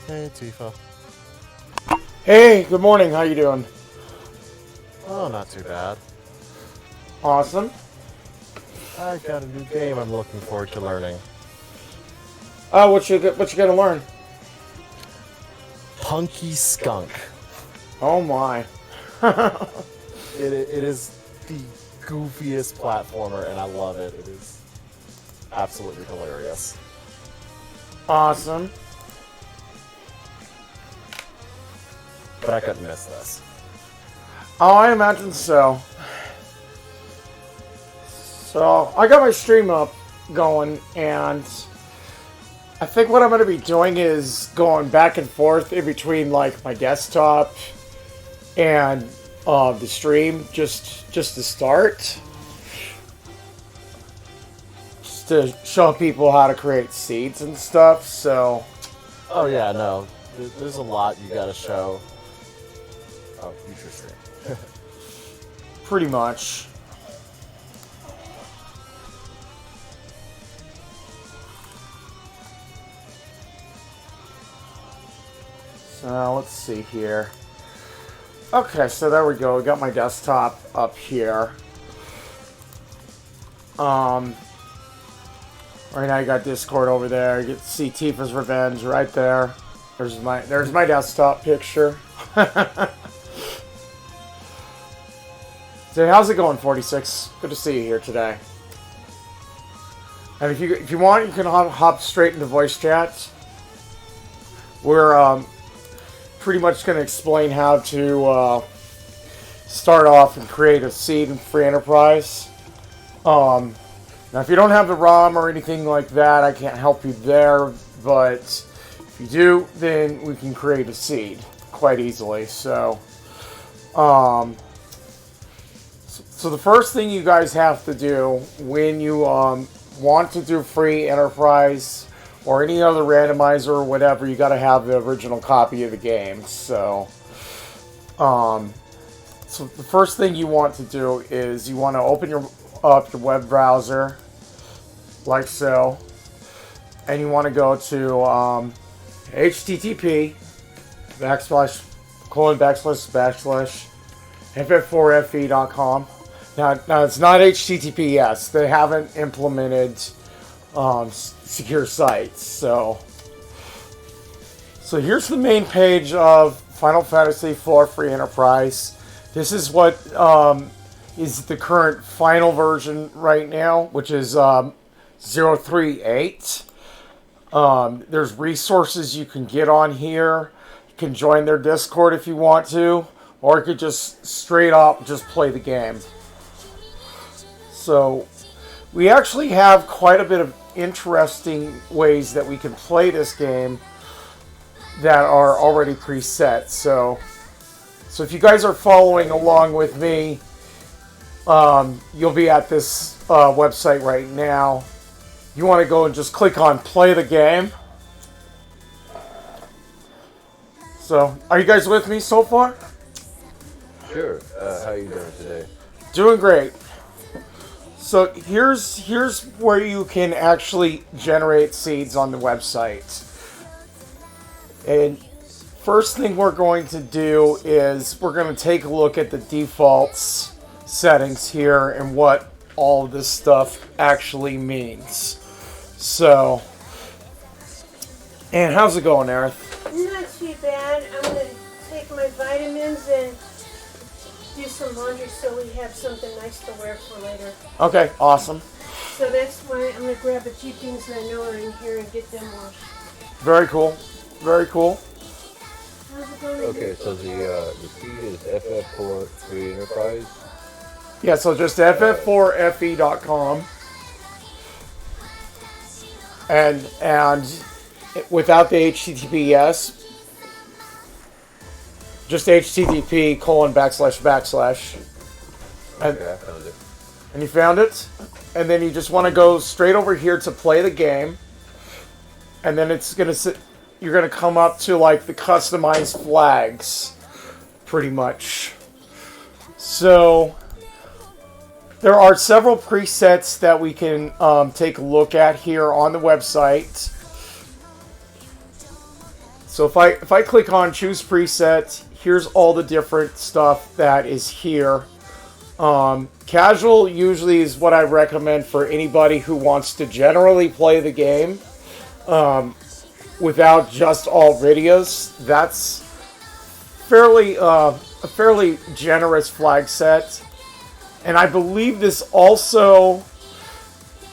Hey, Tifa. Hey, good morning. How you doing? Oh, not too bad. Awesome. I got a new game I'm looking forward to learning. What you gonna learn? Punky Skunk. Oh my. It is the goofiest platformer, and I love it. It is absolutely hilarious. Awesome. But I couldn't miss this. Oh, I imagine so. So I got my stream up going, and I think what I'm going to be doing is going back and forth in between like my desktop and the stream, just to start, just to show people how to create seeds and stuff. So, Oh yeah, no. There's a lot you gotta show. Oh, future stream. pretty much. So let's see here. Okay, so there we go. We got my desktop up here. Right now you got Discord over there. You get to see Tifa's Revenge right there. There's my desktop picture. So how's it going, 46? Good to see you here today. And if you want, you can hop straight into voice chat. We're pretty much going to explain how to start off and create a seed in free enterprise. Now, if you don't have the ROM or anything like that, I can't help you there. But if you do, then we can create a seed quite easily. So the first thing you guys have to do when you want to do free enterprise or any other randomizer or whatever, you got to have the original copy of the game. So the first thing you want to do is you want to open up your web browser, like so, and you want to go to http //ff4fe.com. Now it's not HTTPS. They haven't implemented secure sites. So here's the main page of Final Fantasy IV Free Enterprise. This is what is the current final version right now, which is 038. There's resources you can get on here. You can join their Discord if you want to, or you could just straight up just play the game. So we actually have quite a bit of interesting ways that we can play this game that are already preset. So if you guys are following along with me, you'll be at this website right now. You want to go and just click on play the game. So, are you guys with me so far? Sure. How you doing today? Doing great. So here's where you can actually generate seeds on the website. And first thing we're going to do is we're going to take a look at the defaults settings here and what all this stuff actually means. So, and how's it going, Aerith? Not too bad. I'm going to take my vitamins and do some laundry so we have something nice to wear for later. Okay, awesome. So that's why I'm going to grab a few things that I know are in here and get them washed. Very cool. Very cool. How's it going? Okay, so the feed is FF4 Free Enterprise. Yeah, so just ff4fe.com. And without the HTTPS, just HTTP : //. And, Okay, I found it. and you found it? And then you just want to go straight over here to play the game. And then it's going to you're going to come up to like the customized flags, pretty much. So there are several presets that we can take a look at here on the website. So if I click on choose preset, here's all the different stuff that is here. Casual usually is what I recommend for anybody who wants to generally play the game without just all Rydias. That's a fairly generous flag set. And I believe this also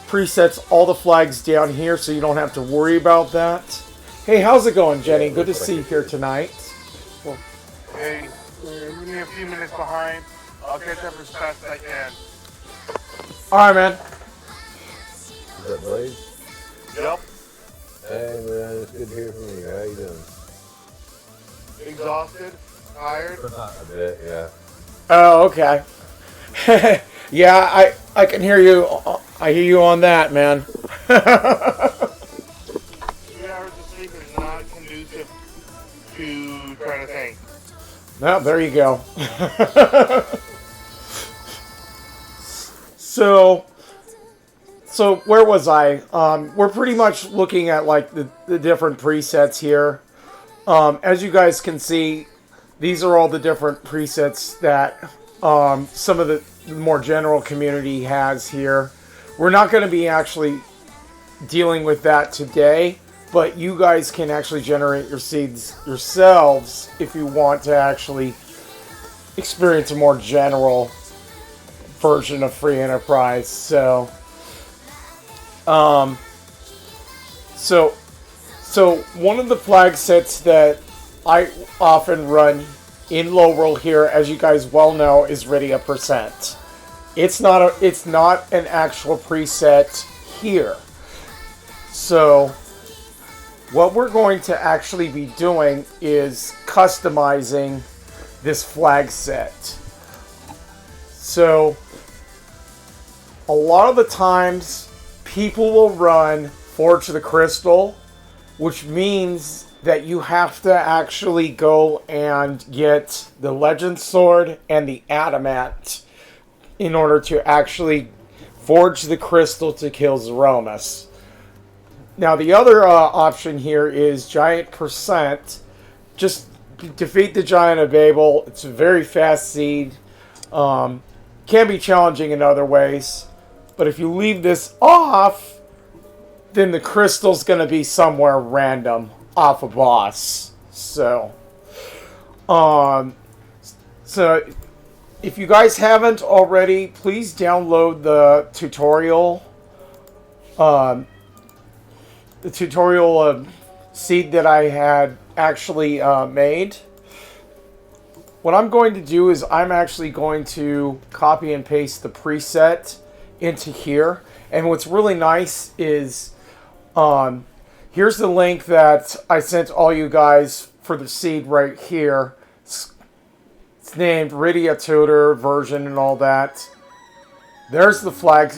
presets all the flags down here, so you don't have to worry about that. Hey, how's it going, Jenny? Good to see you here tonight. Hey, we're running a few minutes behind. I'll catch up as fast as I can. Alright, man. Is that Blaze? Yep. Hey, man, it's good to hear from you. How you doing? Exhausted, tired. I bet, yeah. Oh, okay. Yeah, I can hear you. I hear you on that, man. 3 hours of sleep is not conducive to trying to think. No, there you go. So where was I? We're pretty much looking at like the different presets here. As you guys can see, these are all the different presets that some of the more general community has here. We're not going to be actually dealing with that today, but you guys can actually generate your seeds yourselves if you want to actually experience a more general version of free enterprise. So one of the flag sets that I often run in Lorule here, as you guys well know, is Rydia %. It's not an actual preset here. So what we're going to actually be doing is customizing this flag set. So a lot of the times people will run Forge the Crystal, which means that you have to actually go and get the Legend Sword and the Adamant in order to actually forge the crystal to kill Zeromus. Now the other option here is Giant %. Just defeat the Giant of Babel. It's a very fast seed. Can be challenging in other ways. But if you leave this off, then the crystal's going to be somewhere random off a boss. So if you guys haven't already, please download the tutorial. Seed that I had actually made. What I'm going to do is I'm actually going to copy and paste the preset into here. And what's really nice is here's the link that I sent all you guys for the seed right here. It's named Rydia Tutor version and all that. There's the flag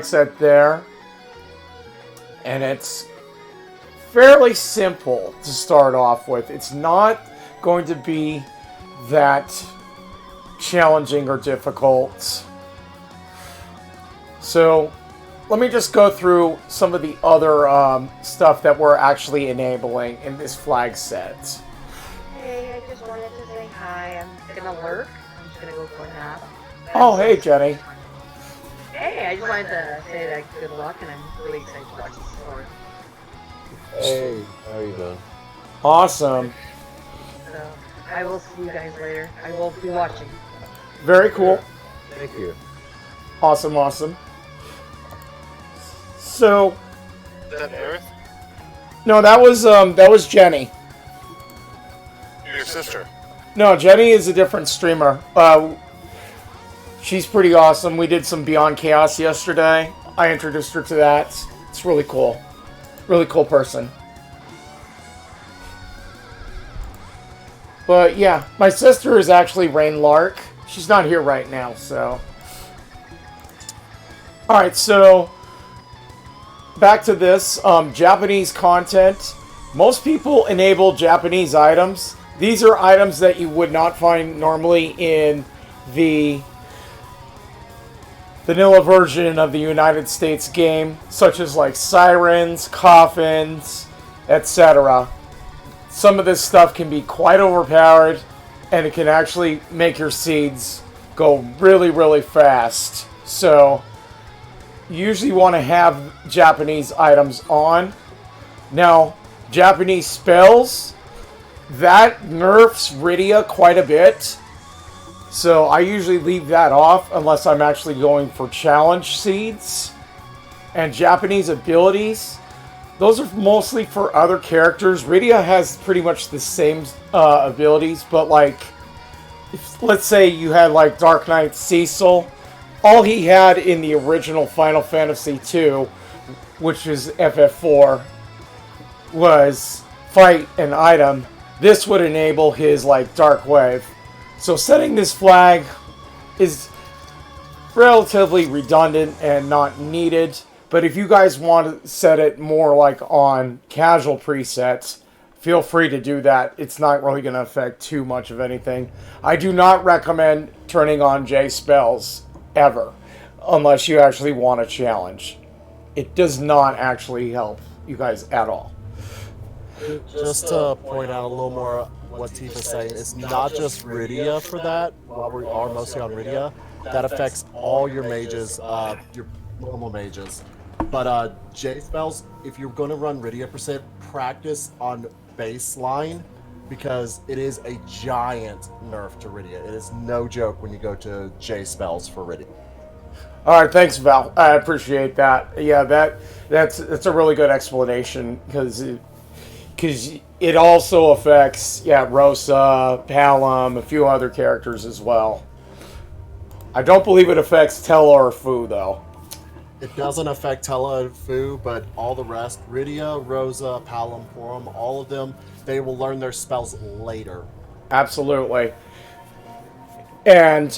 set there. And it's fairly simple to start off with. It's not going to be that challenging or difficult. So let me just go through some of the other stuff that we're actually enabling in this flag set. Hey, I just wanted to say hi. I'm gonna lurk. I'm just gonna go for a nap. Oh, hey, Jenny. Hey, I just wanted to say that good luck, and I'm really excited to watch this story. Hey, how are you doing? Awesome. So, I will see you guys later. I will be watching. Very cool. Thank you. Awesome, awesome. So, Is that Earth? no, that was Jenny. Your sister. No, Jenny is a different streamer. She's pretty awesome. We did some Beyond Chaos yesterday. I introduced her to that. It's really cool. Really cool person. But yeah, my sister is actually Rain Lark. She's not here right now, so. Alright, so back to this. Japanese content. Most people enable Japanese items. These are items that you would not find normally in the vanilla version of the United States game, such as like sirens, coffins, etc. some of this stuff can be quite overpowered, and it can actually make your seeds go really, really fast. So you usually want to have Japanese items on. Now, Japanese spells, that nerfs Rydia quite a bit. So I usually leave that off unless I'm actually going for challenge seeds. And Japanese abilities, those are mostly for other characters. Rydia has pretty much the same abilities, but like, let's say you had like Dark Knight Cecil, all he had in the original Final Fantasy II, which is FF4, was fight an item. This would enable his like Dark Wave. So setting this flag is relatively redundant and not needed. But if you guys want to set it more like on casual presets, feel free to do that. It's not really going to affect too much of anything. I do not recommend turning on J spells ever, unless you actually want a challenge. It does not actually help you guys at all. Just to point out a little more what Tifa's saying, it's not just Rydia for that, while we are mostly on Rydia. That affects all your mages, your normal mages. But J spells, if you're going to run Rydia %, practice on baseline, because it is a giant nerf to Rydia. It is no joke when you go to J spells for Rydia. All right, thanks, Val. I appreciate that. Yeah, that's a really good explanation, because it also affects Rosa, Palom, a few other characters as well. I don't believe it affects Tella or Fu though. It doesn't affect Tella and Fu, but all the rest, Rydia, Rosa, Palom, Porom, all of them, they will learn their spells later. Absolutely. And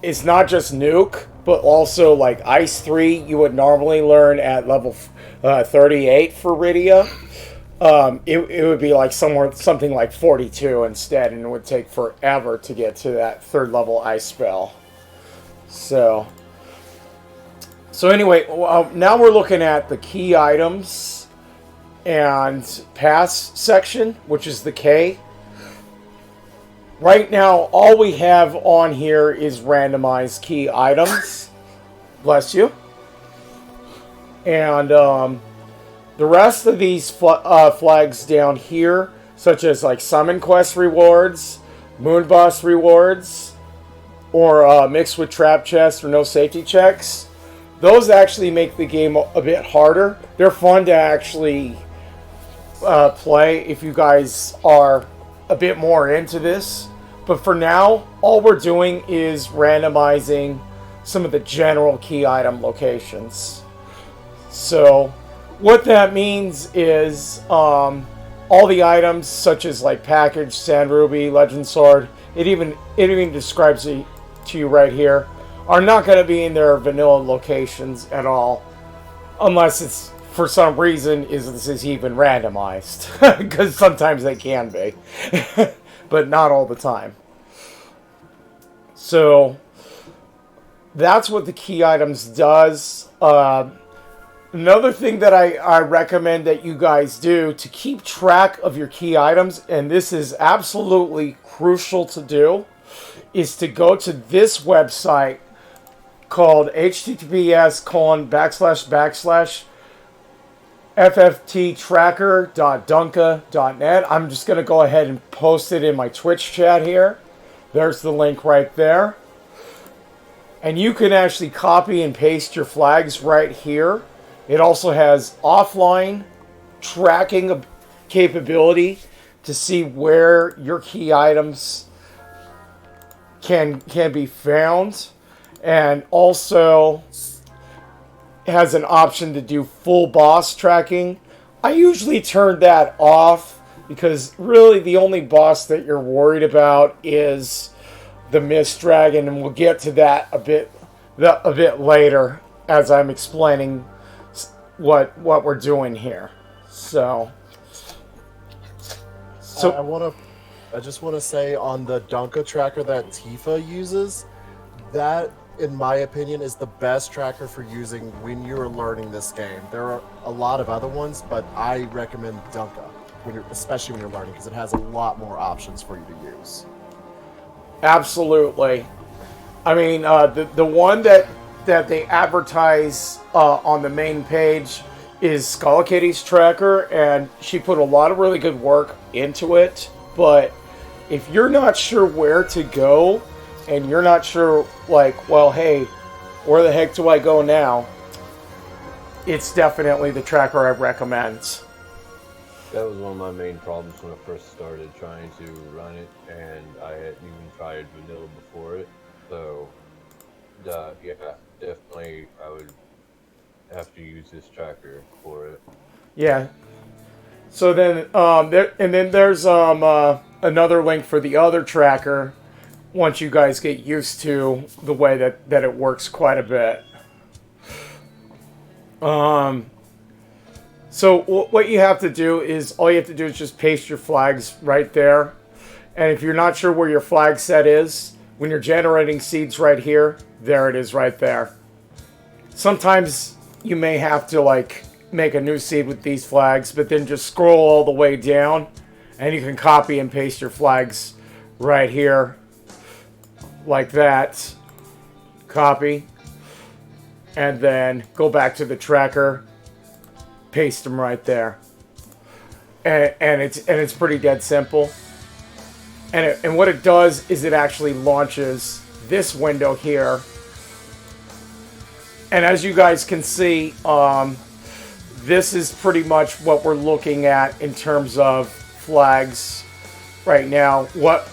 it's not just Nuke, but also like Ice 3 you would normally learn at level 38 for Rydia. It would be like something like 42 instead, and it would take forever to get to that 3rd level ice spell. So anyway, now we're looking at the key items and pass section, which is the K. Right now, all we have on here is randomized key items. Bless you. And the rest of these flags down here, such as like Summon Quest rewards, Moon Boss rewards, or mixed with Trap Chest or no safety checks, those actually make the game a bit harder. They're fun to actually play if you guys are a bit more into this. But for now, all we're doing is randomizing some of the general key item locations. So what that means is all the items such as like Package, Sand Ruby, Legend Sword, it even describes it to you right here, are not going to be in their vanilla locations at all, unless it's for some reason this is even randomized, because sometimes they can be, but not all the time. So that's what the key items does. Another thing that I recommend that you guys do to keep track of your key items, and this is absolutely crucial to do, is to go to this website called https://ffttracker.dunka.net. I'm just going to go ahead and post it in my Twitch chat here. There's the link right there. And you can actually copy and paste your flags right here. It also has offline tracking capability to see where your key items can be found, and also has an option to do full boss tracking. I usually turn that off because really the only boss that you're worried about is the Mist Dragon, and we'll get to that a bit later as I'm explaining what we're doing here. So I just want to say on the Dunka tracker that Tifa uses, that in my opinion is the best tracker for using when you're learning this game. There are a lot of other ones, but I recommend Dunka. especially when you're learning, because it has a lot more options for you to use. Absolutely. I mean, the one that they advertise on the main page is Skull Kitty's tracker, and she put a lot of really good work into it. But if you're not sure where to go, and you're not sure, like, well, hey, where the heck do I go now? It's definitely the tracker I recommend. That was one of my main problems when I first started trying to run it, and I had even tried vanilla before it. So, yeah, definitely I would have to use this tracker for it. Yeah. So then, there's another link for the other tracker. Once you guys get used to the way that it works quite a bit. So what you have to do is, all you have to do is just paste your flags right there. And if you're not sure where your flag set is, when you're generating seeds right here, there it is right there. Sometimes you may have to like make a new seed with these flags, but then just scroll all the way down and you can copy and paste your flags right here like that. Copy, and then go back to the tracker, paste them right there, and it's pretty dead simple. And what it does is it actually launches this window here. And as you guys can see, this is pretty much what we're looking at in terms of flags right now.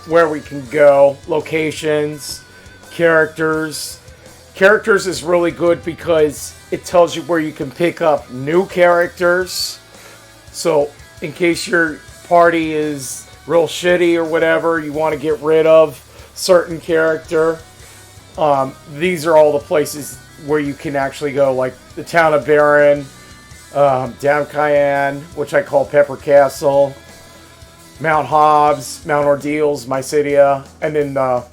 Where we can go, locations, characters. Characters is really good because it tells you where you can pick up new characters. So in case your party is real shitty or whatever, you want to get rid of certain character, these are all the places where you can actually go, like the town of Barron, Down Cayenne, which I call Pepper Castle, Mount Hobbs, Mount Ordeals, Mysidia, and then the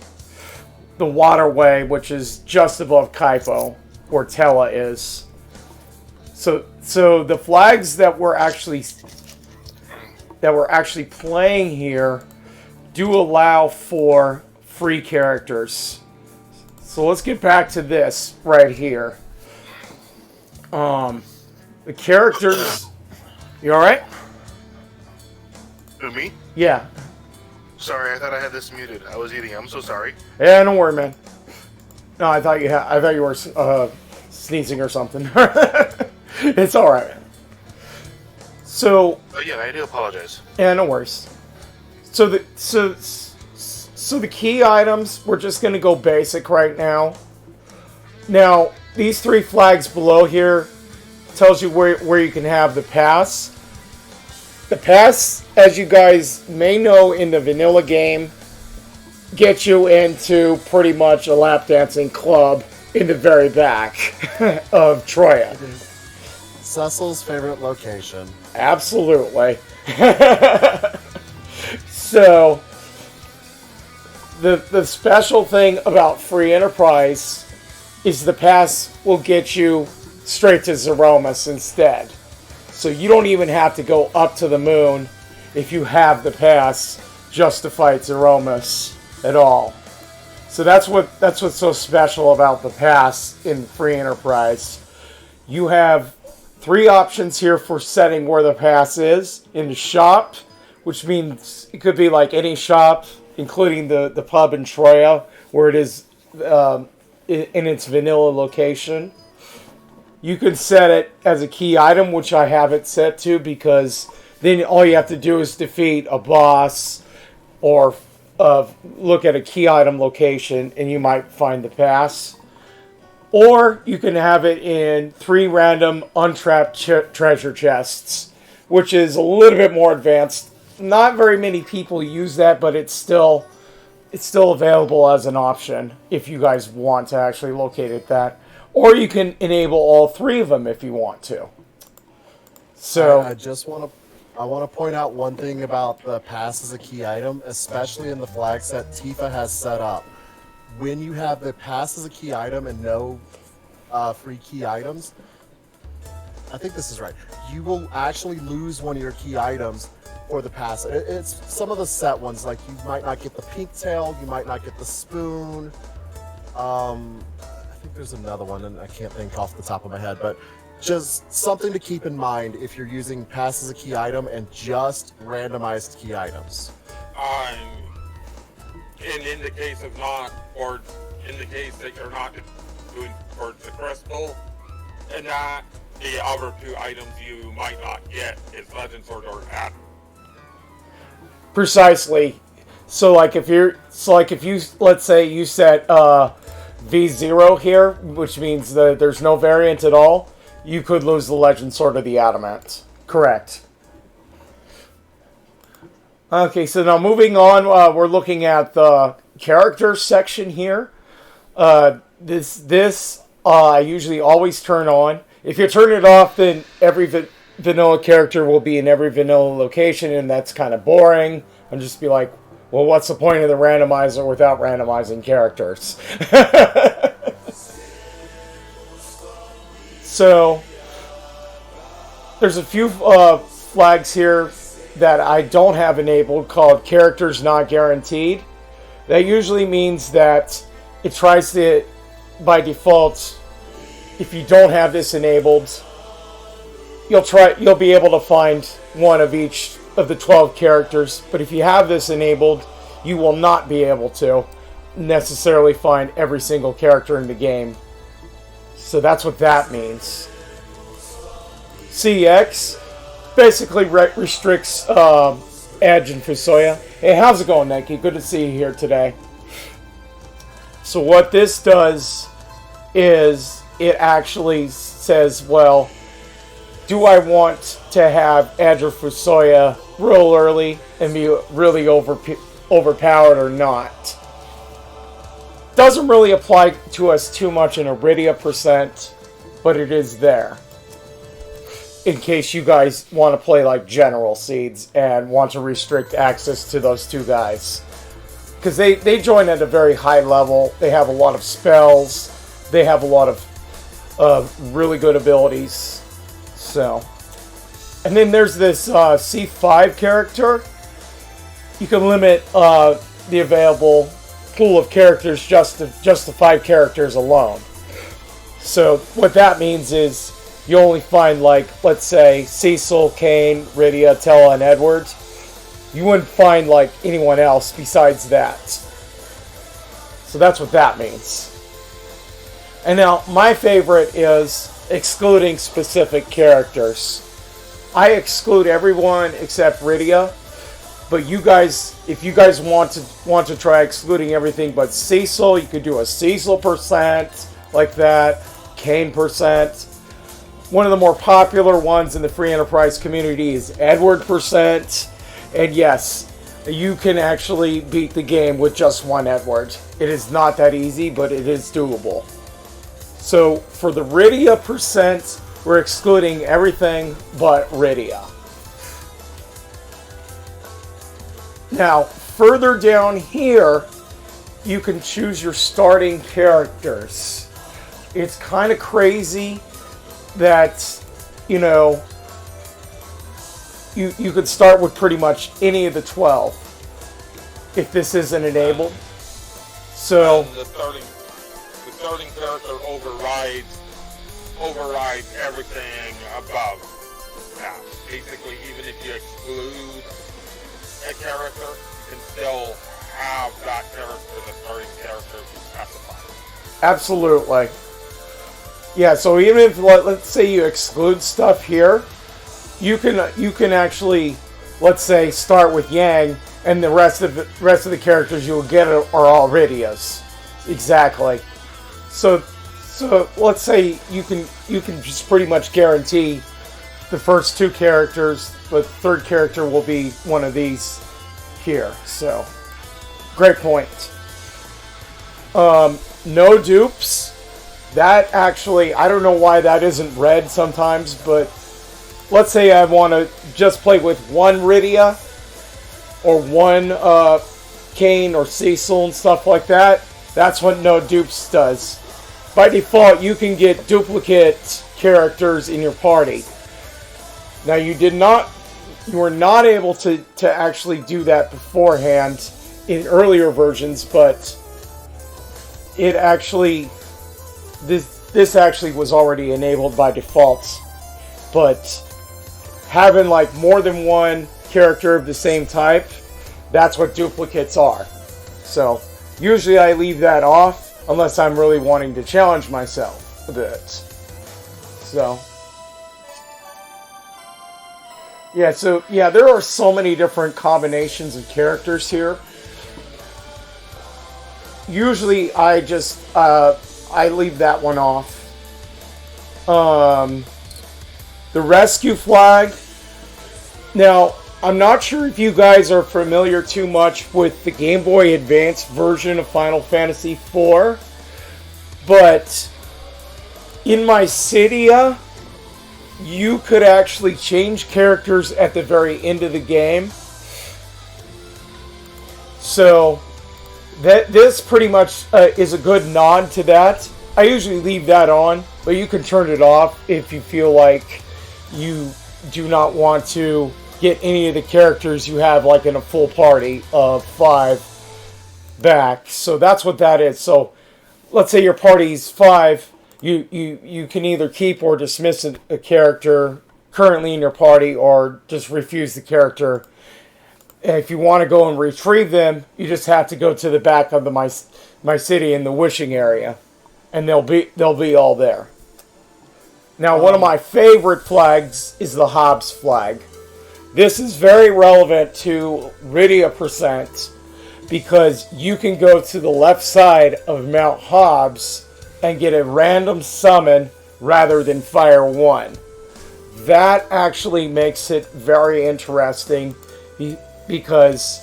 waterway, which is just above Kaipo, where Tella is. So the flags that we're actually playing here do allow for free characters. So let's get back to this right here. The characters. You all right? Who, me? Yeah. Sorry, I thought I had this muted. I was eating. I'm so sorry. Yeah, don't worry, man. No, I thought you were sneezing or something. It's all right. So. Oh yeah, I do apologize. Yeah, no worries. So the key items, we're just gonna go basic right now. Now, these three flags below here tells you where you can have the pass. The pass, as you guys may know in the vanilla game, gets you into pretty much a lap dancing club in the very back of Troya. Cecil's favorite location. Absolutely. So, the special thing about free enterprise is the pass will get you straight to Zeromus instead. So you don't even have to go up to the moon if you have the pass just to fight Zeromus at all. So that's what's so special about the pass in free enterprise. You have three options here for setting where the pass is. In the shop, which means it could be like any shop, including the pub in Troya, where it is in its vanilla location. You can set it as a key item, which I have it set to, because then all you have to do is defeat a boss or look at a key item location and you might find the pass. Or you can have it in 3 random untrapped treasure chests, which is a little bit more advanced. Not very many people use that, but it's still available as an option if you guys want to actually locate it that. Or you can enable all 3 of them if you want to. So I want to point out one thing about the pass as a key item, especially in the flag set Tifa has set up. When you have the pass as a key item and no free key items, I think this is right. You will actually lose one of your key items for the pass. It's some of the set ones, like you might not get the pink tail, you might not get the spoon. I think there's another one, and I can't think off the top of my head, but just something to keep in mind if you're using pass as a key item and just randomized key items. And in the case of not, or in the case that you're not doing towards the crystal, and that the other two items you might not get is Legend Sword or Add. Precisely. So like if you let's say you set V0 here, which means that there's no variant at all, you could lose the Legend Sword of the Adamant. Correct. Okay, so now moving on, we're looking at the character section here. This I usually always turn on. If you turn it off, then every vanilla character will be in every vanilla location, and that's kind of boring. And just be like, well, what's the point of the randomizer without randomizing characters? So, there's a few flags here that I don't have enabled called characters not guaranteed. That usually means that it tries to, by default, if you don't have this enabled, you'll be able to find one of each of the 12 characters, but if you have this enabled, you will not be able to necessarily find every single character in the game. So that's what that means. CX basically restricts Edge and Fusoya. Hey, how's it going, Nike? Good to see you here today. So what this does is it actually says, well, do I want to have Edge or Fusoya real early and be really overpowered or not? Doesn't really apply to us too much in Rydia percent, but it is there. In case you guys want to play like General Seeds and want to restrict access to those two guys. Because they join at a very high level. They have a lot of spells. They have a lot of really good abilities. So, and then there's this C5 character. You can limit the available pool of characters just to 5 characters alone. So what that means is you only find, like, let's say Cecil, Kane, Rydia, Tella, and Edward. You wouldn't find like anyone else besides that. So that's what that means. And now my favorite is excluding specific characters. I exclude everyone except Rydia, but you guys, if you guys want to try excluding everything but Cecil, you could do a Cecil percent like that, Kane percent. One of the more popular ones in the free enterprise community is Edward percent, and yes, you can actually beat the game with just one Edward. It is not that easy, but it is doable. So for the Rydia percent, we're excluding everything but Rydia. Now, further down here, you can choose your starting characters. It's kind of crazy that, you know, you could start with pretty much any of the 12 if this isn't enabled. So the starting character overrides everything above that. Basically, even if you exclude a character, you can still have that character, the starting character, be specified. absolutely. Yeah, so even if, let's say you exclude stuff here, you can actually, let's say, start with Yang, and the rest of the characters you will get are all Rydias. Exactly. So let's say you can just pretty much guarantee the first 2 characters, but the third character will be one of these here. So, great point. No dupes. That actually, I don't know why that isn't red sometimes, but let's say I want to just play with one Rydia or one Kane or Cecil and stuff like that. That's what no dupes does. By default, you can get duplicate characters in your party. Now, you did not You were not able to actually do that beforehand in earlier versions, but it actually this actually was already enabled by default. But having like more than one character of the same type, that's what duplicates are. So usually I leave that off unless I'm really wanting to challenge myself a bit. So yeah, there are so many different combinations of characters here. Usually I just I leave that one off. The rescue flag. Now, I'm not sure if you guys are familiar too much with the Game Boy Advance version of Final Fantasy IV, but in Mysidia, you could actually change characters at the very end of the game. So this pretty much is a good nod to that. I usually leave that on, but you can turn it off if you feel like you do not want to get any of the characters you have like in a full party of 5 back. So that's what that is. So let's say your party's 5, you can either keep or dismiss a character currently in your party, or just refuse the character. And if you want to go and retrieve them, you just have to go to the back of the my city in the wishing area, and they'll be all there. Now, one of my favorite flags is the Hobbs flag. This is very relevant to Rydia percent because you can go to the left side of Mount Hobbs and get a random summon rather than fire 1. That actually makes it very interesting because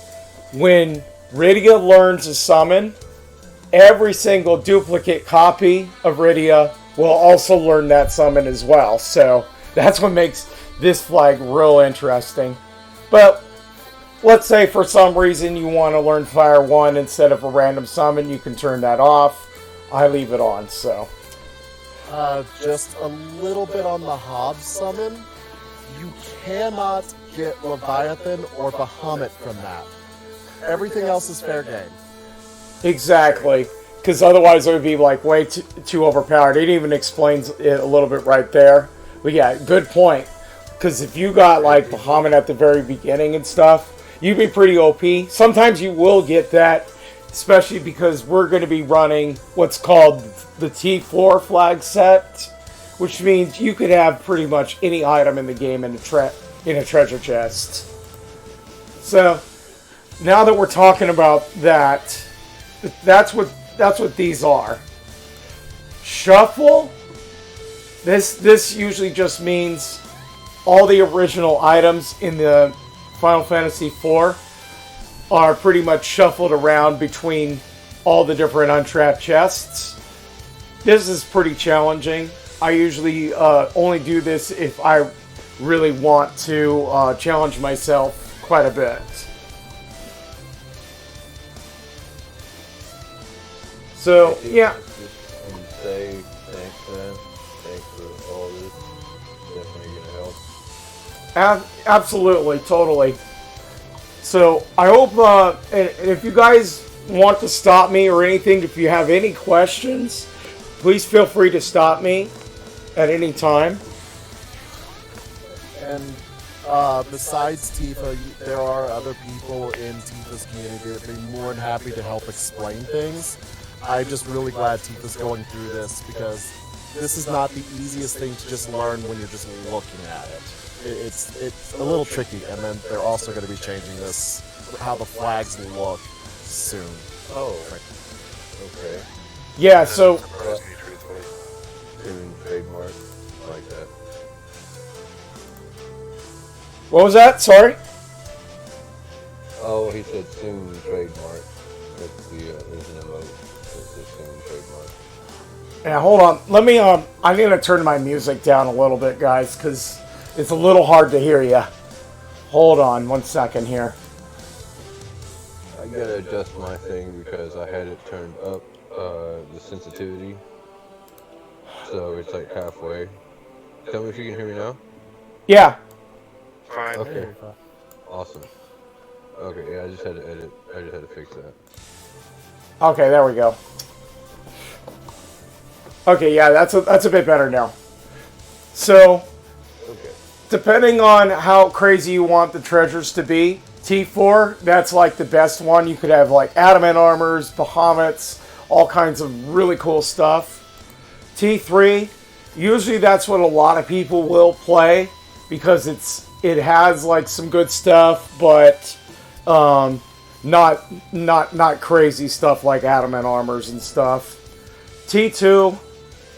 when Rydia learns a summon, every single duplicate copy of Rydia will also learn that summon as well. So that's what makes this flag real interesting. But let's say for some reason you want to learn Fire 1 instead of a random summon, you can turn that off. I leave it on, so. Just a little bit on the Hobbs summon. You cannot get Leviathan or Bahamut from that. Everything else is fair game. Exactly. Because otherwise it would be like way too overpowered. It even explains it a little bit right there. But yeah, good point. Because if you got like Bahamut at the very beginning and stuff, you'd be pretty OP. Sometimes you will get that, especially because we're going to be running what's called the T4 flag set, which means you could have pretty much any item in the game in a treasure chest. So now that we're talking about that, that's what these are. Shuffle. This usually just means all the original items in the Final Fantasy IV are pretty much shuffled around between all the different untrapped chests. This is pretty challenging. I usually only do this if I really want to challenge myself quite a bit. So, yeah. Just say thanks, man. Thanks for all this. Definitely gonna help. Absolutely, totally. So, I hope, and if you guys want to stop me or anything, if you have any questions, please feel free to stop me at any time. And besides Tifa, there are other people in Tifa's community that would be more than happy to help explain things. I'm just really glad Tifa's going through this because this is not the easiest thing to just learn when you're just looking at it. It's a little tricky, and then they're also going to be changing this, how the flags look soon. Oh, okay. Yeah, so Soon trademark like that. what was that? Sorry? Oh, he said soon trademark. That's the there's an emote. It's a soon trademark. Yeah, hold on. Let me, I'm going to turn my music down a little bit, guys, because it's a little hard to hear you. Hold on 1 second here. I gotta adjust my thing because I had it turned up, the sensitivity. So it's like halfway. Tell me if you can hear me now. Yeah. fine. Okay. Awesome. Okay, yeah, I just had to edit. I just had to fix that. Okay, there we go. Okay, yeah, that's a bit better now. So, Okay. depending on how crazy you want the treasures to be, T4, that's like the best one. You could have like adamant armors, Bahamut's, all kinds of really cool stuff. T3, usually that's what a lot of people will play because it has like some good stuff, but not crazy stuff like adamant armors and stuff. T2,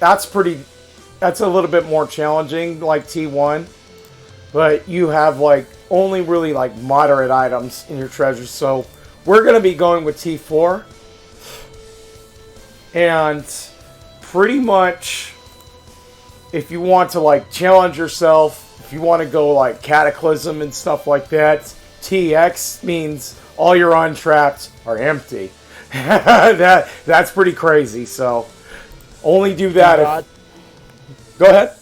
that's a little bit more challenging like T1, but you have like only really like moderate items in your treasures. So we're going to be going with T4. And pretty much if you want to like challenge yourself, if you want to go like Cataclysm and stuff like that, TX means all your untrapped are empty. That's pretty crazy. So only do that go ahead.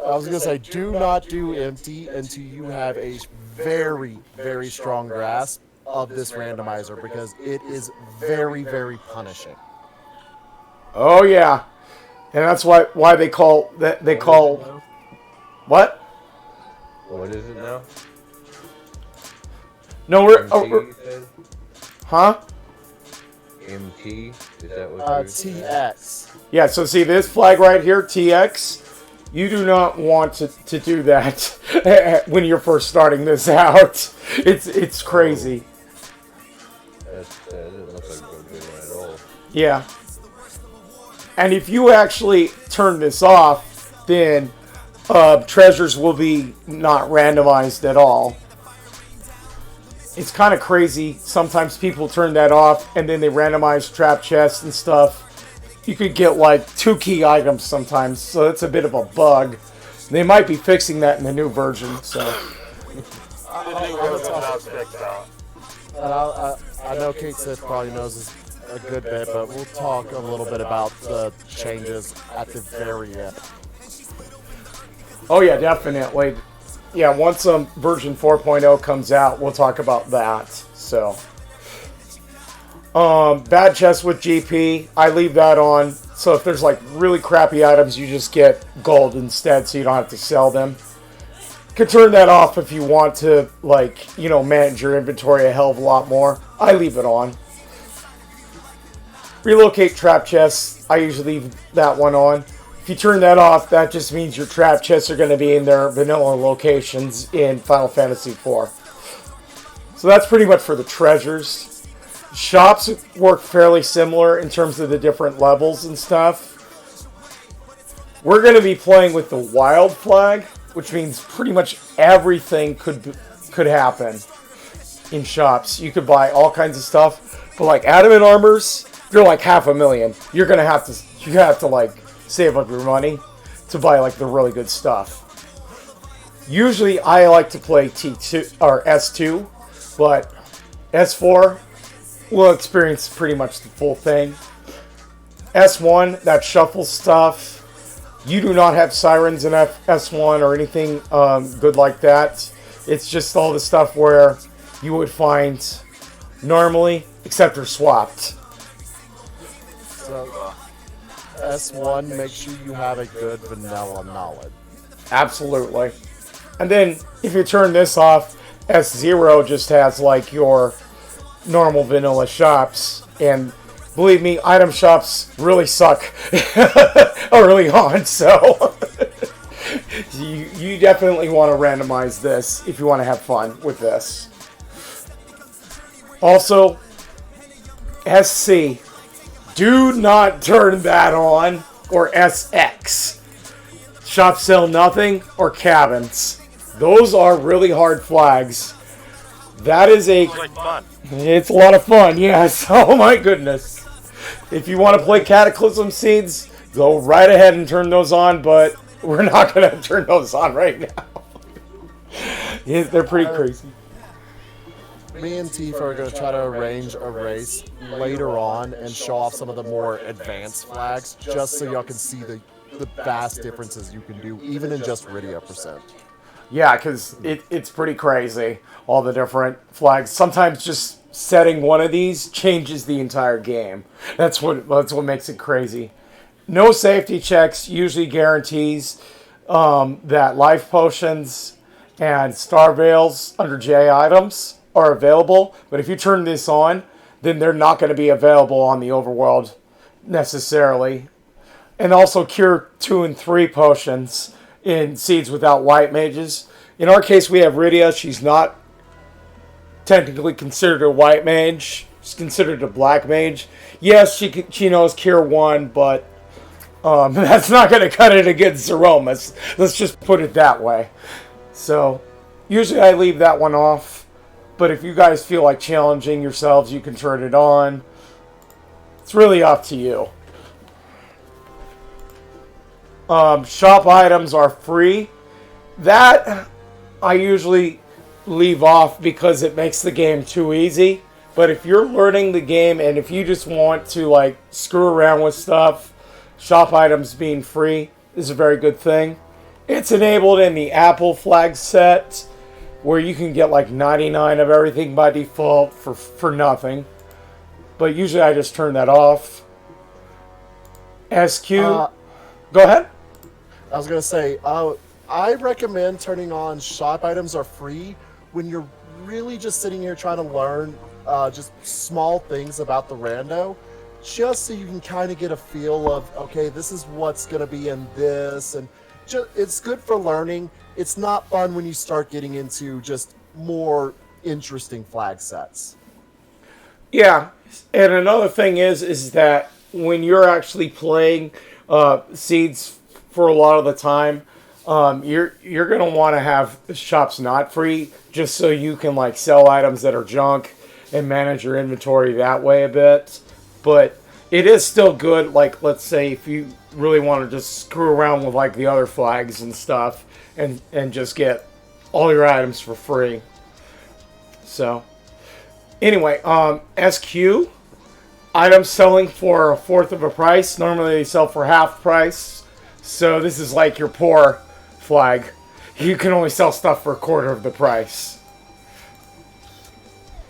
I was gonna say, do not do empty until you have a very, very strong grasp of this randomizer because it is very, very punishing. Oh yeah, and that's why they call what? What is it now? No, MT, you said? huh? MT? Is that what TX. Yeah. So see this flag right here, TX. You do not want to do that when you're first starting this out. It's crazy. That doesn't look like a good one at all. Yeah. And if you actually turn this off, then treasures will be not randomized at all. It's kind of crazy. Sometimes people turn that off and then they randomize trap chests and stuff. You could get like 2 key items sometimes, so it's a bit of a bug. They might be fixing that in the new version. So The new version now fixed out. And I know Kate Sith probably knows this a good bit, but we'll talk a little bit about the changes at the very end. oh yeah, definitely. Yeah, once version 4.0 comes out, we'll talk about that. So bad chest with GP, I leave that on. So if there's like really crappy items, you just get gold instead, so you don't have to sell them. You can turn that off if you want to, like, manage your inventory a hell of a lot more. I leave it on. Relocate trap chests, I usually leave that one on. If you turn that off, that just means your trap chests are going to be in their vanilla locations in Final Fantasy IV. So that's pretty much for the treasures. Shops work fairly similar in terms of the different levels and stuff. We're going to be playing with the wild flag, which means pretty much everything could happen in shops. You could buy all kinds of stuff, but like adamant armors, they're like $500,000. You have to like save up your money to buy like the really good stuff. Usually I like to play T2 or S2, but S4 will experience pretty much the full thing. S1, that shuffle stuff. You do not have sirens in S1 or anything good like that. It's just all the stuff where you would find normally, except they're swapped. So S1, make sure you have a good vanilla knowledge. Absolutely. And then if you turn this off, S0 just has like your normal vanilla shops, and believe me, item shops really suck early on, so you definitely want to randomize this if you want to have fun with this. Also, SC, do not turn that on, or SX. Shops sell nothing, or cabins. Those are really hard flags. That is It's like fun. It's a lot of fun, yes. Oh my goodness. If you want to play Cataclysm Seeds, go right ahead and turn those on, but we're not going to turn those on right now. Yeah, they're pretty crazy. Me and Tifa are going to try to arrange a race later on and show off some of the more advanced flags, just so y'all can see the vast differences you can do, even in just Rydia %. Yeah, because it's pretty crazy, all the different flags. Sometimes just setting one of these changes the entire game. That's what makes it crazy. No safety checks usually guarantees that life potions and star veils under J items are available. But if you turn this on, then they're not going to be available on the overworld necessarily. And also cure 2 and 3 potions in seeds without white mages. In our case, we have Rydia. She's not technically considered a white mage. She's considered a black mage. Yes, she knows cure 1, but that's not going to cut it against Zerome. Let's just put it that way. So, usually I leave that one off. But if you guys feel like challenging yourselves, you can turn it on. It's really up to you. Shop items are free. That I usually leave off because it makes the game too easy. But if you're learning the game and if you just want to like screw around with stuff, shop items being free is a very good thing. It's enabled in the Apple flag set where you can get like 99 of everything by default for nothing. But usually I just turn that off. SQ. Go ahead. I was going to say, I recommend turning on shop items are free when you're really just sitting here trying to learn just small things about the rando, just so you can kind of get a feel of, okay, this is what's going to be in this, and it's good for learning. It's not fun when you start getting into just more interesting flag sets. Yeah, and another thing is that when you're actually playing seeds for a lot of the time, you're gonna want to have shops not free just so you can like sell items that are junk and manage your inventory that way a bit. But it is still good. Like, let's say if you really want to just screw around with like the other flags and stuff, and just get all your items for free. So anyway, SQ items selling for a fourth of a price. Normally they sell for half price. So this is like your poor flag. You can only sell stuff for a quarter of the price.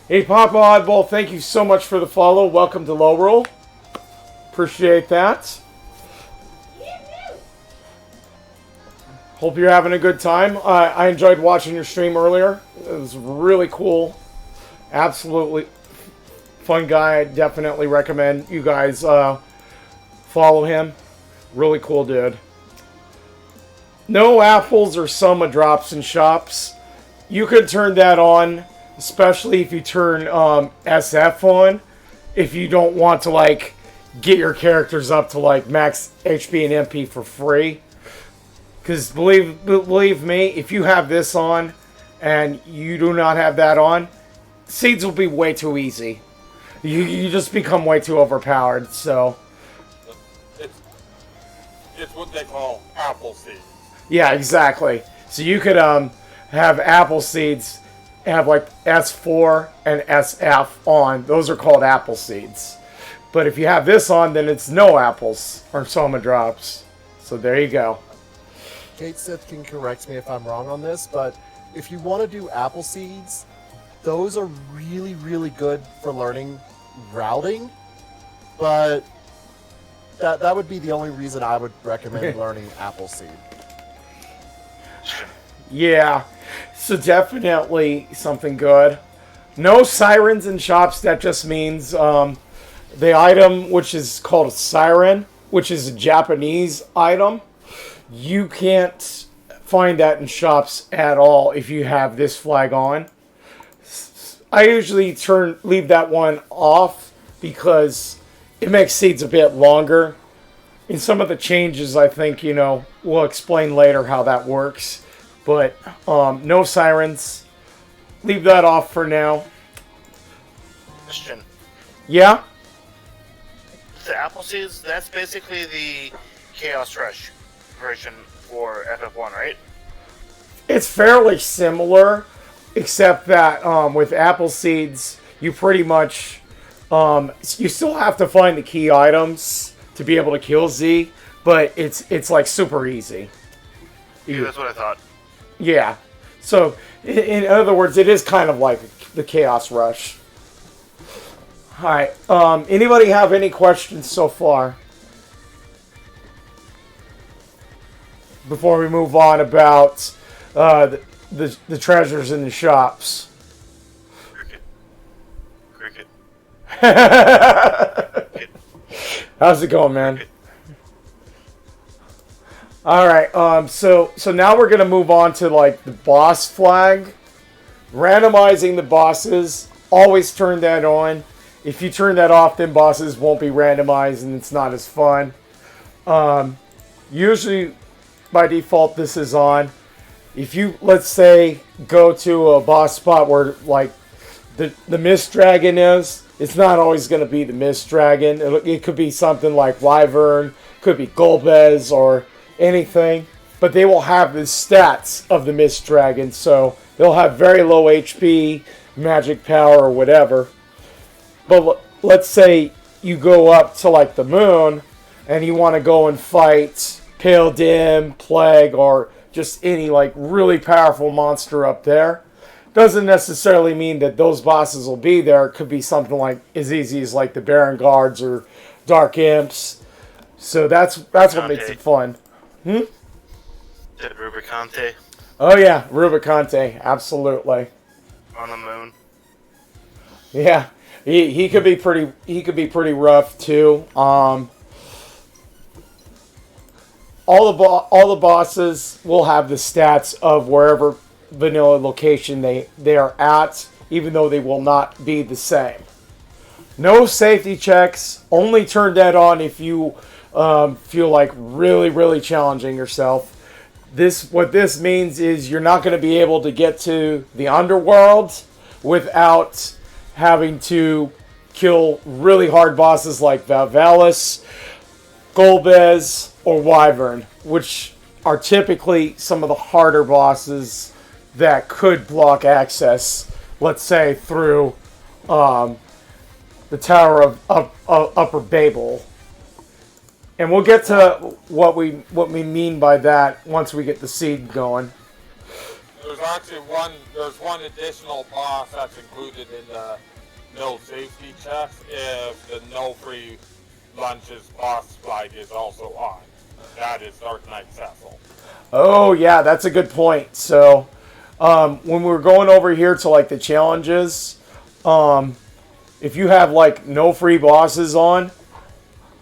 Hey, Papa Oddball, thank you so much for the follow. Welcome to Lorule. Appreciate that. Hope you're having a good time. I enjoyed watching your stream earlier. It was really cool. Absolutely fun guy. I definitely recommend you guys follow him. Really cool dude. No apples or soma drops in shops. You could turn that on, especially if you turn SF on. If you don't want to like get your characters up to like max HP and MP for free. Because believe me, if you have this on and you do not have that on, seeds will be way too easy. You just become way too overpowered. So it's what they call apple seeds. yeah, exactly. So you could have apple seeds, have like S4 and SF on. Those are called apple seeds. But if you have this on, then it's no apples or soma drops. So there you go. Kate Sith can correct me if I'm wrong on this, but if you want to do apple seeds, those are really, really good for learning routing, but that would be the only reason I would recommend learning apple seed. Yeah, so definitely something good. No sirens in shops. That just means the item, which is called a siren, which is a Japanese item. You can't find that in shops at all if you have this flag on. I usually leave that one off because it makes seeds a bit longer. In some of the changes, I think, we'll explain later how that works. But no sirens. Leave that off for now. Question. Yeah? The apple seeds, that's basically the Chaos Rush version for FF1, right? It's fairly similar, except that with apple seeds, you pretty much you still have to find the key items to be able to kill Z, but it's like super easy. Yeah, that's what I thought. Yeah, So, in other words, it is kind of like the Chaos Rush. Alright, anybody have any questions so far? Before we move on about the treasures in the shops. Cricket. How's it going, man? Alright, so now we're gonna move on to like the boss flag. Randomizing the bosses. Always turn that on. If you turn that off, then bosses won't be randomized and it's not as fun. Usually, by default, this is on. If you, let's say, go to a boss spot where, like, the Mist Dragon is, it's not always going to be the Mist Dragon. It could be something like Wyvern, could be Golbez, or anything. But they will have the stats of the Mist Dragon, so they'll have very low HP, magic power, or whatever. But let's say you go up to, like, the moon, and you want to go and fight Pale Dim, Plague, or just any like really powerful monster up there. Doesn't necessarily mean that those bosses will be there. It could be something like as easy as like the Baron Guards or Dark Imps. So that's what makes it fun. The Rubicante Oh yeah, Rubicante, absolutely. on the moon. Yeah, he could be pretty rough too. All the bosses will have the stats of wherever vanilla location they are at, even though they will not be the same. No safety checks. Only turn that on if you feel like really challenging yourself. What this means is you're not going to be able to get to the underworld without having to kill really hard bosses like Valvalis, Golbez, or Wyvern, which are typically some of the harder bosses that could block access, let's say, through the Tower of Upper Babel. And we'll get to what we mean by that once we get the seed going. There's actually one additional boss that's included in the no safety checks if the no free lunches boss flag is also on. That is Dark Knight Cecil. Oh yeah, that's a good point. So when we're going over here to like the challenges, if you have like no free bosses on,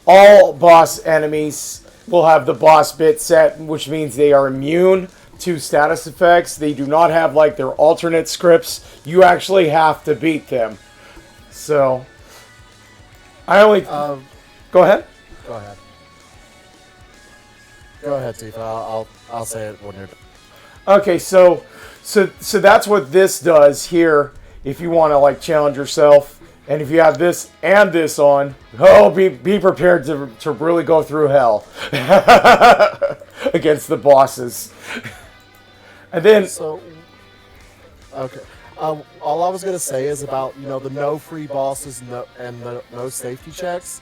all boss enemies will have the boss bit set, which means they are immune to status effects. They do not have like their alternate scripts. You actually have to beat them. So I only go ahead. Go ahead. Go ahead, Tifa. I'll say it when you're done. Okay, so that's what this does here. If you want to like challenge yourself, and if you have this and this on, be prepared to really go through hell against the bosses. And then Okay. All I was gonna say is about the no free bosses and the no safety checks.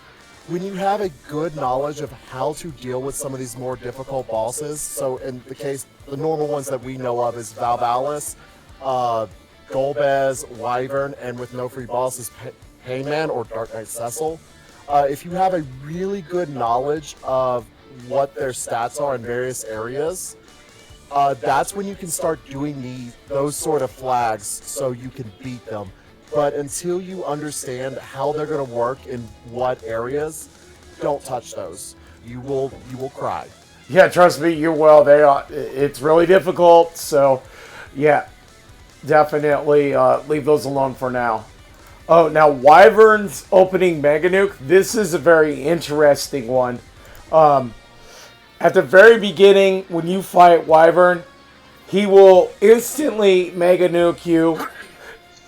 When you have a good knowledge of how to deal with some of these more difficult bosses, so in the case, the normal ones that we know of is Valvalis, Golbez, Wyvern, and with no free bosses, Hangman or Dark Knight Cecil. If you have a really good knowledge of what their stats are in various areas, that's when you can start doing those sort of flags so you can beat them. But until you understand how they're going to work in what areas, don't touch those. You will cry. yeah, trust me, you will. They are. It's really difficult. So, yeah, definitely leave those alone for now. Oh, now Wyvern's opening Mega Nuke. This is a very interesting one. At the very beginning, when you fight Wyvern, he will instantly Mega Nuke you.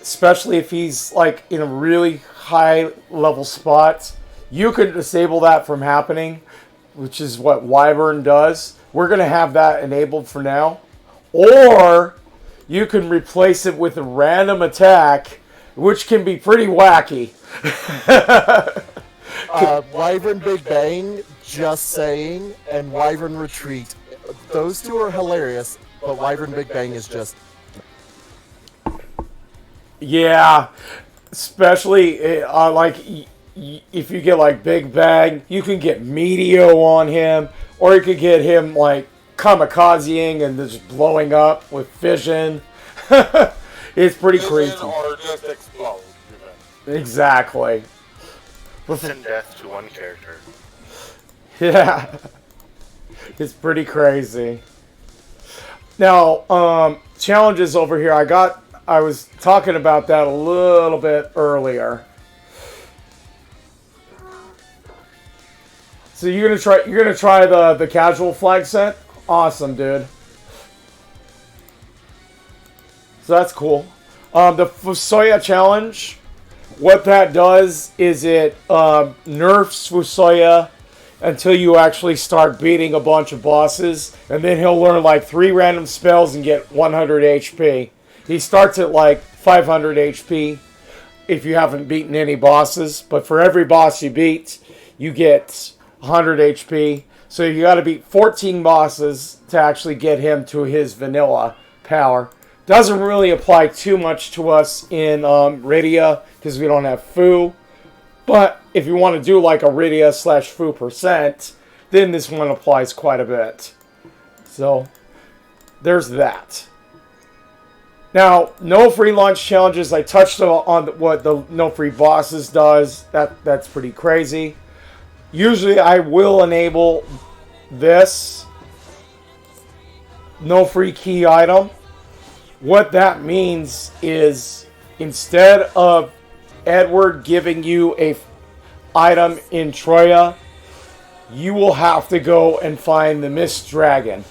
Especially if he's like in a really high level spot. You can disable that from happening, which is what Wyvern does. We're going to have that enabled for now. Or you can replace it with a random attack, which can be pretty wacky. Wyvern Big Bang, just saying, and Wyvern Retreat. Those two are hilarious, but Wyvern Big Bang is just Yeah, especially like if you get like Big Bang, you can get Meteo on him, or you could get him like kamikazing and just blowing up with fission. It's pretty crazy. Or just explode. Exactly. Send death to one character. Yeah, it's pretty crazy. Now, challenges over here. I was talking about that a little bit earlier. So you're gonna try the casual flag set? Awesome, dude. So that's cool. The Fusoya challenge, what that does is it nerfs Fusoya until you actually start beating a bunch of bosses, and then he'll learn like 3 random spells and get 100 HP. He starts at like 500 HP if you haven't beaten any bosses, but for every boss you beat, you get 100 HP. So you got to beat 14 bosses to actually get him to his vanilla power. Doesn't really apply too much to us in Rydia because we don't have Fu. But if you want to do like a Rydia / Fu %, then this one applies quite a bit. So there's that. Now, no free launch challenges. I touched on what the no free bosses does. That's pretty crazy. Usually I will enable this no free key item. What that means is instead of Edward giving you a item in Troya, you will have to go and find the Mist Dragon.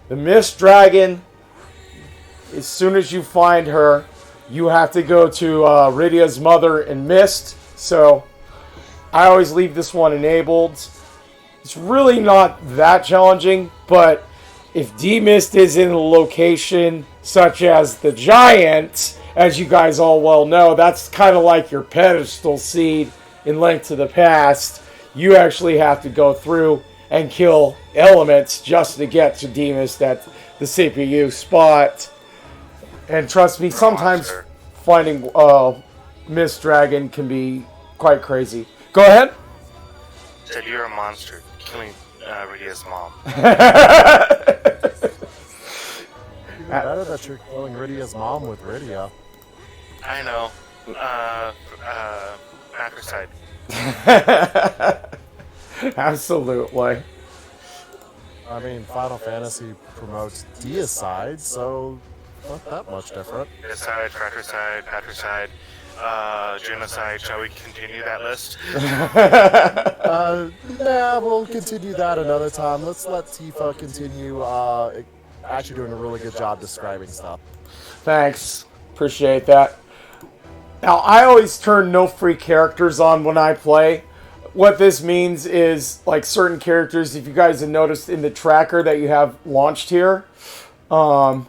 The Mist Dragon, as soon as you find her, you have to go to Rydia's mother and Mist. So I always leave this one enabled. It's really not that challenging, but if D-Mist is in a location such as the Giant, as you guys all well know, that's kind of like your pedestal seed in Link to the Past. You actually have to go through and kill elements just to get to D-Mist at the CPU spot. And trust me, sometimes finding Mist Dragon can be quite crazy. Go ahead. Said you're a monster, killing Rydia's mom. Even better that you're killing Rydia's mom with Rydia. I know. Matricide. Absolutely. I mean, Final Fantasy promotes deicide, so not that much different. Deicide, fratricide, patricide, genocide. Shall we continue that list? Nah, we'll continue that another time. Let's let Tifa continue actually doing a really good job describing stuff. Thanks. Appreciate that. Now, I always turn no free characters on when I play. What this means is, like certain characters, if you guys have noticed in the tracker that you have launched here, you'll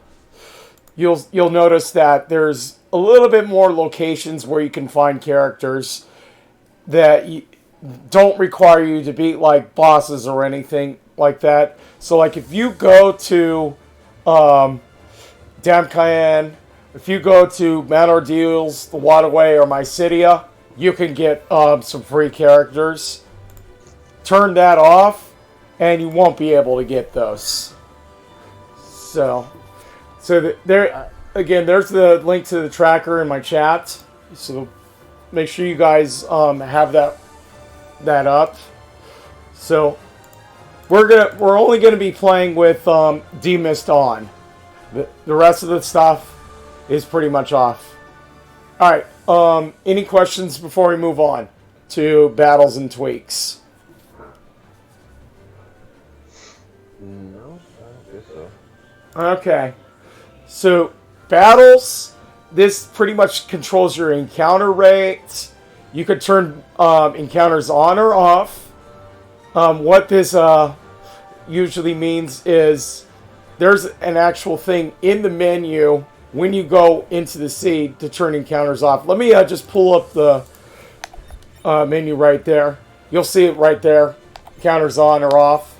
notice that there's a little bit more locations where you can find characters that don't require you to beat like bosses or anything like that. So like if you go to Damkayan, if you go to Mount Ordeals, the Waterway, or Mysidia, you can get some free characters. Turn that off, and you won't be able to get those. So there again. There's the link to the tracker in my chat. So make sure you guys have that up. So we're only gonna be playing with D-Mist on. The rest of the stuff is pretty much off. Alright, any questions before we move on to battles and tweaks? No, I don't guess so. Okay. So, battles, this pretty much controls your encounter rate. You could turn encounters on or off. What this usually means is there's an actual thing in the menu when you go into the seed to turn encounters off. Let me just pull up the menu right there. You'll see it right there. Encounters on or off.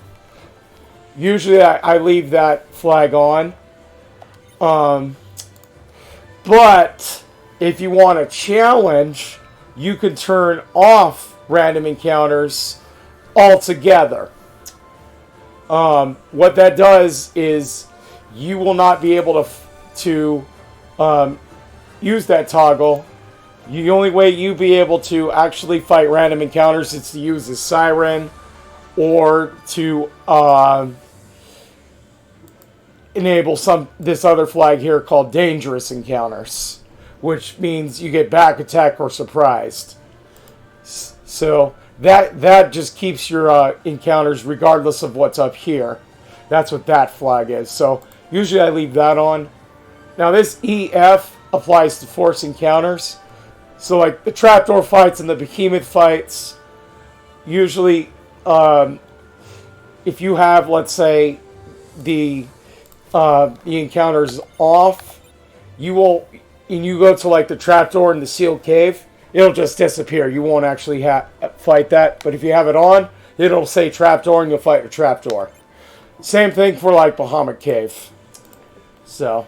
Usually I leave that flag on. But if you want a challenge, you can turn off random encounters altogether. What that does is you will not be able to use that toggle. The only way you be able to actually fight random encounters is to use the siren or to enable this other flag here called dangerous encounters, which means you get back attack or surprised. So that just keeps your encounters regardless of what's up here. That's what that flag is. So usually I leave that on. Now this EF applies to force encounters. So like the trapdoor fights and the behemoth fights, usually if you have, let's say, the encounters off, you will, and you go to like the trapdoor and the sealed cave, it'll just disappear. You won't actually fight that. But if you have it on, it'll say trapdoor and you'll fight the trapdoor. Same thing for like Bahamut Cave. So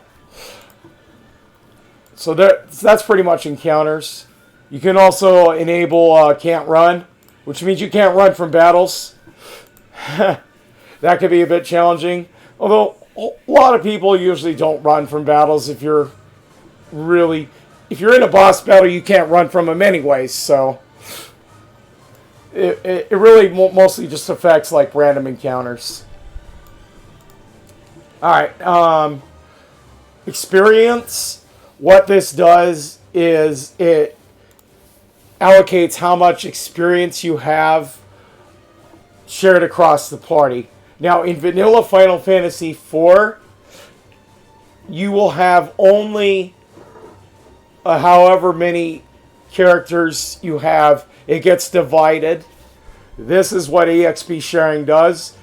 that's pretty much encounters. You can also enable can't run, which means you can't run from battles. That could be a bit challenging. Although a lot of people usually don't run from battles. If you're in a boss battle, you can't run from them anyways. So it really mostly just affects like random encounters. All right, experience. What this does is it allocates how much experience you have shared across the party. Now, in vanilla Final Fantasy IV, you will have only however many characters you have. It gets divided. This is what EXP sharing does.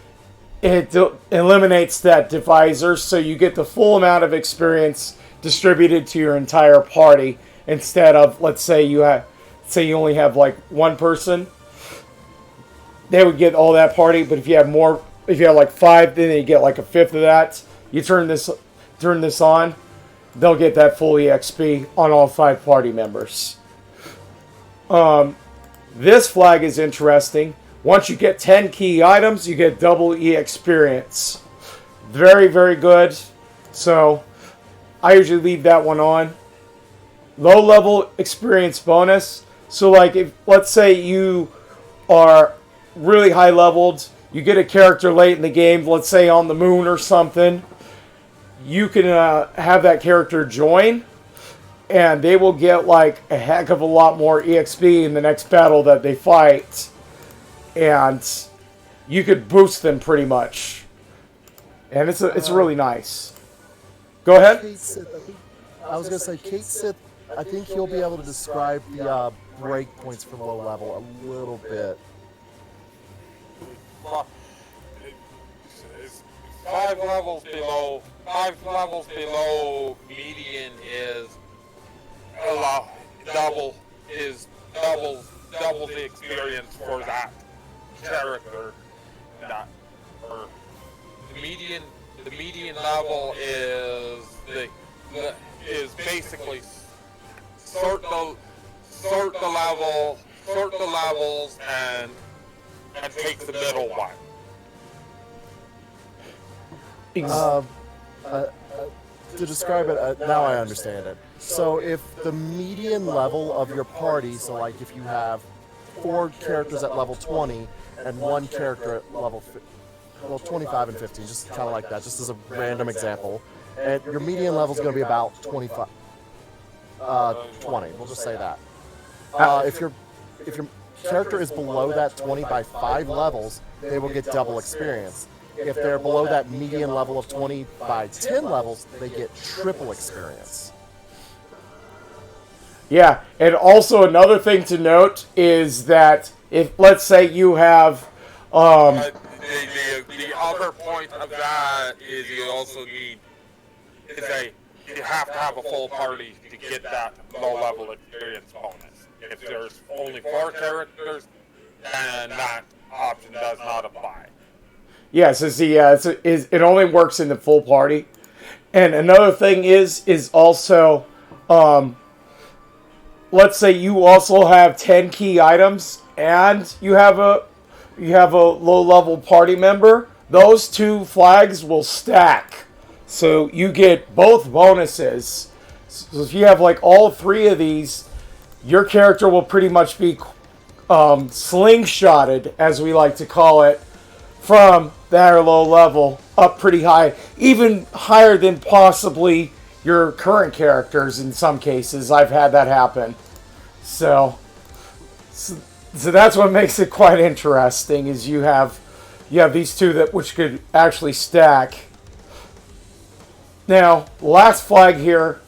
It eliminates that divisor, so you get the full amount of experience distributed to your entire party instead of, let's say you only have like one person. They would get all that party, but if you have like 5, then they get like a fifth of that. You turn this on, they'll get that full EXP on all 5 party members. This flag is interesting. Once you get 10 key items, you get double E experience. Very, very good. So I usually leave that one on. Low level experience bonus. So like if, let's say you are really high leveled, you get a character late in the game, let's say on the moon or something, you can have that character join, and they will get like a heck of a lot more EXP in the next battle that they fight, and you could boost them pretty much, and it's really nice. Go ahead. Kate Sith, I was gonna say Kate Sith. I think he'll be able to describe the break points for low level a little bit. It's 5 levels below. 5 levels below median is double the experience for that character. Not or the median level is basically sort the levels and take the middle one. To describe it, now I understand it. So if the median level of your party, so like if you have 4 characters at level 20 and 1 character at level 25 and 15, just kind of like that, just as a random example, and your median level is going to be about 20. We'll just say that. If your character is below that 20 by 5 levels, they will get double experience. If they're below that median level of 20 by 10 levels, they get triple experience. Yeah, and also another thing to note is that if, let's say you have... The other point of that is you also need... you have to have a full party to get that low-level experience bonus. If there's only 4 characters, then that option does not apply. Yes, it only works in the full party. And another thing is also let's say you also have 10 key items and you have a low-level party member, those two flags will stack. So you get both bonuses. So if you have like all three of these, your character will pretty much be slingshotted, as we like to call it, from that low level up pretty high, even higher than possibly your current characters in some cases. I've had that happen. So that's what makes it quite interesting, is you have these two that which could actually stack. Now, last flag here,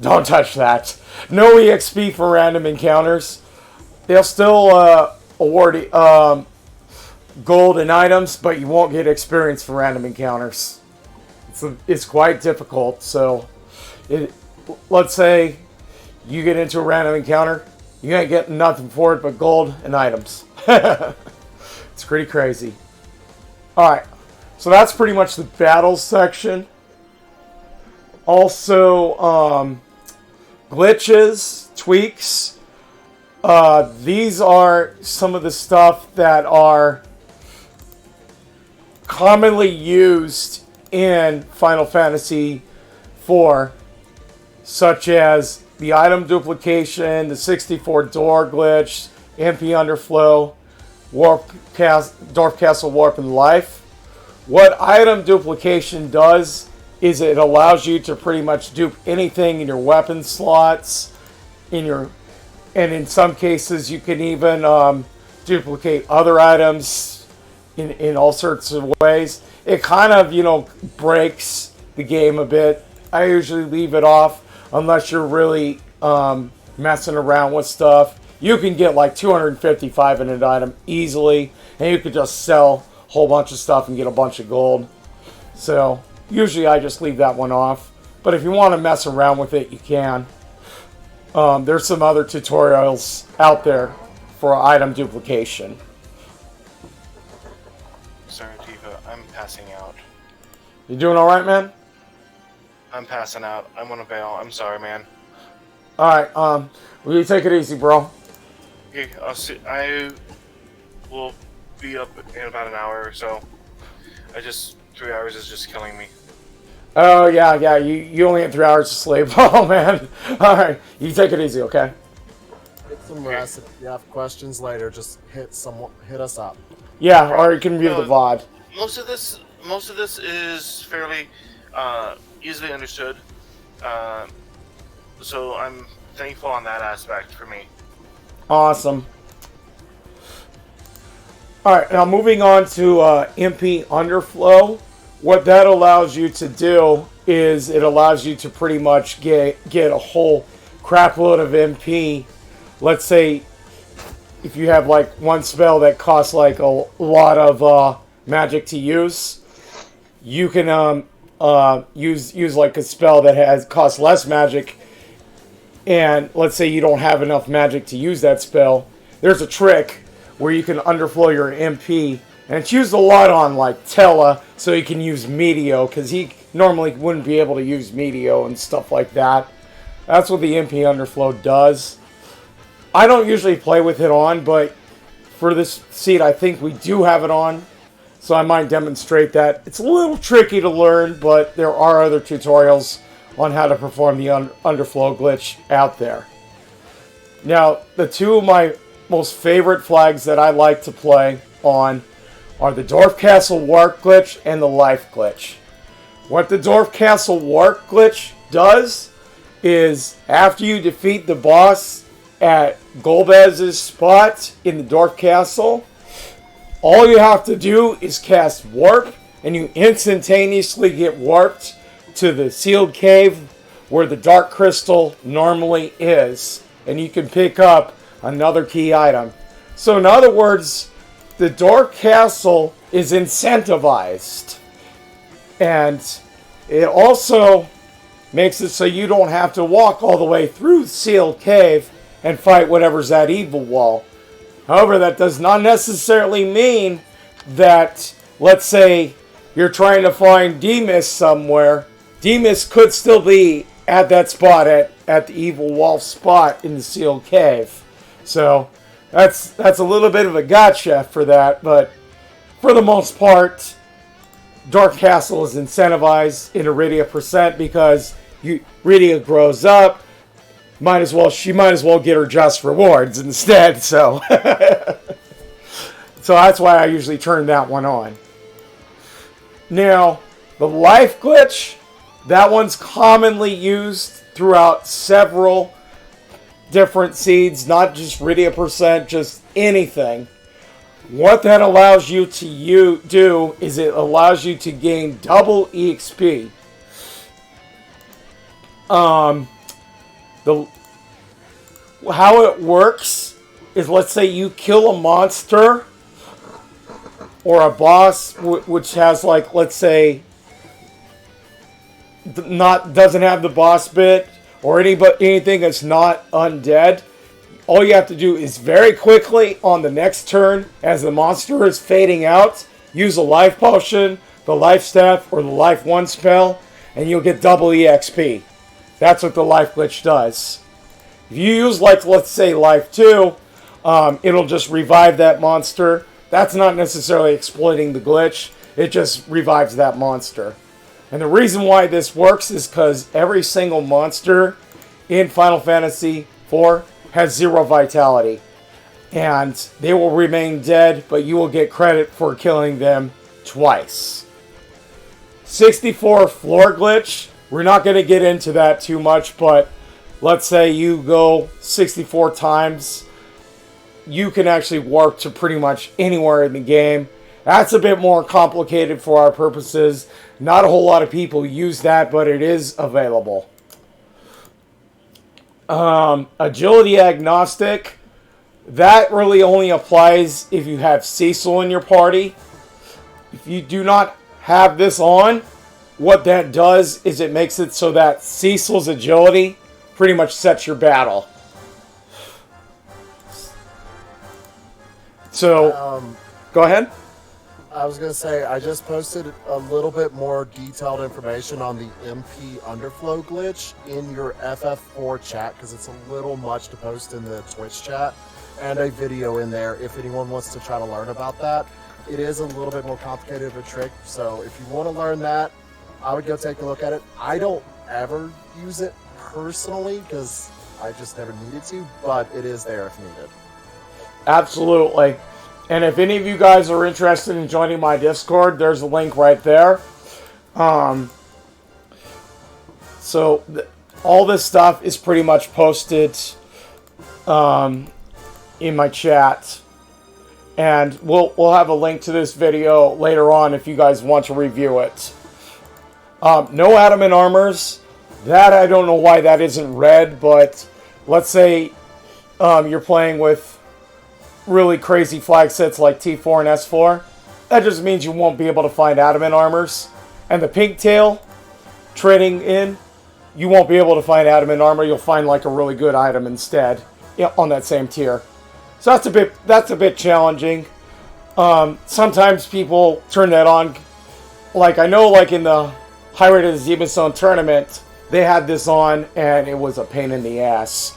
don't touch that. No EXP for random encounters. They'll still award gold and items, but you won't get experience for random encounters. It's quite difficult. So, let's say you get into a random encounter, you ain't getting nothing for it but gold and items. It's pretty crazy. Alright, so that's pretty much the battles section. Also, glitches, tweaks. These are some of the stuff that are commonly used in Final Fantasy IV, such as the item duplication, the 64 door glitch, MP underflow, Dwarf Castle warp, and life. What item duplication does is it allows you to pretty much dupe anything in your weapon slots, and in some cases you can even duplicate other items in all sorts of ways. It kind of, breaks the game a bit. I usually leave it off unless you're really messing around with stuff. You can get like 255 in an item easily, and you could just sell a whole bunch of stuff and get a bunch of gold. So usually I just leave that one off. But if you want to mess around with it, you can. There's some other tutorials out there for item duplication. Sorry, Tifa, I'm passing out. You doing all right, man? I'm passing out. I'm gonna bail. I'm sorry, man. All right. Will you take it easy, bro? Okay, I'll see. I will be up in about an hour or so. 3 hours is just killing me. Oh, yeah. You only had 3 hours of sleep. Oh, man. All right. You take it easy, okay? Get some rest. If you have questions later, just hit us up. Yeah, or you can view the VOD. Most of this is fairly easily understood. So I'm thankful on that aspect for me. Awesome. Alright, now moving on to MP Underflow. What that allows you to do is it allows you to pretty much get a whole crap load of MP. Let's say if you have like one spell that costs like a lot of magic to use, you can use like a spell that costs less magic, and let's say you don't have enough magic to use that spell. There's a trick where you can underflow your MP, and it's used a lot on like Tella, so you can use Meteo, because he normally wouldn't be able to use Meteo and stuff like that. That's what the MP underflow does. I don't usually play with it on, but for this seed I think we do have it on, so I might demonstrate that. It's a little tricky to learn, but there are other tutorials on how to perform the underflow glitch out there. Now, the two of my most favorite flags that I like to play on are the Dwarf Castle warp glitch and the life glitch. What the Dwarf Castle warp glitch does is after you defeat the boss at Golbez's spot in the Dwarf Castle, all you have to do is cast warp, and you instantaneously get warped to the sealed cave where the dark crystal normally is, and you can pick up another key item. So in other words, the Dwarf Castle is incentivized, and it also makes it so you don't have to walk all the way through the sealed cave and fight whatever's that evil wall. However, that does not necessarily mean that, let's say, you're trying to find Demas somewhere. Demas could still be at that spot at at the evil wolf spot in the sealed cave. So that's a little bit of a gotcha for that, but for the most part, Dark Castle is incentivized in Rydia percent because Rydia grows up. She might as well get her just rewards instead. So, so that's why I usually turn that one on. Now, the life glitch, that one's commonly used throughout several different seeds, not just Rydia percent, just anything. What that allows you to do is it allows you to gain double EXP. How it works is, let's say you kill a monster or a boss which has, like, let's say doesn't have the boss bit or anything that's not undead. All you have to do is very quickly on the next turn, as the monster is fading out, use a life potion, the life staff, or the life 1 spell, and you'll get double EXP. That's what the life glitch does. If you use, like, let's say life 2, it'll just revive that monster. That's not necessarily exploiting the glitch. It just revives that monster. And the reason why this works is because every single monster in Final Fantasy IV has 0 vitality. And they will remain dead, but you will get credit for killing them twice. 64 floor glitch. We're not going to get into that too much, but let's say you go 64 times. You can actually warp to pretty much anywhere in the game. That's a bit more complicated for our purposes. Not a whole lot of people use that, but it is available. Agility agnostic. That really only applies if you have Cecil in your party. If you do not have this on, what that does is it makes it so that Cecil's agility pretty much sets your battle. So, go ahead. I was going to say, I just posted a little bit more detailed information on the MP underflow glitch in your FF4 chat, because it's a little much to post in the Twitch chat, and a video in there if anyone wants to try to learn about that. It is a little bit more complicated of a trick, so if you want to learn that, I would go take a look at it. I don't ever use it personally, because I just never needed to, but it is there if needed. Absolutely. And if any of you guys are interested in joining my Discord, there's a link right there. So all this stuff is pretty much posted in my chat. And we'll have a link to this video later on if you guys want to review it. No adamant armors. That, I don't know why that isn't red, but let's say you're playing with really crazy flag sets like T4 and S4. That just means you won't be able to find adamant armors. And the pink tail trading in, you won't be able to find adamant armor. You'll find like a really good item instead on that same tier. So that's a bit challenging. Sometimes people turn that on. Like, I know, like in the High Rate of the Demon Stone tournament, they had this on and it was a pain in the ass.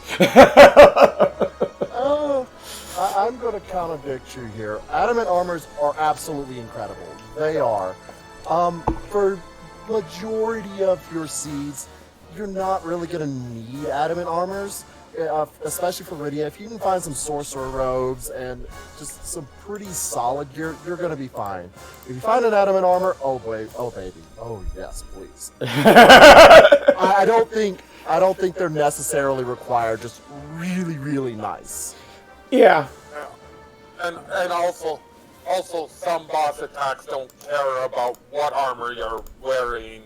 I'm going to contradict you here. Adamant armors are absolutely incredible. They are. For majority of your seeds, you're not really going to need adamant armors, especially for Rydia. If you can find some sorcerer robes and just some pretty solid gear, you're going to be fine. If you find an adamant armor, oh baby, oh yes, please. I don't think they're necessarily required. Just really, really nice. Yeah. And also some boss attacks don't care about what armor you're wearing,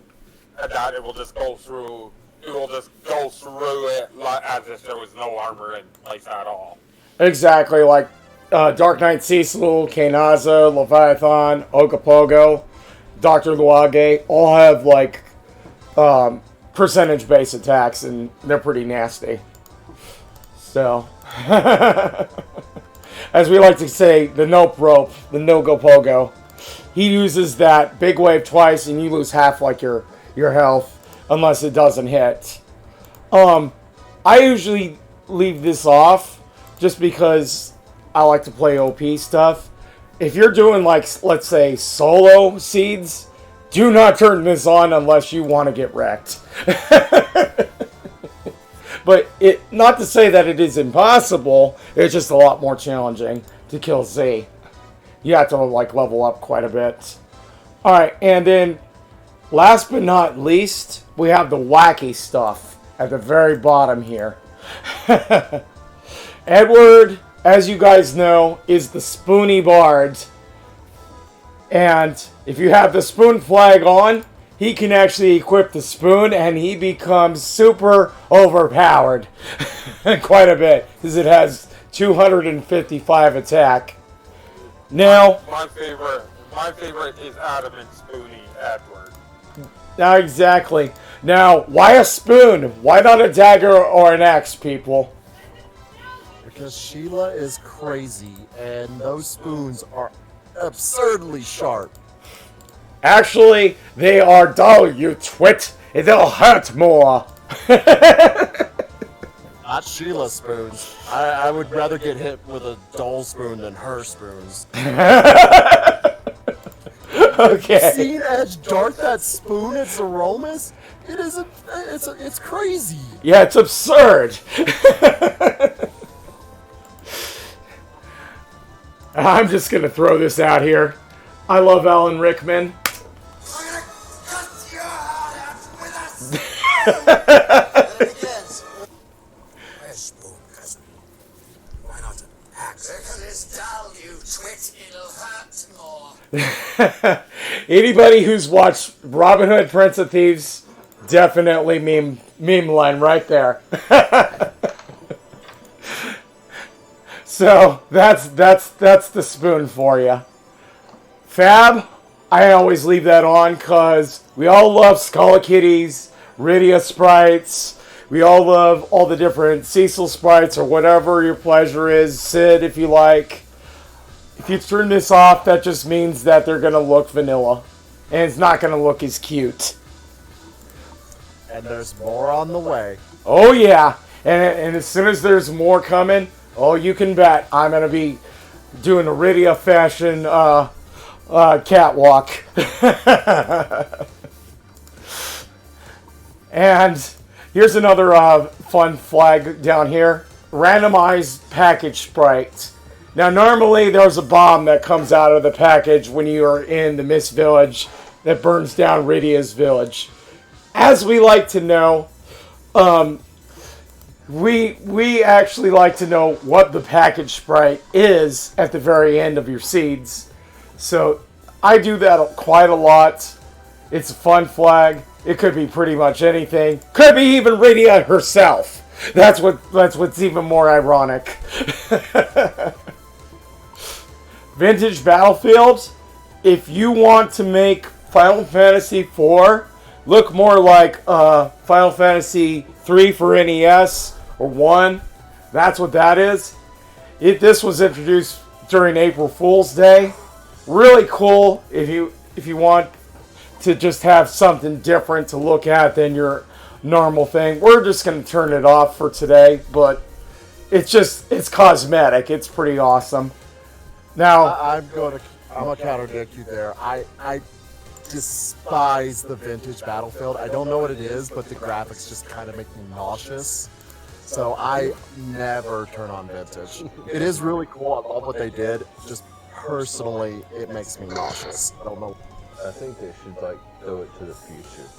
and that it will just go through. It will just go through it as if there was no armor in place at all. Exactly, like Dark Knight Cecil, Kainaza, Leviathan, Ogopogo, Dr. Luage, all have like percentage-based attacks, and they're pretty nasty. So, as we like to say, the Nope Rope, the No-Go Pogo, he uses that big wave twice, and you lose half like your health, unless it doesn't hit. I usually leave this off just because I like to play OP stuff. If you're doing, like, let's say, solo seeds, do not turn this on unless you want to get wrecked. But not to say that it is impossible, it's just a lot more challenging to kill Z. You have to, like, level up quite a bit. Alright, and then, last but not least, we have the wacky stuff at the very bottom here. Edward, as you guys know, is the Spoony Bard. And if you have the spoon flag on, he can actually equip the spoon and he becomes super overpowered. Quite a bit, because it has 255 attack. Now, My favorite is Adam and Spoonie Edward. Not exactly. Now, why a spoon? Why not a dagger or an axe, people? Because Sheila is crazy, and those spoons are absurdly sharp. Actually, they are dull, you twit. They'll hurt more. Not Sheila spoons. I would rather get hit with a dull spoon than her spoons. Okay. Seen Edge dart that spoon at Zeromus? It's crazy. Yeah, it's absurd. I'm just gonna throw this out here. I love Alan Rickman. I'm gonna cut your heart out with a spoon! Where's spoon, cousin? Why not an axe? Because it's dull, you twit. It'll hurt more. Anybody who's watched Robin Hood, Prince of Thieves, definitely meme line right there. So that's the spoon for you. Fab, I always leave that on because we all love Skull Kitties, Rydia sprites. We all love all the different Cecil sprites or whatever your pleasure is. Sid, if you like. If you turn this off, that just means that they're going to look vanilla. And it's not going to look as cute. And there's more on the way. Oh, yeah. And as soon as there's more coming, oh, you can bet I'm going to be doing a Rydia fashion catwalk. And here's another fun flag down here. Randomized package sprite. Now, normally there's a bomb that comes out of the package when you are in the Mist Village that burns down Rydia's village. As we like to know, we actually like to know what the package sprite is at the very end of your seeds. So I do that quite a lot. It's a fun flag. It could be pretty much anything. Could be even Rydia herself. That's what's even more ironic. Vintage Battlefield. If you want to make Final Fantasy IV look more like Final Fantasy III for NES or 1, that's what that is. This was introduced during April Fool's Day. Really cool if you want to just have something different to look at than your normal thing. We're just going to turn it off for today, but it's cosmetic. It's pretty awesome. Now I'm gonna contradict you there. I despise the vintage Battlefield. I don't know what it is, but the graphics just kind of make me nauseous. So I never turn on vintage. It is really cool. I love what they did. Just personally, it makes me nauseous. I don't know. I think they should like throw it to the future.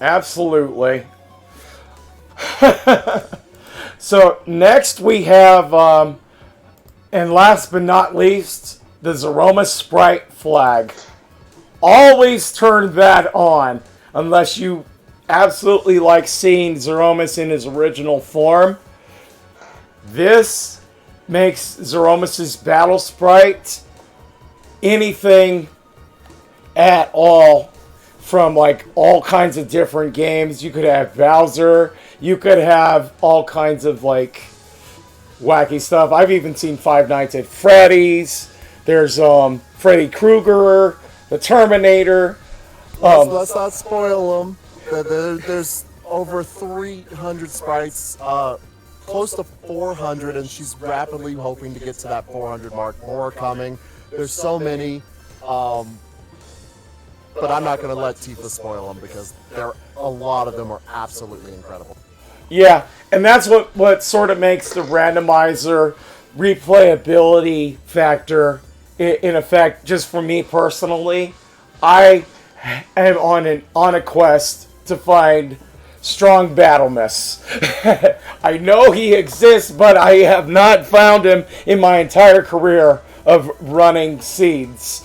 absolutely. So next we have, and last but not least, the Zeromus Sprite flag. Always turn that on unless you absolutely like seeing Zeromus in his original form. This makes Zeromus's battle sprite anything at all from like all kinds of different games. You could have Bowser, you could have all kinds of like wacky stuff. I've even seen Five Nights at Freddy's. There's Freddy Krueger, the Terminator. Let's not spoil them. There's over 300 sprites, close to 400, and she's rapidly hoping to get to that 400 mark. More are coming. There's so many, but I'm not going to let Tifa spoil them because a lot of them are absolutely incredible. Yeah, and that's what sort of makes the randomizer replayability factor in effect. Just for me personally, I am on a quest to find strong battle mess. I know he exists, but I have not found him in my entire career of running seeds.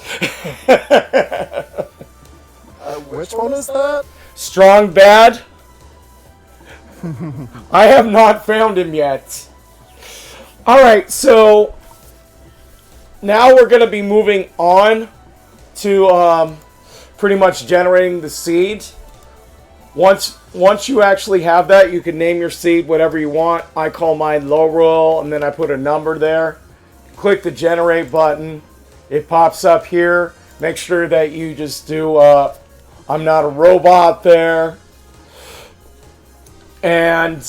Which one is that? Strong bad. I have not found him yet. Alright, so now we're going to be moving on to pretty much generating the seed. Once you actually have that, you can name your seed whatever you want. I call mine Lorule, and then I put a number there. Click the generate button. It pops up here. Make sure that you just do I'm not a robot there. And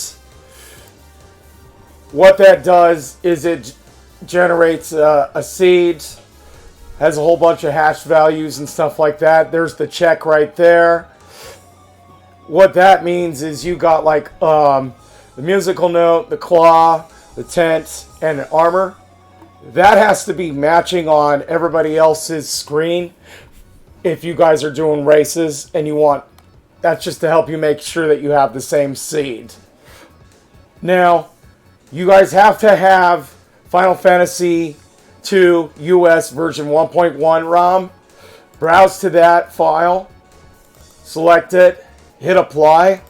what that does is it generates a seed, has a whole bunch of hash values and stuff like that. There's the check right there. What that means is you got like the musical note, the claw, the tent, and an armor. That has to be matching on everybody else's screen if you guys are doing races and you want. That's just to help you make sure that you have the same seed. Now, you guys have to have Final Fantasy II US version 1.1 ROM. Browse to that file, select it, hit apply,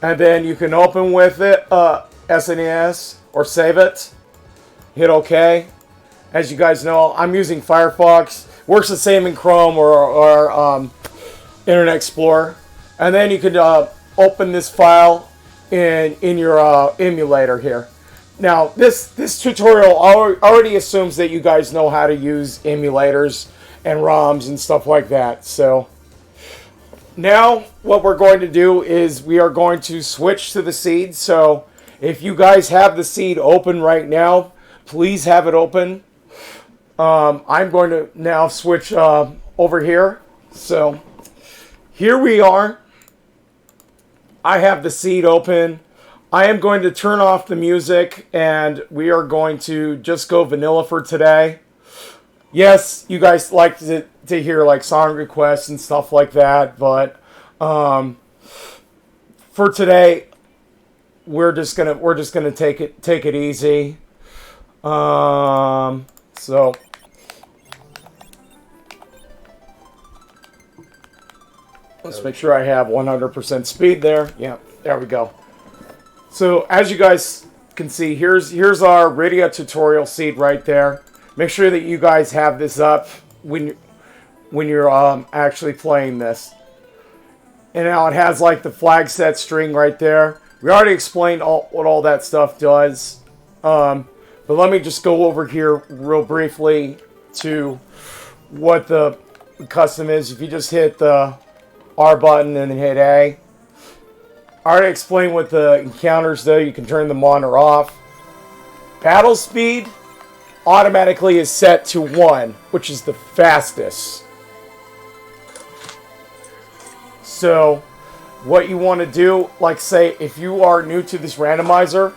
and then you can open with it SNES or save it. Hit OK. As you guys know, I'm using Firefox. Works the same in Chrome or Internet Explorer. And then you can open this file in your emulator here. Now, this tutorial already assumes that you guys know how to use emulators and ROMs and stuff like that. So now what we're going to do is we are going to switch to the seed. So if you guys have the seed open right now, please have it open. I'm going to now switch over here. So here we are. I have the seed open. I am going to turn off the music and we are going to just go vanilla for today. Yes, you guys like to hear like song requests and stuff like that, but for today we're just gonna take it easy. So let's make sure I have 100% speed there. Yeah, there we go. So as you guys can see, here's our Rydia tutorial seed right there. Make sure that you guys have this up when you're actually playing this. And now it has like the flag set string right there. We already explained what all that stuff does. But let me just go over here real briefly to what the custom is. If you just hit the R button and then hit A. I already explained what the encounters though. You can turn them on or off. Battle speed automatically is set to 1, which is the fastest. So what you want to do, like say if you are new to this randomizer,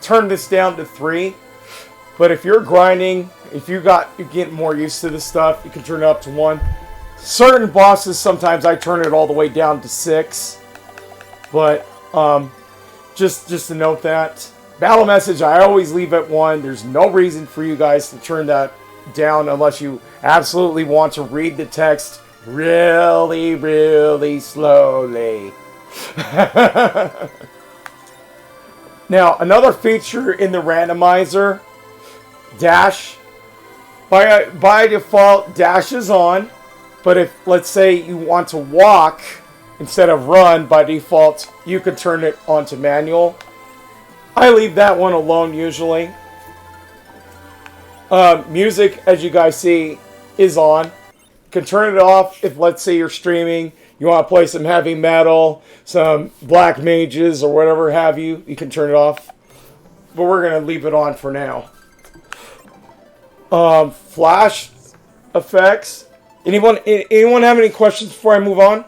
turn this down to 3. But if you're grinding, if you're getting more used to this stuff, you can turn it up to 1. Certain bosses, sometimes I turn it all the way down to 6. But just to note that. Battle message, I always leave at 1. There's no reason for you guys to turn that down unless you absolutely want to read the text really, really slowly. Now, another feature in the randomizer, dash. By default, dash is on. But if, let's say, you want to walk instead of run, by default, you can turn it on to manual. I leave that one alone usually. Music, as you guys see, is on. You can turn it off if, let's say, you're streaming. You want to play some heavy metal, some black mages, or whatever have you, you can turn it off. But we're going to leave it on for now. Flash effects. Anyone have any questions before I move on?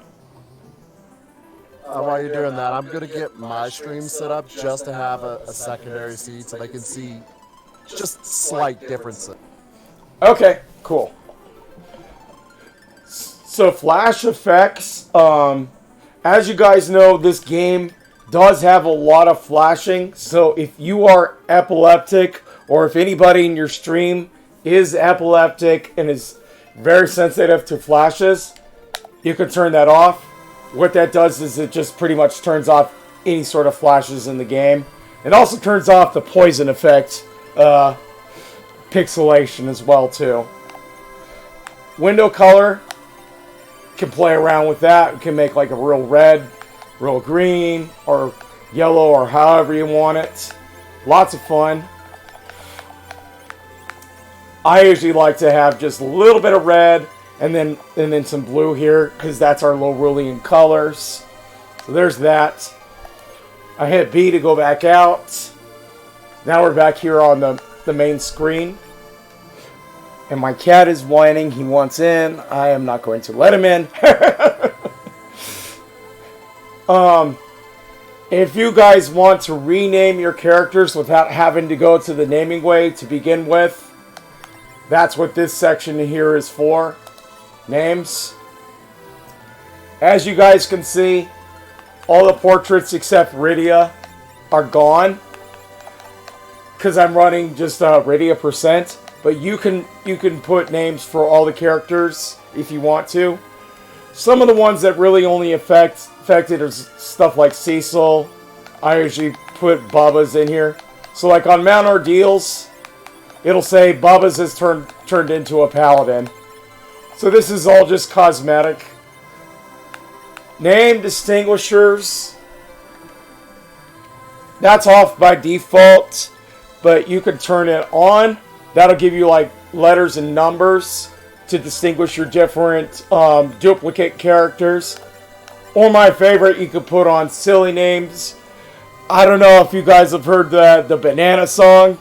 While you're doing that, I'm going to get my stream set up just to have a secondary seed so they can see just slight differences. Okay, cool. So flash effects, as you guys know, this game does have a lot of flashing. So if you are epileptic, or if anybody in your stream is epileptic and is very sensitive to flashes, you can turn that off. What that does is it just pretty much turns off any sort of flashes in the game. It also turns off the poison effect, pixelation as well too. Window color, can play around with that. You can make like a real red, real green, or yellow, or however you want it. Lots of fun. I usually like to have just a little bit of red and then some blue here, because that's our Lorulean colors. So there's that. I hit B to go back out. Now we're back here on the main screen. And my cat is whining. He wants in. I am not going to let him in. If you guys want to rename your characters without having to go to the naming way to begin with, that's what this section here is for. Names. As you guys can see, all the portraits except Rydia are gone, because I'm running just Rydia %. But you can put names for all the characters if you want to. Some of the ones that really only affected is stuff like Cecil. I usually put Bubba's in here. So like on Mount Ordeals, it'll say Bubba's has turned into a paladin. So this is all just cosmetic. Name distinguishers. That's off by default, but you can turn it on. That'll give you like letters and numbers to distinguish your different duplicate characters. Or my favorite, you could put on silly names. I don't know if you guys have heard the banana song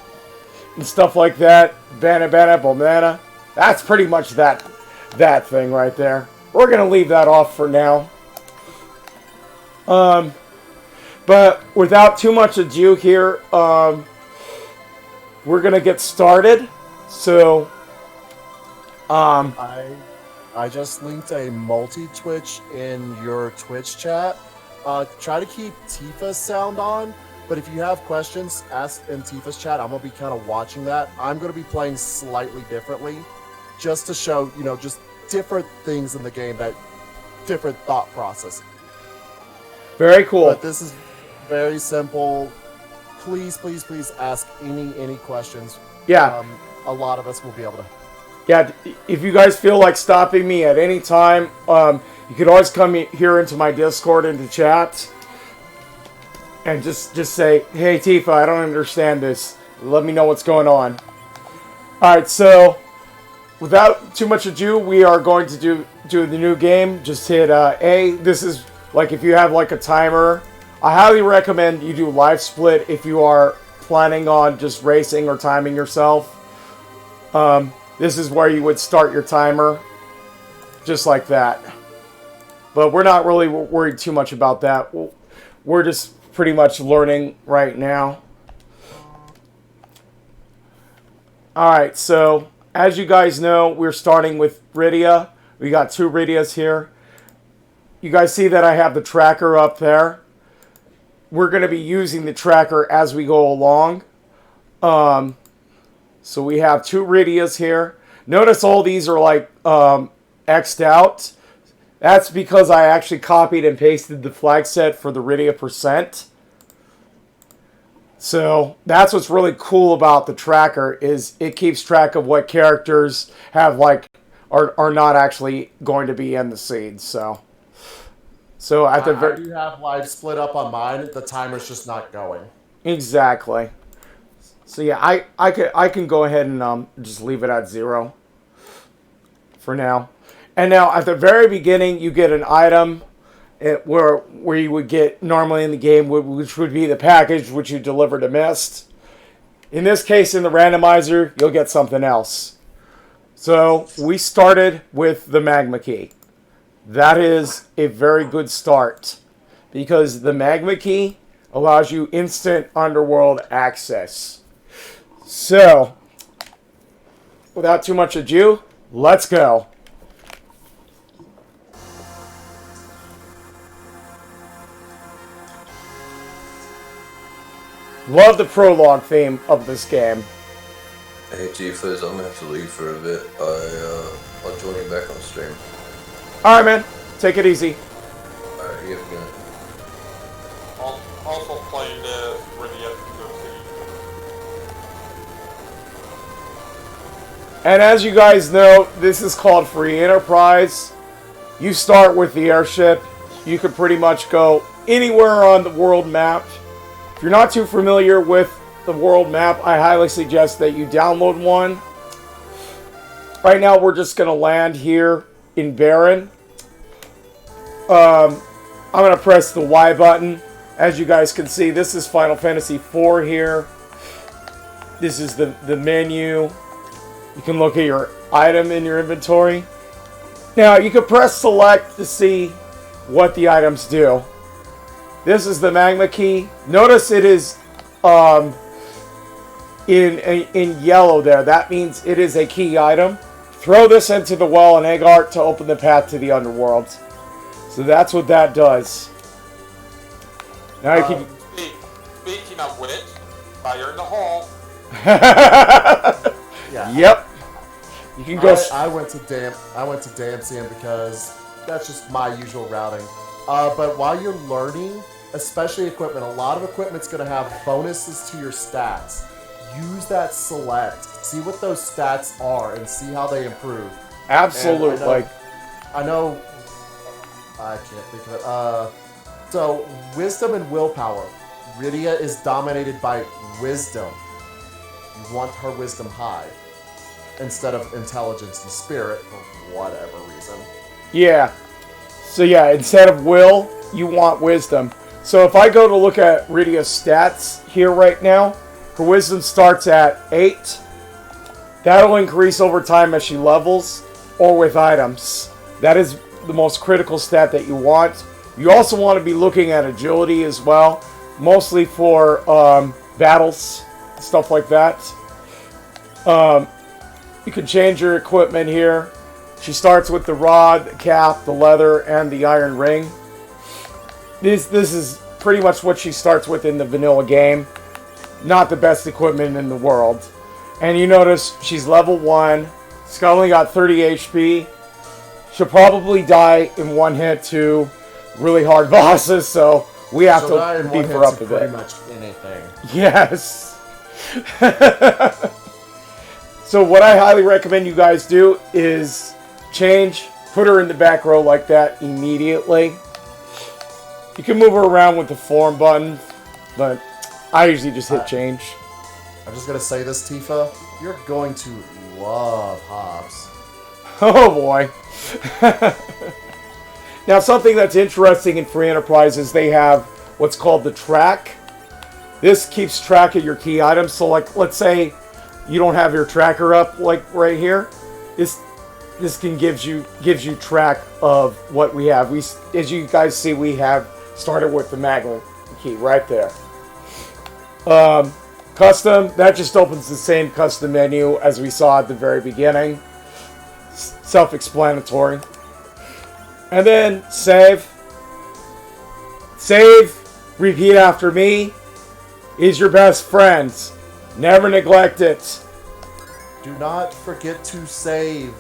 and stuff like that. Banana. That's pretty much that thing right there. We're going to leave that off for now. But without too much ado here, we're going to get started. So, I just linked a multi-Twitch in your Twitch chat. Try to keep Tifa's sound on, but if you have questions, ask in Tifa's chat. I'm going to be kind of watching that. I'm going to be playing slightly differently, just to show, just different things in the game, that different thought process. Very cool. But this is very simple. Please ask any questions. Yeah. A lot of us will be able to. Yeah, if you guys feel like stopping me at any time, you could always come here into my Discord into chat and just say, "Hey Tifa, I don't understand this. Let me know what's going on." Alright, so without too much ado, we are going to do the new game. Just hit A. This is like if you have like a timer. I highly recommend you do live split if you are planning on just racing or timing yourself. This is where you would start your timer, just like that. But we're not really worried too much about that. We're just pretty much learning right now. Alright, so as you guys know, we're starting with Rydia. We got 2 Rydias here. You guys see that I have the tracker up there. We're going to be using the tracker as we go along. So we have 2 Rydias here. Notice all these are like X'd out. That's because I actually copied and pasted the flag set for the Rydia %. So that's what's really cool about the tracker, is it keeps track of what characters have are not actually going to be in the seeds. So at the I do have live split up on mine. The timer's just not going. Exactly. So yeah, I can go ahead and just leave it at 0 for now. And now at the very beginning, you get an item where you would get normally in the game, which would be the package which you deliver to Mist. In this case, in the randomizer, you'll get something else. So we started with the magma key. That is a very good start because the magma key allows you instant underworld access. So, without too much ado, let's go. Love the prologue theme of this game. Hey Tifa's, I'm gonna have to leave for a bit. I'll join you back on stream. Alright, man. Take it easy. Alright, you have a good night. Also playing Rydia. And as you guys know, this is called Free Enterprise. You start with the airship. You can pretty much go anywhere on the world map. If you're not too familiar with the world map, I highly suggest that you download one. Right now, we're just going to land here in Baron. I'm going to press the Y button. As you guys can see, this is Final Fantasy IV here. This is the menu. You can look at your item in your inventory. Now, you can press select to see what the items do. This is the magma key. Notice it is in yellow there. That means it is a key item. Throw this into the well in Egart to open the path to the underworld. So that's what that does. Now you can... Speaking of which, fire in the hall. Yeah. Yep. You can go... I went to Damsian because that's just my usual routing. But while you're learning, especially equipment, a lot of equipment's going to have bonuses to your stats. Use that select. See what those stats are and see how they improve. Absolutely. I know I can't think of it. So, wisdom and willpower. Rydia is dominated by wisdom. You want her wisdom high instead of intelligence and spirit for whatever reason. Yeah. So yeah, instead of will, you want wisdom. So if I go to look at Rydia's stats here right now, her wisdom starts at 8. That'll increase over time as she levels or with items. That is the most critical stat that you want. You also want to be looking at agility as well, mostly for battles, stuff like that. You can change your equipment here. She starts with the rod, the cap, the leather, and the iron ring. This is pretty much what she starts with in the vanilla game. Not the best equipment in the world. And you notice she's level 1. She's only got 30 HP. She'll probably die in one hit to really hard bosses, so we have to beef her up a bit. Pretty much anything. Yes. So what I highly recommend you guys do is change, put her in the back row like that immediately. You can move her around with the form button, but I usually just hit change. I'm just going to say this, Tifa. You're going to love Hobbs. Oh boy. Now something that's interesting in Free Enterprise is they have what's called the track. This keeps track of your key items. So like, let's say you don't have your tracker up like right here. This can gives you track of what we have. As you guys see, we have started with the magma key right there. Custom, that just opens the same custom menu as we saw at the very beginning. Self-explanatory. And then save. Save, repeat after me, is your best friend. Never neglect it. Do not forget to save,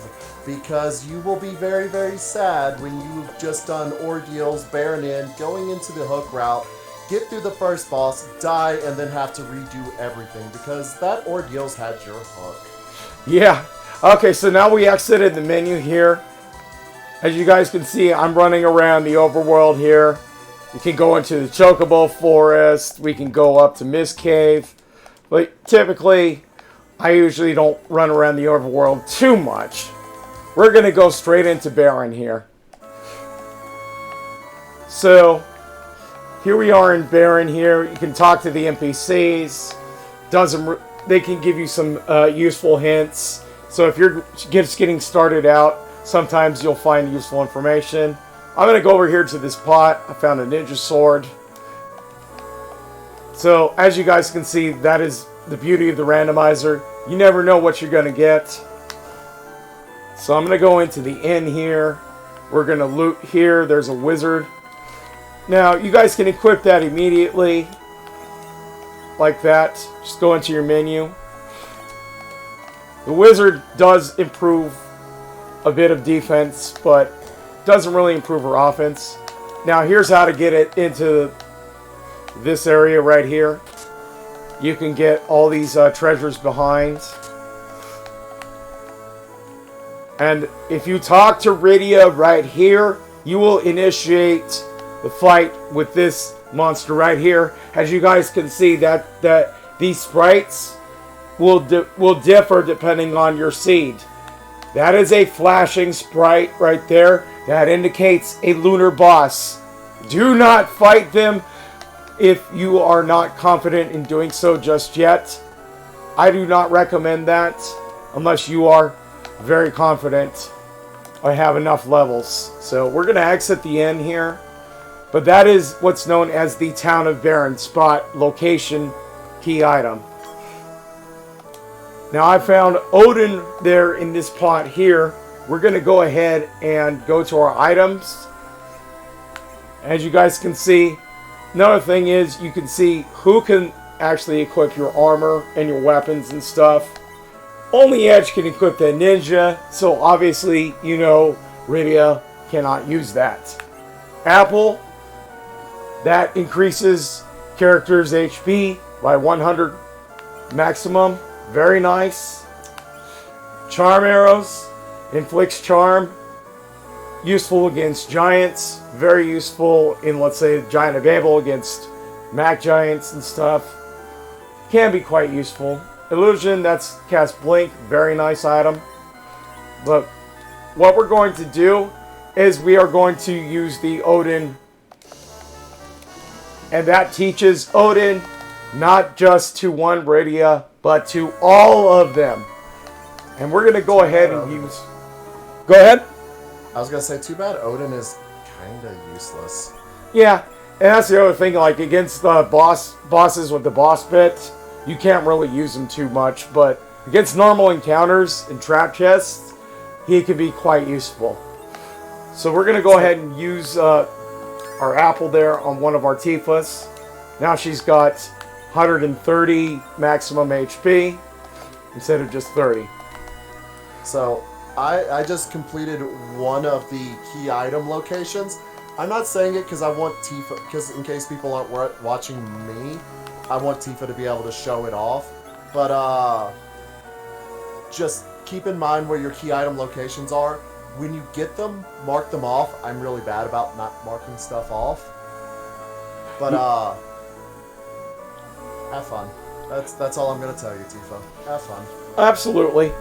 because you will be very, very sad when you've just done ordeals, Baron in, going into the hook route, get through the first boss, die, and then have to redo everything, because that ordeal's had your hook. Yeah. Okay, so now we exited the menu here. As you guys can see, I'm running around the overworld here. We can go into the Chocobo Forest. We can go up to Mist Cave. But typically, I usually don't run around the overworld too much. we're going to go straight into Baron here. So, here we are in Baron here. You can talk to the NPCs. They can give you some useful hints. So if you're just getting started out, sometimes you'll find useful information. I'm going to go over here to this pot. I found a ninja sword. So as you guys can see, that is the beauty of the randomizer. You never know what you're going to get. So I'm going to go into the inn here. We're going to loot here. There's a wizard. Now, you guys can equip that immediately. Like that. Just go into your menu. The wizard does improve a bit of defense, but doesn't really improve her offense. Now, here's how to get it into this area right here. You can get all these treasures behind. And if you talk to Rydia right here, you will initiate the fight with this monster right here. As you guys can see, that these sprites will differ depending on your seed. That is a flashing sprite right there. That indicates a lunar boss. Do not fight them if you are not confident in doing so just yet. I do not recommend that unless you are very confident or have enough levels. So we're going to exit the inn here. But that is what's known as the Town of Baron spot location key item. Now I found Odin there in this pot here. We're going to go ahead and go to our items. As you guys can see, another thing is you can see who can actually equip your armor and your weapons and stuff. Only Edge can equip the ninja, so obviously, you know, Rydia cannot use that. Apple, that increases characters' HP by 100 maximum. Very nice. Charm arrows, inflicts charm. Useful against giants. Very useful in, let's say, Giant of Babel against Mac giants and stuff. Can be quite useful. Illusion, that's cast blink. Very nice item. But what we're going to do is we are going to use the Odin. And that teaches Odin not just to one Rydia, but to all of them. And we're going to go ahead and use... Go ahead. I was going to say, too bad Odin is kind of useless. Yeah, and that's the other thing. Like, against the bosses with the boss bit, you can't really use him too much. But against normal encounters and trap chests, he can be quite useful. So we're going to go ahead and use... our apple there on one of our Tifas. Now she's got 130 maximum HP instead of just 30. So I just completed one of the key item locations. I'm not saying it because I want Tifa, because in case people aren't watching me, I want Tifa to be able to show it off. But just keep in mind where your key item locations are. When you get them, mark them off. I'm really bad about not marking stuff off. But, have fun. That's all I'm going to tell you, Tifa. Have fun. Absolutely.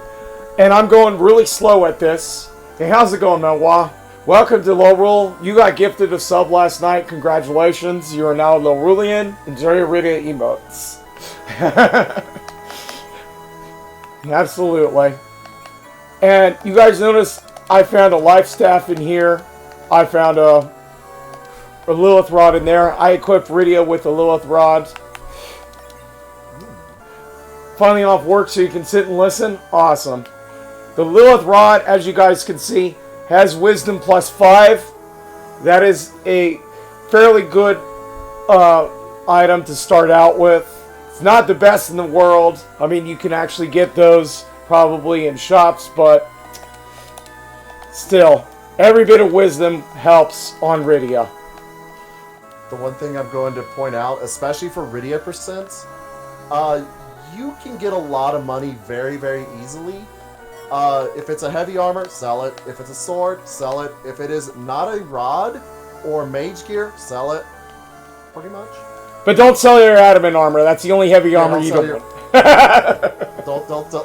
And I'm going really slow at this. Hey, how's it going, Melwa? Welcome to Lorule. You got gifted a sub last night. Congratulations. You are now a Lorulean. Enjoy your Rydia emotes. Absolutely. And you guys notice I found a life staff in here. I found a Lilith rod in there. I equipped Rydia with a Lilith rod. Finally off work so you can sit and listen. Awesome. The Lilith rod, as you guys can see, has wisdom +5. That is a fairly good item to start out with. It's not the best in the world. I mean, you can actually get those probably in shops, but still, every bit of wisdom helps on Rydia. The one thing I'm going to point out, especially for Rydia percents, you can get a lot of money very, very easily. If it's a heavy armor, sell it. If it's a sword, sell it. If it is not a rod or mage gear, sell it. Pretty much. But don't sell your adamant armor. That's the only heavy armor you don't want.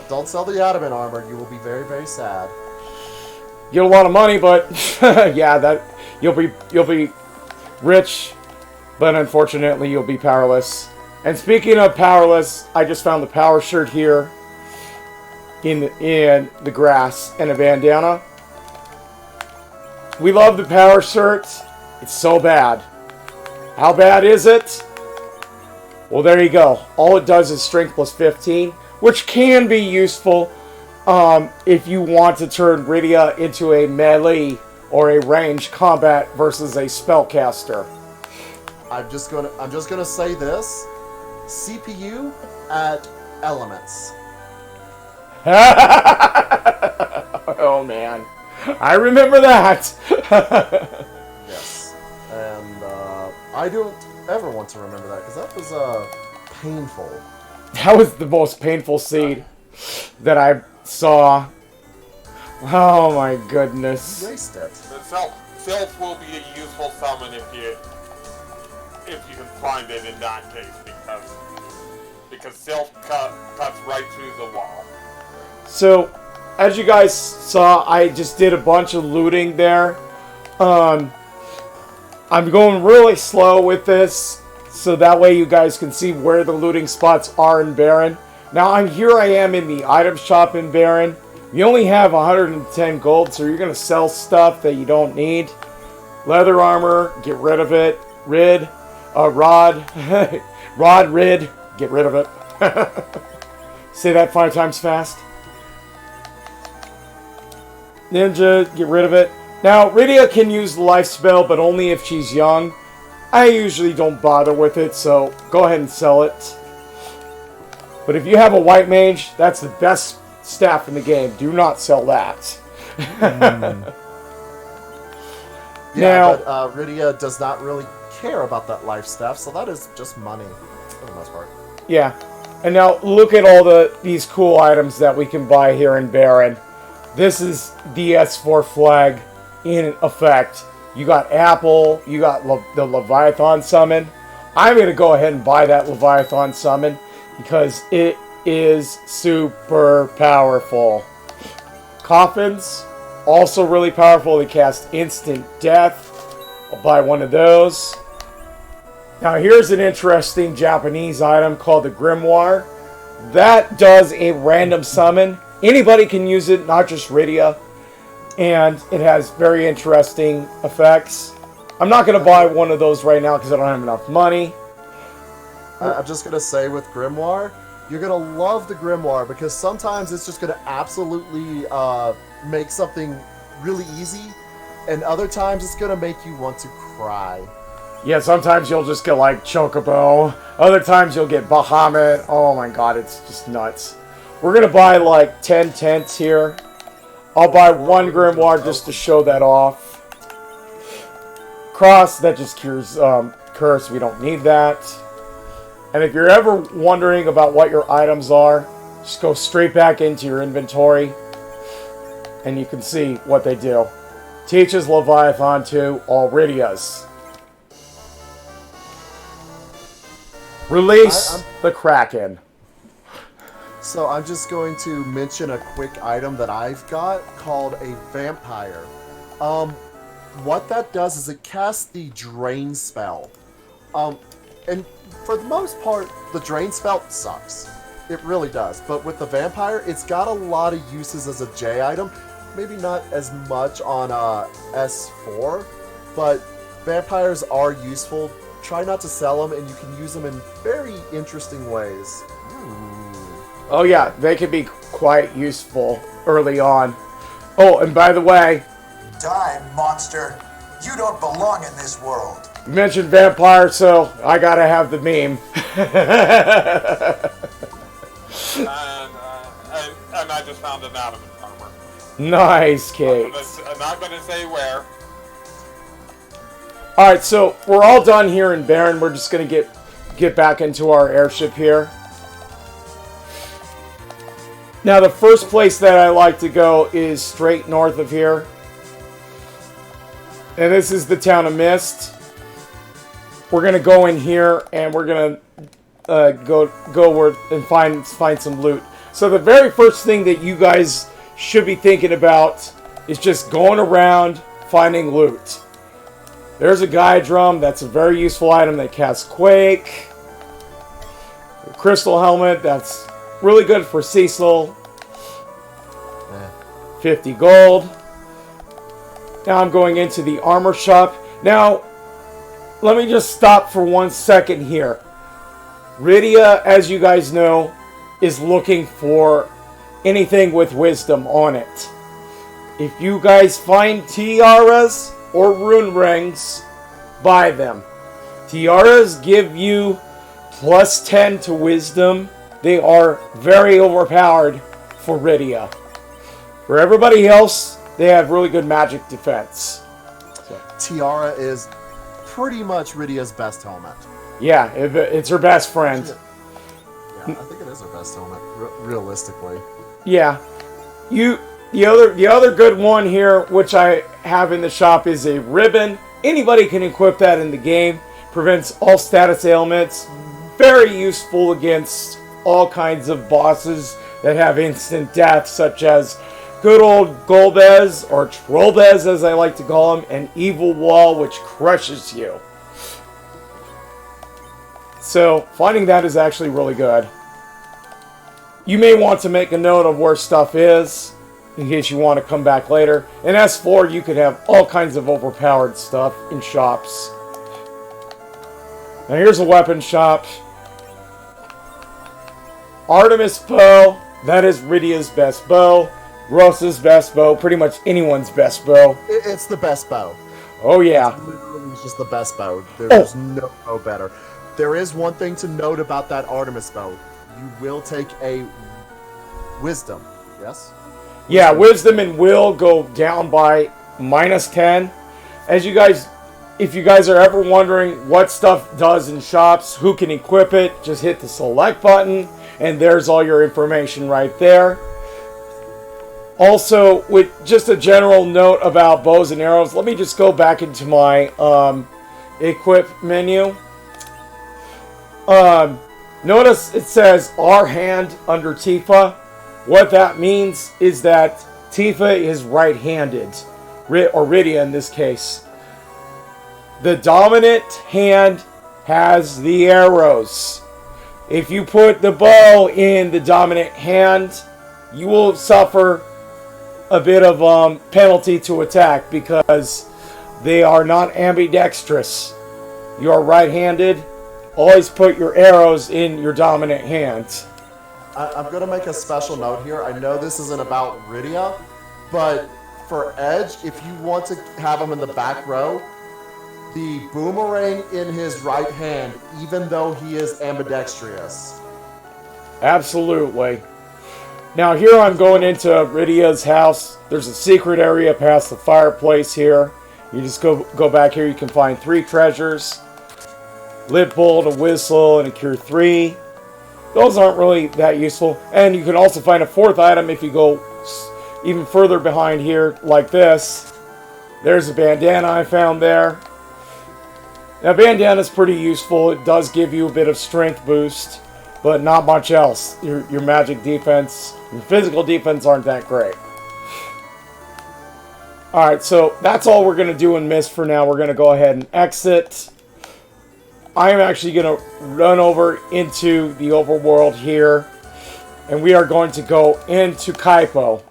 Don't sell the adamant armor. You will be very, very sad. Get a lot of money, but yeah, that you'll be rich, but unfortunately you'll be powerless. And speaking of powerless, I just found the power shirt here in the grass and a bandana. We love the power shirt. It's so bad. How bad is it? Well, there you go. All it does is strength plus 15, which can be useful if you want to turn Rydia into a melee or a ranged combat versus a spellcaster. I'm just gonna say this: CPU at elements. Oh man, I remember that. Yes, and I don't ever want to remember that because that was painful. That was the most painful seed that I saw. Oh my goodness. You raced it. The Filth will be a useful summon if you can find it in that case, because Filth cuts right through the wall. So, as you guys saw, I just did a bunch of looting there. I'm going really slow with this, so that way you guys can see where the looting spots are in Baron. Now, I am in the item shop in Baron. You only have 110 gold, so you're going to sell stuff that you don't need. Leather armor, get rid of it. Rod, rid, get rid of it. Say that 5 times fast. Ninja, get rid of it. Now, Rydia can use the life spell, but only if she's young. I usually don't bother with it, so go ahead and sell it. But if you have a white mage, that's the best staff in the game. Do not sell that. Yeah, but Rydia does not really care about that life staff, so that is just money for the most part. Yeah. And now look at all these cool items that we can buy here in Baron. This is the S4 flag in effect. You got Apple, you got the Leviathan summon. I'm going to go ahead and buy that Leviathan summon because it is super powerful. Coffins, also really powerful. They cast instant death. I'll buy one of those. Now here's an interesting Japanese item called the Grimoire. That does a random summon. Anybody can use it, not just Rydia. And it has very interesting effects. I'm not going to buy one of those right now because I don't have enough money. I'm just going to say with Grimoire, you're going to love the Grimoire because sometimes it's just going to absolutely make something really easy. And other times it's going to make you want to cry. Yeah, sometimes you'll just get like Chocobo. Other times you'll get Bahamut. Oh my god, it's just nuts. We're going to buy like 10 tents here. I'll buy one Grimoire just to show that off. Cross, that just cures curse. We don't need that. And if you're ever wondering about what your items are, just go straight back into your inventory. And you can see what they do. Teaches Leviathan to all Rydias. Release the Kraken. So I'm just going to mention a quick item that I've got called a Vampire. What that does is it casts the Drain spell. And for the most part, the Drain spell sucks. It really does. But with the Vampire, it's got a lot of uses as a J item. Maybe not as much on S4, but Vampires are useful. Try not to sell them, and you can use them in very interesting ways. Oh yeah, they can be quite useful early on. Oh, and by the way... Die, monster. You don't belong in this world. You mentioned vampire, so I gotta have the meme. And I just found an adamant armor. Nice, Kate. I'm not going to say where. Alright, so we're all done here in Baron. We're just gonna get back into our airship here. Now, the first place that I like to go is straight north of here. And this is the town of Mist. We're going to go in here and we're going to go where and find some loot. So the very first thing that you guys should be thinking about is just going around finding loot. There's a guide drum. That's a very useful item that casts Quake. A crystal helmet. That's really good for Cecil. 50 gold. Now I'm going into the armor shop. Now, let me just stop for 1 second here. Rydia, as you guys know, is looking for anything with wisdom on it. If you guys find tiaras or rune rings, buy them. Tiaras give you plus 10 to wisdom. They are very overpowered for Rydia. For everybody else, they have really good magic defense. Tiara is pretty much Rydia's best helmet. Yeah, it's her best friend. Yeah, I think it is her best helmet, realistically. Yeah. The other good one here, which I have in the shop, is a ribbon. Anybody can equip that in the game. Prevents all status ailments. Very useful against all kinds of bosses that have instant death, such as good old Golbez, or Trollbez as I like to call him, and Evil Wall, which crushes you. So, finding that is actually really good. You may want to make a note of where stuff is, in case you want to come back later. In S4, you could have all kinds of overpowered stuff in shops. Now here's a weapon shop. Artemis bow, that is Rydia's best bow. Ross's best bow, pretty much anyone's best bow. It's the best bow. Oh yeah. It's just the best bow. There's no bow better. There is one thing to note about that Artemis bow. You will take a wisdom, yes? Yeah, wisdom and will go down by -10. If you guys are ever wondering what stuff does in shops, who can equip it, just hit the select button, and there's all your information right there. Also, with just a general note about bows and arrows, let me just go back into my equip menu. Notice it says R hand under Tifa. What that means is that Tifa is right-handed, or Rydia in this case. The dominant hand has the arrows. If you put the bow in the dominant hand, you will suffer a bit of penalty to attack because they are not ambidextrous. You are right-handed. Always put your arrows in your dominant hand. I'm going to make a special note here. I know this isn't about Rydia, but for Edge, if you want to have him in the back row, the boomerang in his right hand, even though he is ambidextrous. Absolutely. Now here I'm going into Rydia's house. There's a secret area past the fireplace here. You just go back here, you can find 3 treasures. Lid bolt, a whistle, and a cure 3. Those aren't really that useful. And you can also find a 4th item if you go even further behind here, like this. There's a bandana I found there. Now, bandana is pretty useful. It does give you a bit of strength boost, but not much else. Your magic defense, your physical defense aren't that great. Alright, so that's all we're going to do in Mist for now. We're going to go ahead and exit. I am actually going to run over into the overworld here, and we are going to go into Kaipo.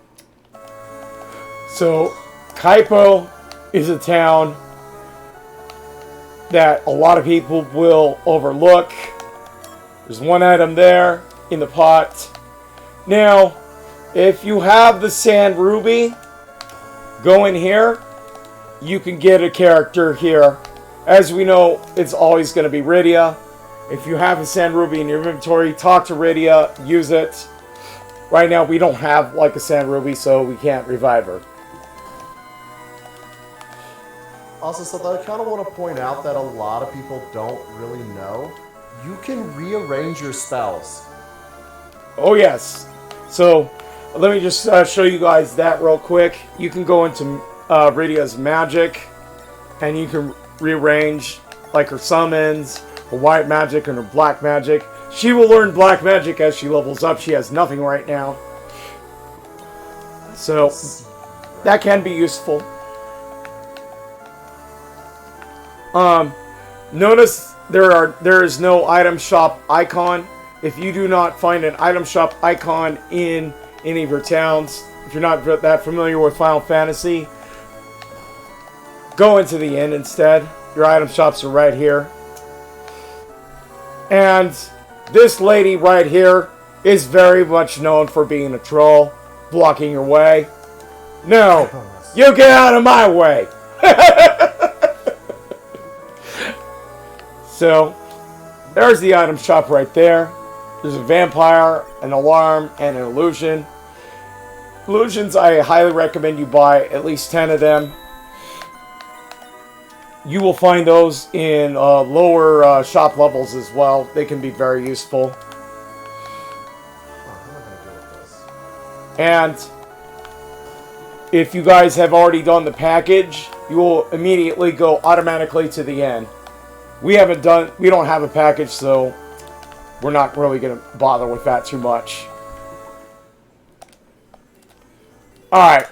So, Kaipo is a town that a lot of people will overlook. There's one item there in the pot. Now, if you have the Sand Ruby, go in here. You can get a character here. As we know, it's always going to be Rydia. If you have a Sand Ruby in your inventory, talk to Rydia, use it. Right now, we don't have like a Sand Ruby, so we can't revive her. Also, something I kind of want to point out that a lot of people don't really know. You can rearrange your spells. Oh, yes. So, let me just show you guys that real quick. You can go into Rydia's magic, and you can rearrange like her summons, her white magic, and her black magic. She will learn black magic as she levels up. She has nothing right now. So, that can be useful. Notice there is no item shop icon. If you do not find an item shop icon in any of your towns, if you're not that familiar with Final Fantasy, go into the inn instead. Your item shops are right here. And this lady right here is very much known for being a troll, blocking your way. No, you get out of my way. So, there's the item shop right there. There's a vampire, an alarm, and an illusion. Illusions, I highly recommend you buy at least 10 of them. You will find those in lower shop levels as well. They can be very useful. And if you guys have already done the package, you will immediately go automatically to the end. We don't have a package, so we're not really going to bother with that too much. Alright.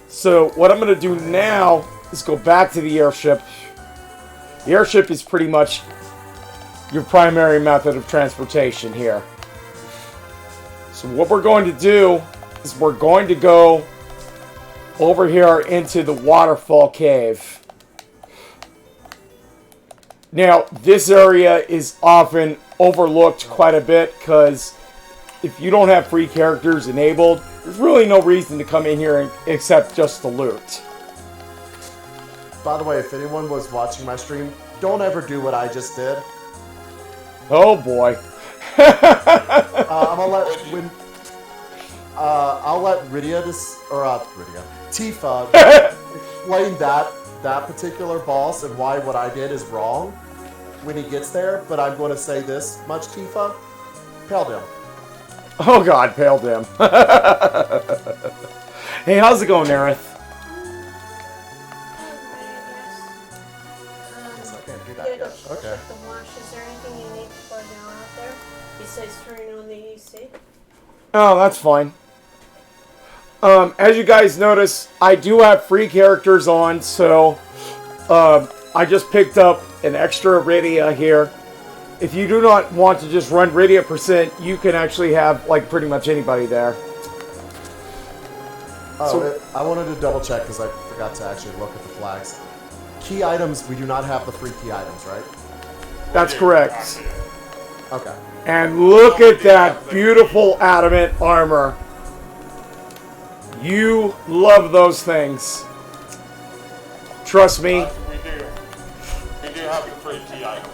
So, what I'm going to do now is go back to the airship. The airship is pretty much your primary method of transportation here. So, what we're going to do is we're going to go over here into the waterfall cave. Now, this area is often overlooked quite a bit because if you don't have free characters enabled, there's really no reason to come in here except just to loot. By the way, if anyone was watching my stream, don't ever do what I just did. Oh boy. I'll let Rydia Tifa explain that particular boss and why what I did is wrong when he gets there, but I'm going to say this much, Tifa. Pale Dim. Oh god, Pale Dim. Hey, how's it going, Aerith? Yes, I can't do that Good. yet. Okay. Check the wash. Is there anything you need to plug down out there besides turning on the AC? Oh, that's fine. As you guys notice, I do have free characters on, so I just picked up an extra Rydia here. If you do not want to just run Rydia %, you can actually have like pretty much anybody there. I wanted to double check because I forgot to actually look at the flags. Key items, we do not have the free key items, right? That's correct. Okay. And look at that beautiful adamant armor. You love those things. Trust me. We do. We do have the free key item.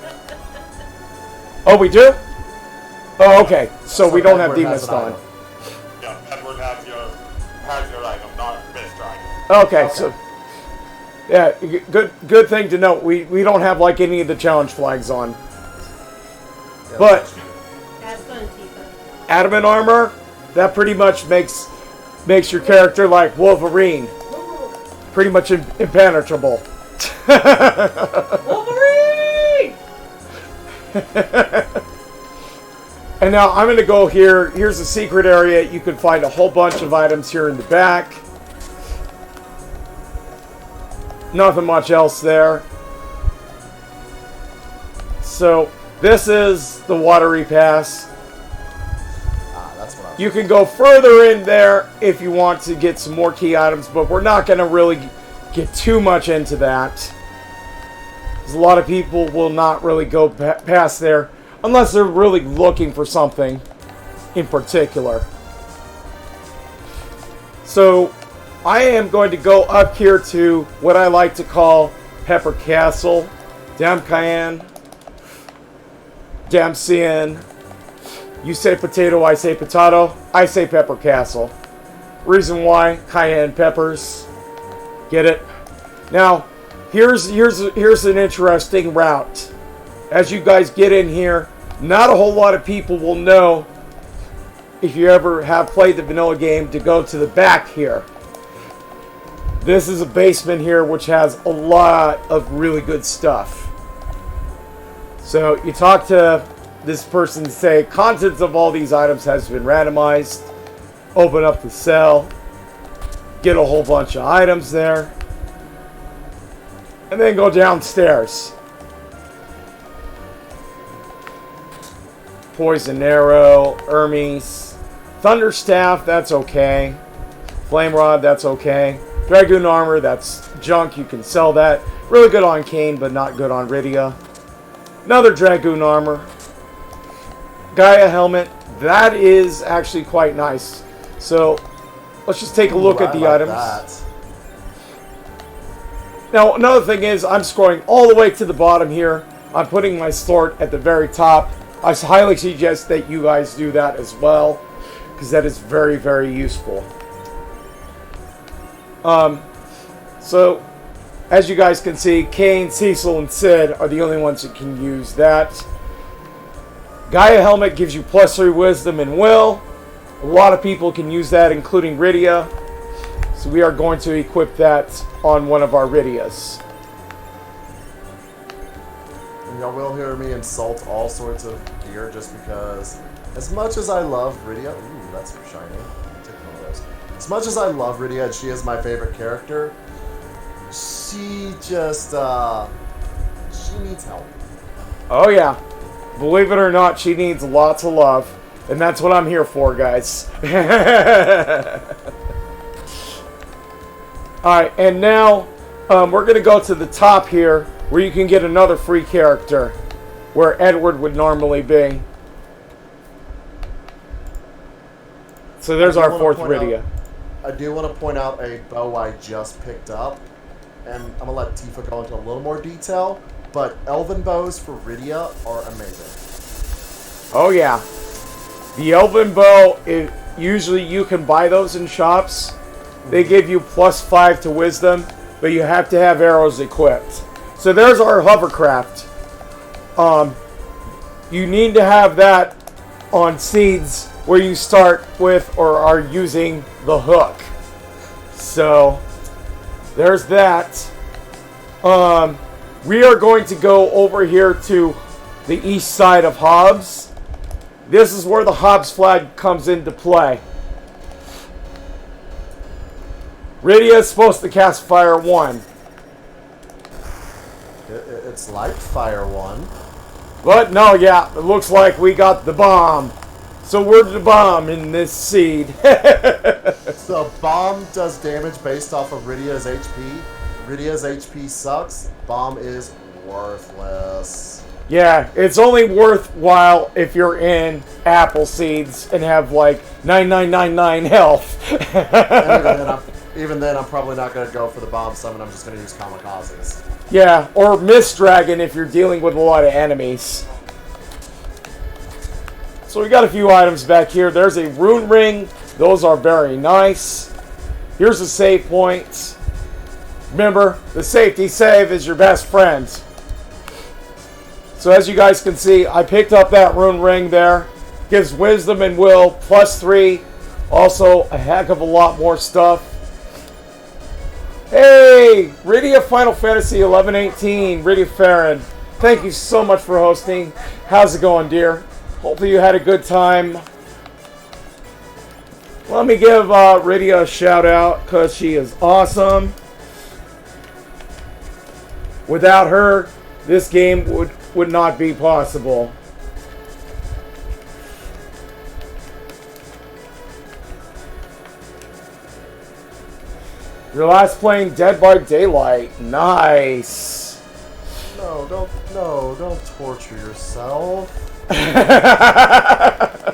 Oh, we do? Oh, okay. So we don't have Edward Demon has an Stone. item. Yeah, Edward has your item, not Mr. Item. Okay, so yeah, good thing to note. We don't have like any of the challenge flags on. Yeah, But Have fun, Tifa. adamant armor, that pretty much makes your character like Wolverine. Pretty much impenetrable. Wolverine! And now I'm going to go here. Here's a secret area. You can find a whole bunch of items here in the back. Nothing much else there. So this is the watery pass. That's what I was. You can go further in there if you want to get some more key items, but we're not going to really get too much into that. Because a lot of people will not really go past there unless they're really looking for something in particular. So I am going to go up here to what I like to call Pepper Castle. Dam Cayenne. Dam Cien. You say potato, I say potato. I say Pepper Castle. Reason why, cayenne peppers. Get it? Now, here's an interesting route. As you guys get in here, not a whole lot of people will know, if you ever have played the vanilla game, to go to the back here. This is a basement here which has a lot of really good stuff. So you talk to this person and say, contents of all these items has been randomized. Open up the cell. get a whole bunch of items there, and then go downstairs. Poison Arrow, Hermes, Thunder Staff, that's okay. Flame Rod, that's okay. Dragoon Armor, that's junk, you can sell that. Really good on Kane, but not good on Rydia. Another Dragoon Armor. Gaia Helmet, that is actually quite nice. So, let's just take a look at the items. That. Now, another thing is, I'm scrolling all the way to the bottom here. I'm putting my sort at the very top. I highly suggest that you guys do that as well, because that is very, very useful. So, as you guys can see, Kane, Cecil, and Sid are the only ones that can use that. Gaia Helmet gives you +3 Wisdom and Will. A lot of people can use that, including Rydia. So we are going to equip that on one of our Rydias. And y'all will hear me insult all sorts of gear just because, as much as I love Rydia, ooh, that's shiny. Take one of those. As much as I love Rydia and she is my favorite character, she just, she needs help. Oh yeah. Believe it or not, she needs lots of love. And that's what I'm here for, guys. Alright, and now we're going to go to the top here where you can get another free character where Edward would normally be. So there's our fourth Rydia. I do want to point out a bow I just picked up, and I'm going to let Tifa go into a little more detail, but elven bows for Rydia are amazing. Oh yeah. The elven bow, usually you can buy those in shops. They give you +5 to wisdom, but you have to have arrows equipped. So there's our hovercraft. You need to have that on seeds where you start with or are using the hook. So there's that. We are going to go over here to the east side of Hobbs. This is where the Hobbs flag comes into play. Rydia is supposed to cast Fire 1. It's like Fire 1. But no, yeah, it looks like we got the bomb. So we're the bomb in this seed. So bomb does damage based off of Rydia's HP. Rydia's HP sucks. Bomb is worthless. Yeah, it's only worthwhile if you're in apple seeds and have like 9999 health. And even then, I'm probably not going to go for the bomb summon. I'm just going to use kamikazes. Yeah, or Mist Dragon if you're dealing with a lot of enemies. So we got a few items back here. There's a rune ring. Those are very nice. Here's a save point. Remember, the safety save is your best friend. So as you guys can see, I picked up that rune ring there. Gives wisdom and will +3. Also, a heck of a lot more stuff. Hey, Rydia Final Fantasy 11-18, Rydia Farron. Thank you so much for hosting. How's it going, dear? Hopefully you had a good time. Let me give Rydia a shout out because she is awesome. Without her, this game would not be possible. Your last playing Dead by Daylight. Nice. No, don't torture yourself.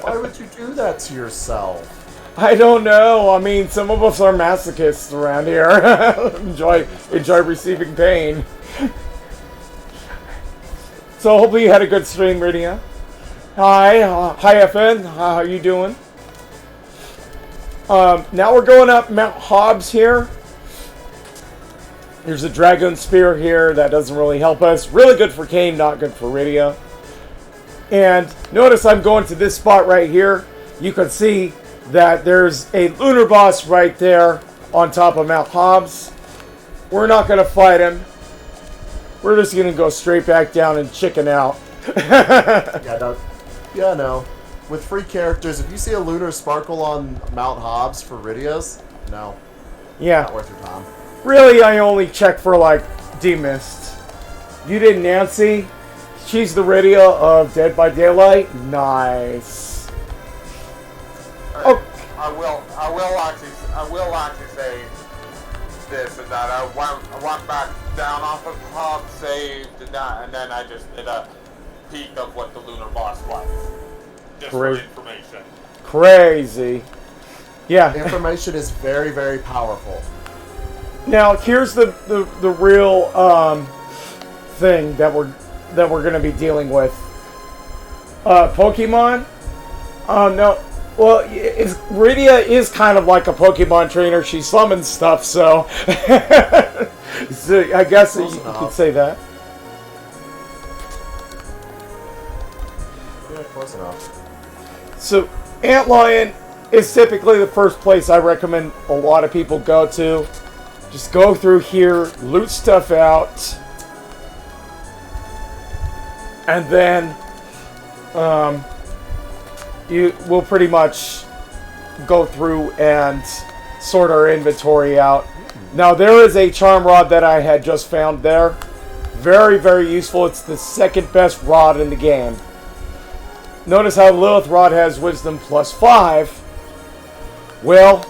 Why would you do that to yourself? I don't know. I mean, some of us are masochists around here. enjoy receiving pain. So hopefully you had a good stream, Rydia. Hi FN. How you doing? Now we're going up Mount Hobbs here. Here's a Dragon Spear here. That doesn't really help us. Really good for Kane, not good for Rydia. And notice I'm going to this spot right here. You can see that there's a lunar boss right there on top of Mount Hobbs. We're not going to fight him. We're just going to go straight back down and chicken out. Yeah, no. With free characters, if you see a lunar sparkle on Mount Hobbs for Rydia's, no. Yeah. Not worth your time. Really, I only check for, like, demist. You did Nancy? She's the Rydia of Dead by Daylight? Nice. Oh. I will actually say this and that. I went back down off of hub, saved, and then I just did a peek of what the lunar boss was. Just for information. Crazy. Yeah. Information is very, very powerful. Now, here's the real thing that we're going to be dealing with. Pokemon. No. Well, Rydia is kind of like a Pokemon trainer. She summons stuff, so, so I guess you could say that. Yeah, close enough. So, Antlion is typically the first place I recommend a lot of people go to. Just go through here, loot stuff out, and then you will pretty much go through and sort our inventory out. Now, there is a charm rod that I had just found there. Very, very useful. It's the second best rod in the game. Notice how Lilith Rod has Wisdom plus 5. Well,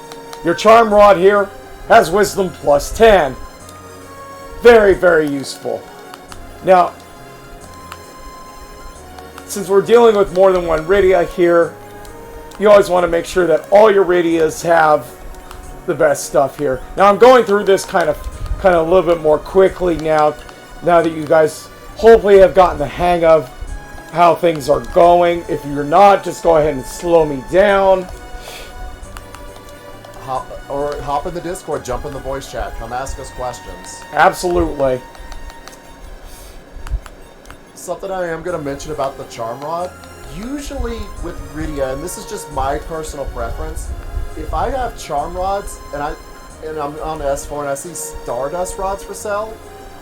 your charm rod here has Wisdom plus 10. Very, very useful. Now, since we're dealing with more than one Rydia here, you always want to make sure that all your Rydias have the best stuff here. Now, I'm going through this kind of a little bit more quickly now that you guys hopefully have gotten the hang of how things are going. If you're not, just go ahead and slow me down. Hop in the Discord, jump in the voice chat, come ask us questions. Absolutely. Something I am going to mention about the Charm Rod, usually with Rydia, and this is just my personal preference, if I have Charm Rods and I'm on S4 and I see Stardust Rods for sale,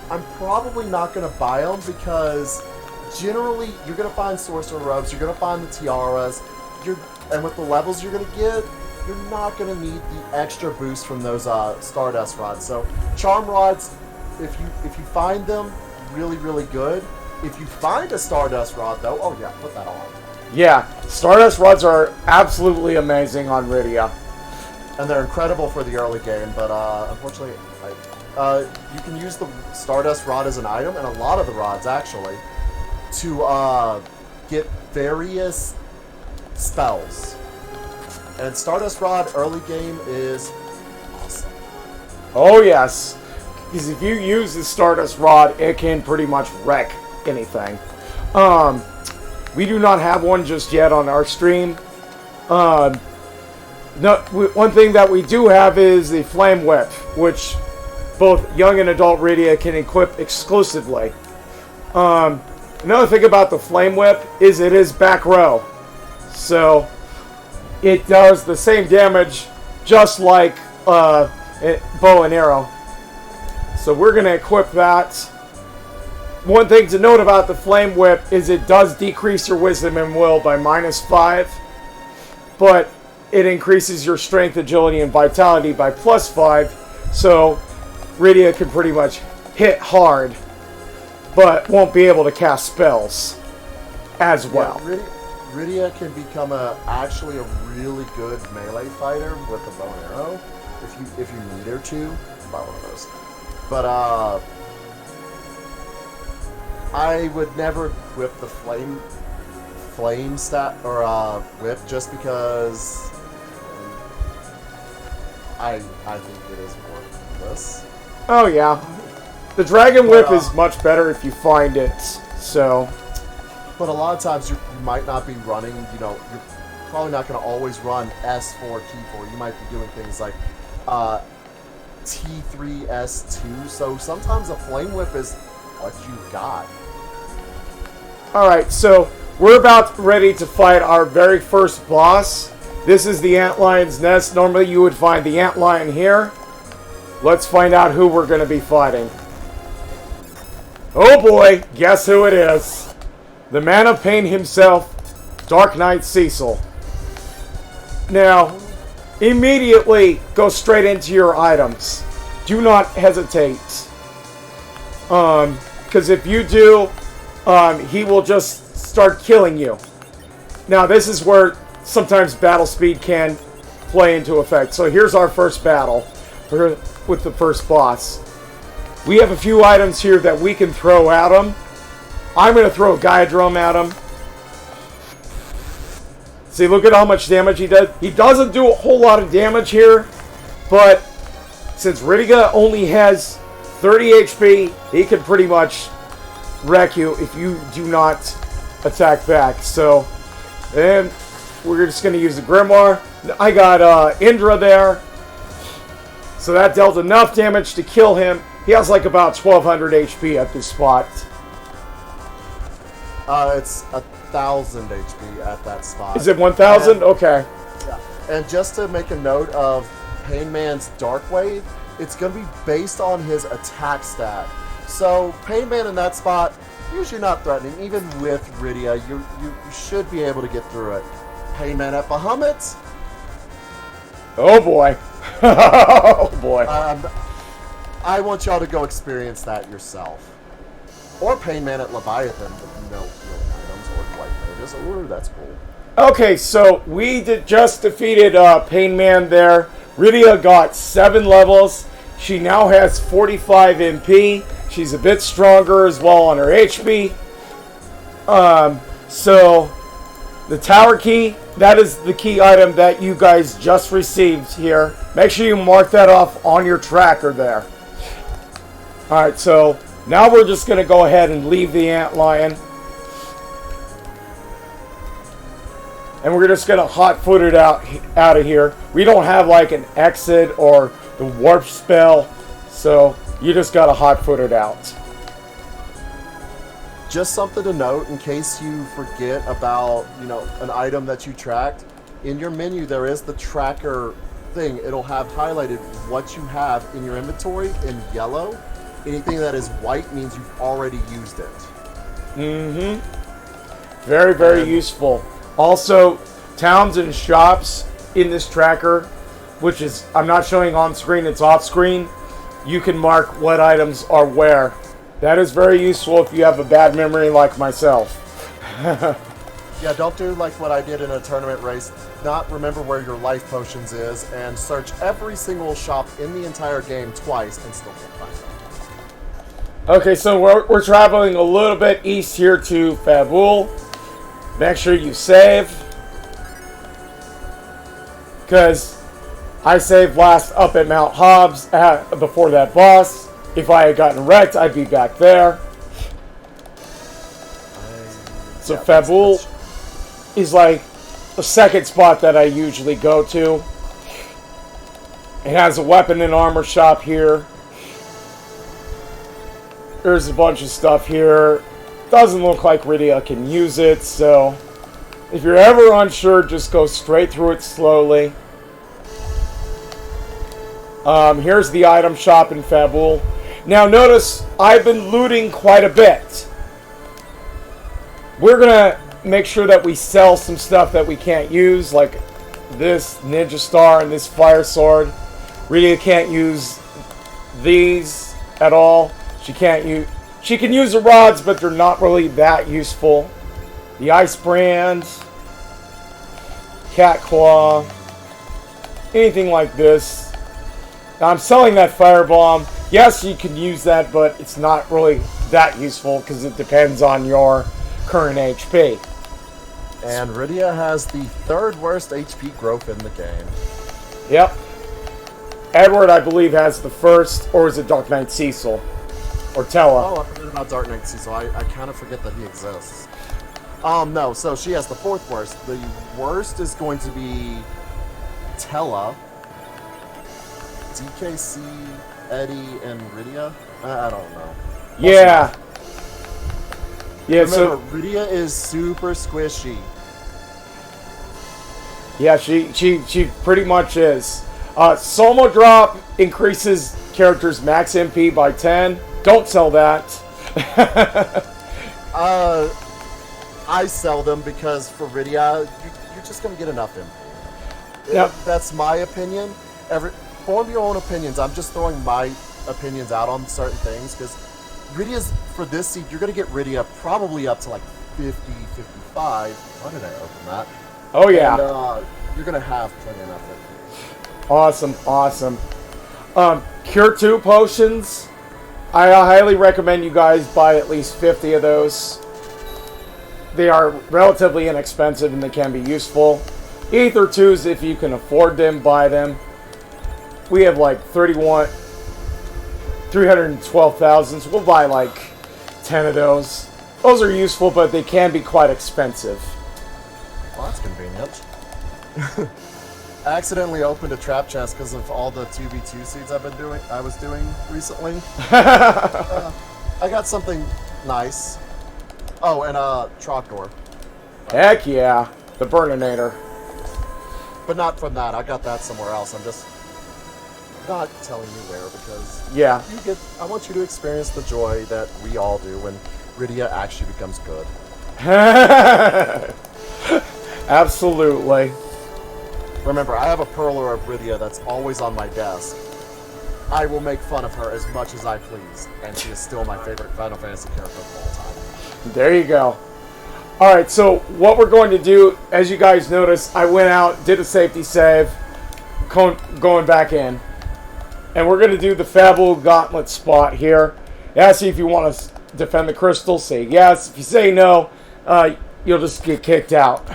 I'm probably not going to buy them because generally you're going to find Sorcerer Robes, you're going to find the Tiaras, and with the levels you're going to get, you're not going to need the extra boost from those Stardust Rods. So Charm Rods, if you find them, really, really good. If you find a Stardust Rod, though, oh yeah, put that on. Yeah, Stardust Rods are absolutely amazing on Rydia. And they're incredible for the early game, but unfortunately, you can use the Stardust Rod as an item, and a lot of the rods, actually, to get various spells. And Stardust Rod early game is awesome. Oh yes, because if you use the Stardust Rod, it can pretty much wreck anything. We do not have one just yet on our stream. One thing that we do have is the Flame Whip, which both young and adult Rydia can equip exclusively. Another thing about the Flame Whip is it is back row. So it does the same damage just like bow and arrow. So we're going to equip that. One thing to note about the Flame Whip is it does decrease your Wisdom and Will by -5. But it increases your Strength, Agility, and Vitality by +5. So Rydia can pretty much hit hard, but won't be able to cast spells as well. Yeah, Rydia can become actually a really good melee fighter with a bow and arrow if you need her to. Buy one of those. But I would never equip the flame stat or whip just because I think it is worthless. Oh yeah, the Dragon Whip is much better if you find it. So. But a lot of times you might not be running, you're probably not going to always run S4, T4. You might be doing things like T3, S2. So sometimes a Flame Whip is what you got. Alright, so we're about ready to fight our very first boss. This is the Antlion's Nest. Normally you would find the Antlion here. Let's find out who we're going to be fighting. Oh boy, guess who it is. The Man of Pain himself, Dark Knight Cecil. Now, immediately go straight into your items. Do not hesitate. Because if you do, he will just start killing you. Now, this is where sometimes battle speed can play into effect. So here's our first battle with the first boss. We have a few items here that we can throw at him. I'm going to throw a Gaia-Drum at him. See, look at how much damage he does. He doesn't do a whole lot of damage here, but since Rydia only has 30 HP, he can pretty much wreck you if you do not attack back. So, and we're just going to use the Grimoire. I got Indra there, so that dealt enough damage to kill him. He has like about 1200 HP at this spot. It's 1000 HP at that spot. Is it 1000? Okay. Yeah. And just to make a note of Pain Man's Dark Wave, it's going to be based on his attack stat. So Pain Man in that spot, usually not threatening. Even with Rydia, you should be able to get through it. Pain Man at Bahamut. Oh boy. Oh boy. I want y'all to go experience that yourself. Or Pain Man at Leviathan with no healing items or white mages. Ooh, that's cool. Okay, so we just defeated Pain Man there. Rydia got 7 levels. She now has 45 MP. She's a bit stronger as well on her HP. So the tower key, that is the key item that you guys just received here. Make sure you mark that off on your tracker there. Alright, so now we're just going to go ahead and leave the Antlion. And we're just going to hot-foot it out of here. We don't have like an exit or the warp spell, so you just got to hot-foot it out. Just something to note in case you forget about, an item that you tracked. In your menu, there is the tracker thing. It'll have highlighted what you have in your inventory in yellow. Anything that is white means you've already used it. Mm-hmm. Very, very useful. Also, towns and shops in this tracker, which is, I'm not showing on screen, it's off screen. You can mark what items are where. That is very useful if you have a bad memory like myself. Yeah, don't do like what I did in a tournament race. Not remember where your life potions is and search every single shop in the entire game twice and still can't find them. Okay, so we're traveling a little bit east here to Fabul. Make sure you save. Because I saved last up at Mount Hobbs before that boss. If I had gotten wrecked, I'd be back there. So Fabul is like the second spot that I usually go to. It has a weapon and armor shop here. There's a bunch of stuff here. Doesn't look like Rydia can use it, so if you're ever unsure, just go straight through it slowly. Here's the item shop in Fabul. Now notice, I've been looting quite a bit. We're gonna make sure that we sell some stuff that we can't use, like this Ninja Star and this Fire Sword. Rydia can't use these at all. She can use the rods, but they're not really that useful. The Ice Brand, Cat Claw, anything like this. Now I'm selling that Firebomb. Yes, you can use that, but it's not really that useful because it depends on your current HP. And Rydia has the 3rd worst HP growth in the game. Yep. Edward, I believe, has the 1st, or is it Dark Knight Cecil? Or Tella. Oh, I forgot about Dark Knight Cecil. I kind of forget that he exists. No, so she has the 4th worst. The worst is going to be Tella, DKC, Eddie, and Rydia. I don't know. Yeah. Yeah, Remember, so Rydia is super squishy. yeah, she pretty much is. Soma Drop increases characters' max MP by 10. Don't sell that. I sell them because for Rydia, you're just going to get enough MP. Yep. That's my opinion. Form your own opinions. I'm just throwing my opinions out on certain things because Rydia's, for this seed, you're going to get Rydia probably up to like 50, 55. Why did I open that? Oh, yeah. And you're going to have plenty enough. Awesome, awesome. Cure 2 potions. I highly recommend you guys buy at least 50 of those. They are relatively inexpensive and they can be useful. Ether 2s, if you can afford them, buy them. We have like 312,000, so we'll buy like 10 of those. Those are useful, but they can be quite expensive. Well, that's convenient. I accidentally opened a trap chest because of all the 2v2 seeds I was doing recently. I got something nice. Oh, and a trapdoor. Heck yeah, the Burninator. But not from that. I got that somewhere else. I'm just not telling you where because yeah, I want you to experience the joy that we all do when Rydia actually becomes good. Absolutely. Remember, I have a perler of Rydia that's always on my desk. I will make fun of her as much as I please, and she is still my favorite Final Fantasy character of all time. There you go. Alright, so what we're going to do, as you guys noticed, I went out, did a safety save, going back in. And we're going to do the Fabul Gauntlet spot here. Ask you if you want to defend the crystal, say yes. If you say no, you'll just get kicked out.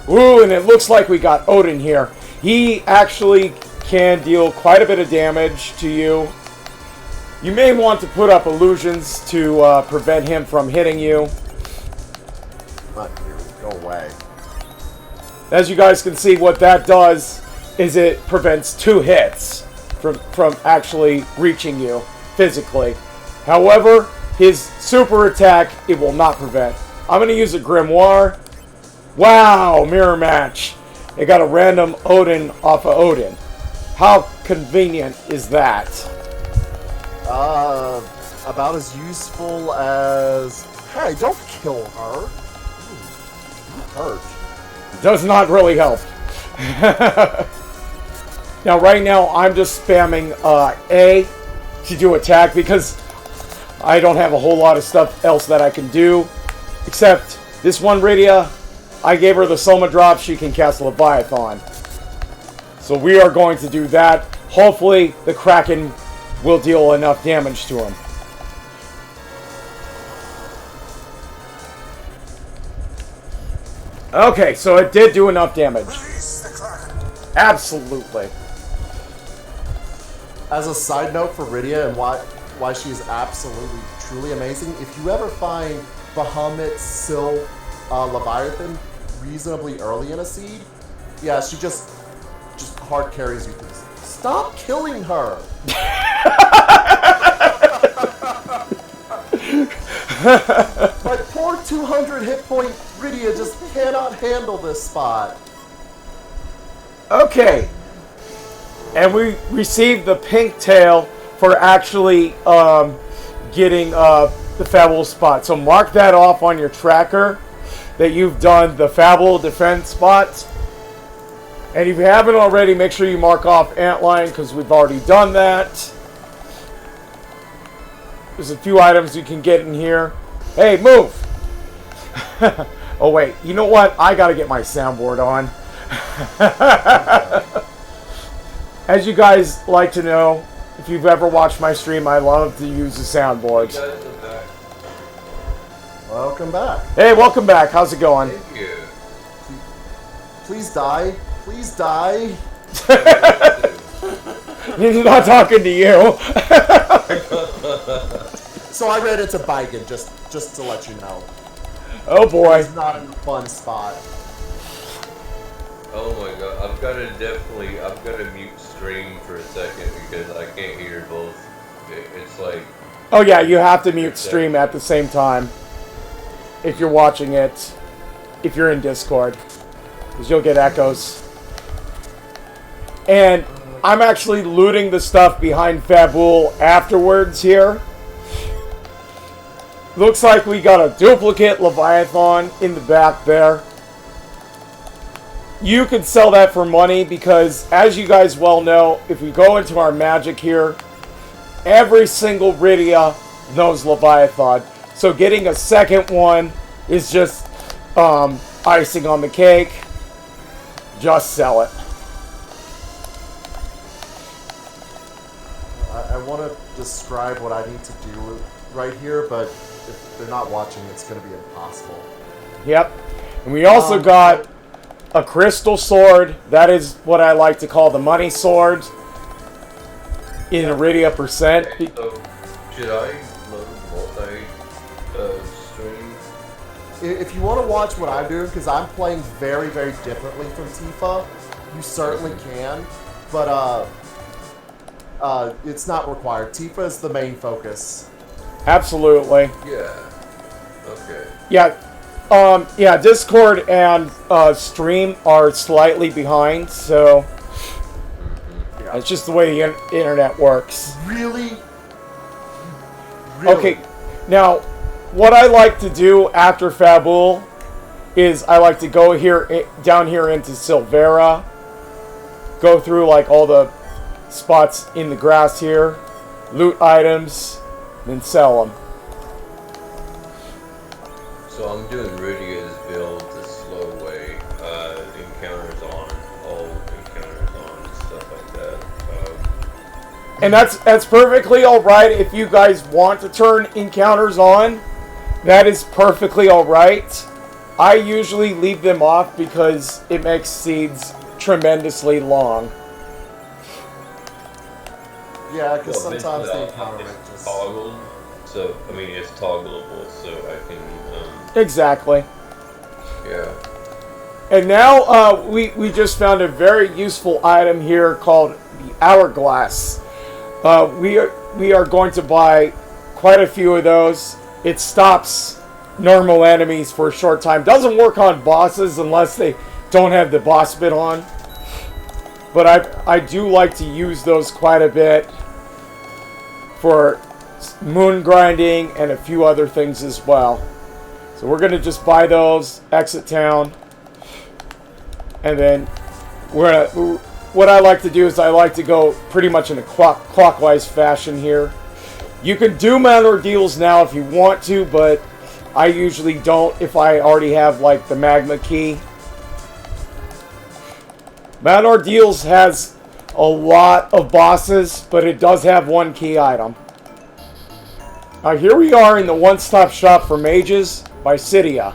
Ooh, and it looks like we got Odin here. He actually can deal quite a bit of damage to you. You may want to put up illusions to prevent him from hitting you. Go away. As you guys can see, what that does is it prevents 2 hits from actually reaching you physically. However, his super attack, it will not prevent. I'm going to use a Grimoire. Wow, mirror match. It got a random Odin off of Odin. How convenient is that? About as useful as... Hey, don't kill her. You hurt. Does not really help. Now, right now, I'm just spamming A to do attack because I don't have a whole lot of stuff else that I can do. Except this one Rydia, I gave her the Soma drop, she can cast Leviathan. So we are going to do that. Hopefully, the Kraken will deal enough damage to him. Okay, so it did do enough damage. Absolutely. As a side note for Rydia and why she is absolutely, truly amazing, if you ever find Bahamut, Sylph, Leviathan reasonably early in a seed, yeah, she just hard carries you through this. Stop killing her! My poor 200 hit point Rydia just cannot handle this spot. Okay. And we received the pink tail for actually getting the Fabul spot. So mark that off on your tracker that you've done the Fabul defense spot. And if you haven't already, make sure you mark off Antlion because we've already done that. There's a few items you can get in here. Hey, move! Oh wait, you know what? I gotta get my soundboard on. As you guys like to know, if you've ever watched my stream, I love to use the soundboards. Welcome back. Hey, welcome back. How's it going? Thank you. Please die. Please die. He's not talking to you. So I read it's a Bigan, just to let you know. Oh boy. It's not in a fun spot. Oh my god, I'm gonna mute stream for a second because I can't hear both. It's like... Oh yeah, you have to mute stream at the same time. If you're watching it. If you're in Discord. Because you'll get echoes. And I'm actually looting the stuff behind Fabul afterwards here. looks like we got a duplicate Leviathan in the back there. You could sell that for money because, as you guys well know, if we go into our magic here, every single Rydia knows Leviathan. So getting a second one is just icing on the cake. Just sell it. I want to describe what I need to do right here, but if they're not watching, it's going to be impossible. Yep. And we also got a crystal sword. That is what I like to call the money sword in Rydia percent. So, should I load multi-stream? If you want to watch what I'm doing, because I'm playing very, very differently from Tifa, you certainly can, but it's not required. Tifa is the main focus. Absolutely. Yeah. Okay. Yeah. Yeah, Discord and stream are slightly behind, so Yeah. it's just the way the internet works. Really? Okay, now, what I like to do after Fabul is I like to go here down here into Silvera, go through like all the spots in the grass here, loot items, then sell them. So I'm doing Rydia's build the slow way, encounters on, all encounters on, stuff like that. And that's perfectly alright if you guys want to turn encounters on. That is perfectly alright. I usually leave them off because it makes seeds tremendously long. Yeah, because Well, sometimes basically, the encounter rate it's just... toggled, so, I mean, it's toggleable, so I can, Exactly. yeah. And now we just found a very useful item here called the Hourglass. We are going to buy quite a few of those. It stops normal enemies for a short time. Doesn't work on bosses unless they don't have the boss bit on. But I do like to use those quite a bit for moon grinding and a few other things as well. So we're going to just buy those, exit town, and then what I like to do is I like to go pretty much in a clockwise fashion here. You can do mount ordeals now if you want to, but I usually don't if I already have like the magma key. Mount Ordeals has a lot of bosses, but it does have one key item. Here we are in the one-stop shop for mages by Cydia.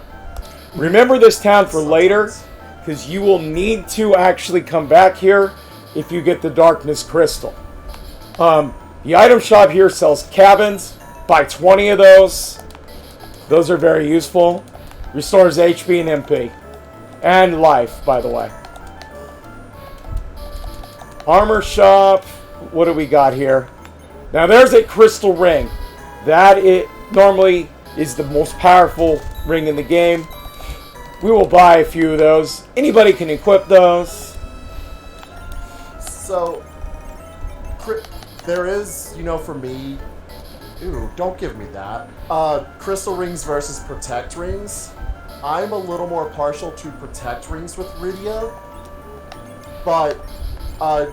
Remember this town for later, because you will need to actually come back here if you get the Darkness Crystal. The item shop here sells cabins. Buy 20 of those. Those are very useful. Restores HP and MP. And life, by the way. Armor shop. What do we got here? Now there's a crystal ring. That it normally is the most powerful ring in the game. We will buy a few of those. Anybody can equip those. So, there is, you know, for me... Ooh, don't give me that. Crystal rings versus protect rings. I'm a little more partial to protect rings with Rydia. But,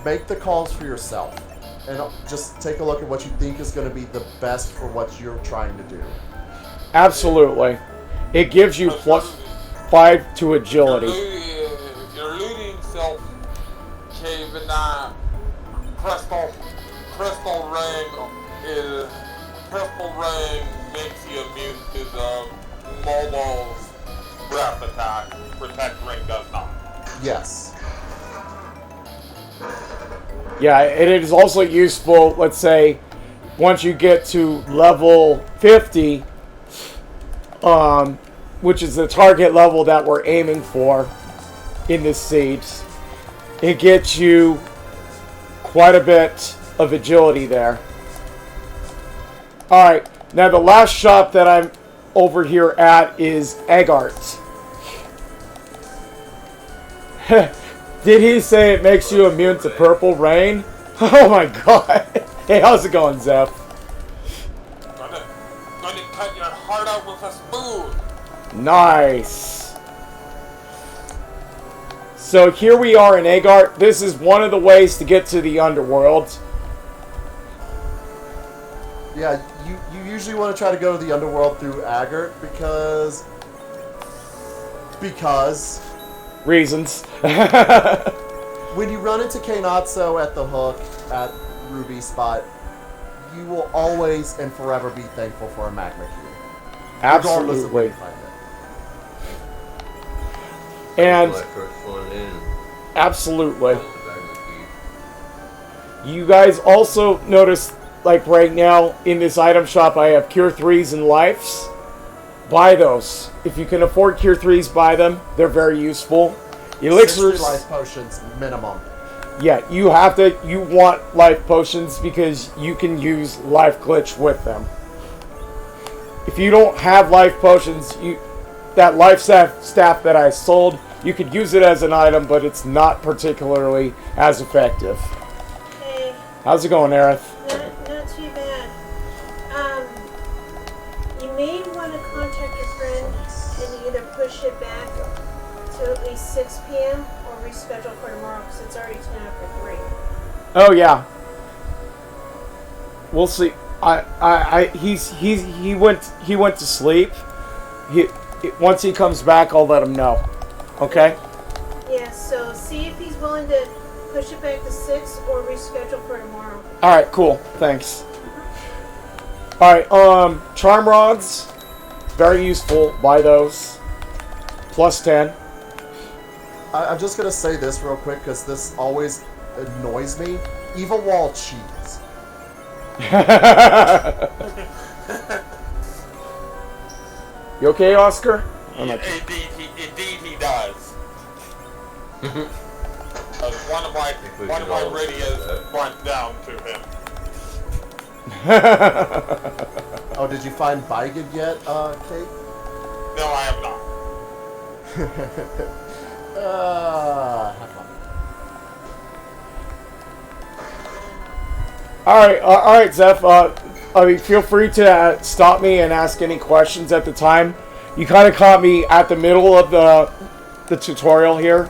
make the calls for yourself. And just take a look at what you think is going to be the best for what you're trying to do. Absolutely. It gives you +5 to agility. You're looting self cave and crystal ring makes you immune to the mobile's breath attack. Protect ring does not. Yes. Yeah, and it is also useful, let's say, once you get to level 50, which is the target level that we're aiming for in this siege, it gets you quite a bit of agility there. Alright, now the last shop that I'm over here at is Eggart. Did he say it makes you immune to purple rain? Oh my god. Hey, how's it going, Zeph? Gonna cut your heart Lorule. Nice. So here we are in Agar. This is one of the ways to get to the underworld. Yeah, you usually want to try to go to the underworld through Agart because Reasons. when you run into Kainatsu at the hook at Ruby spot, you will always and forever be thankful for a magma key. Regardless of where Absolutely. you find it. And My first one in. absolutely. The magma key. You guys also notice, like right now, in this item shop, I have Cure 3s and Lives. Buy those. If you can afford Cure 3s, buy them. They're very useful. 60 Elixirs, life potions minimum. yeah, you want life potions because you can use life glitch with them. If you don't have life potions, that life staff that I sold, you could use it as an item, but it's not particularly as effective. Hey, How's it going, Aerith? not too bad. You may want to contact your friend and either push it back to at least 6 p.m. or reschedule for tomorrow because it's already 10 after 3. Oh yeah. We'll see. He went to sleep. Once he comes back, I'll let him know. Okay. Yeah, so see if he's willing to push it back to 6 or reschedule for tomorrow. All right. Cool. Thanks. All right. Charm rods, very useful. Buy those. Plus 10. I'm just gonna say this real quick because this always annoys me. Evil wall cheese. You okay, Oscar? Indeed, he does. One of my radios went down to him. Oh, did you find Bygid yet, Kate? No, I am not. Have fun. All right, Zeph. Feel free to stop me and ask any questions at the time. You kind of caught me at the middle of the tutorial here.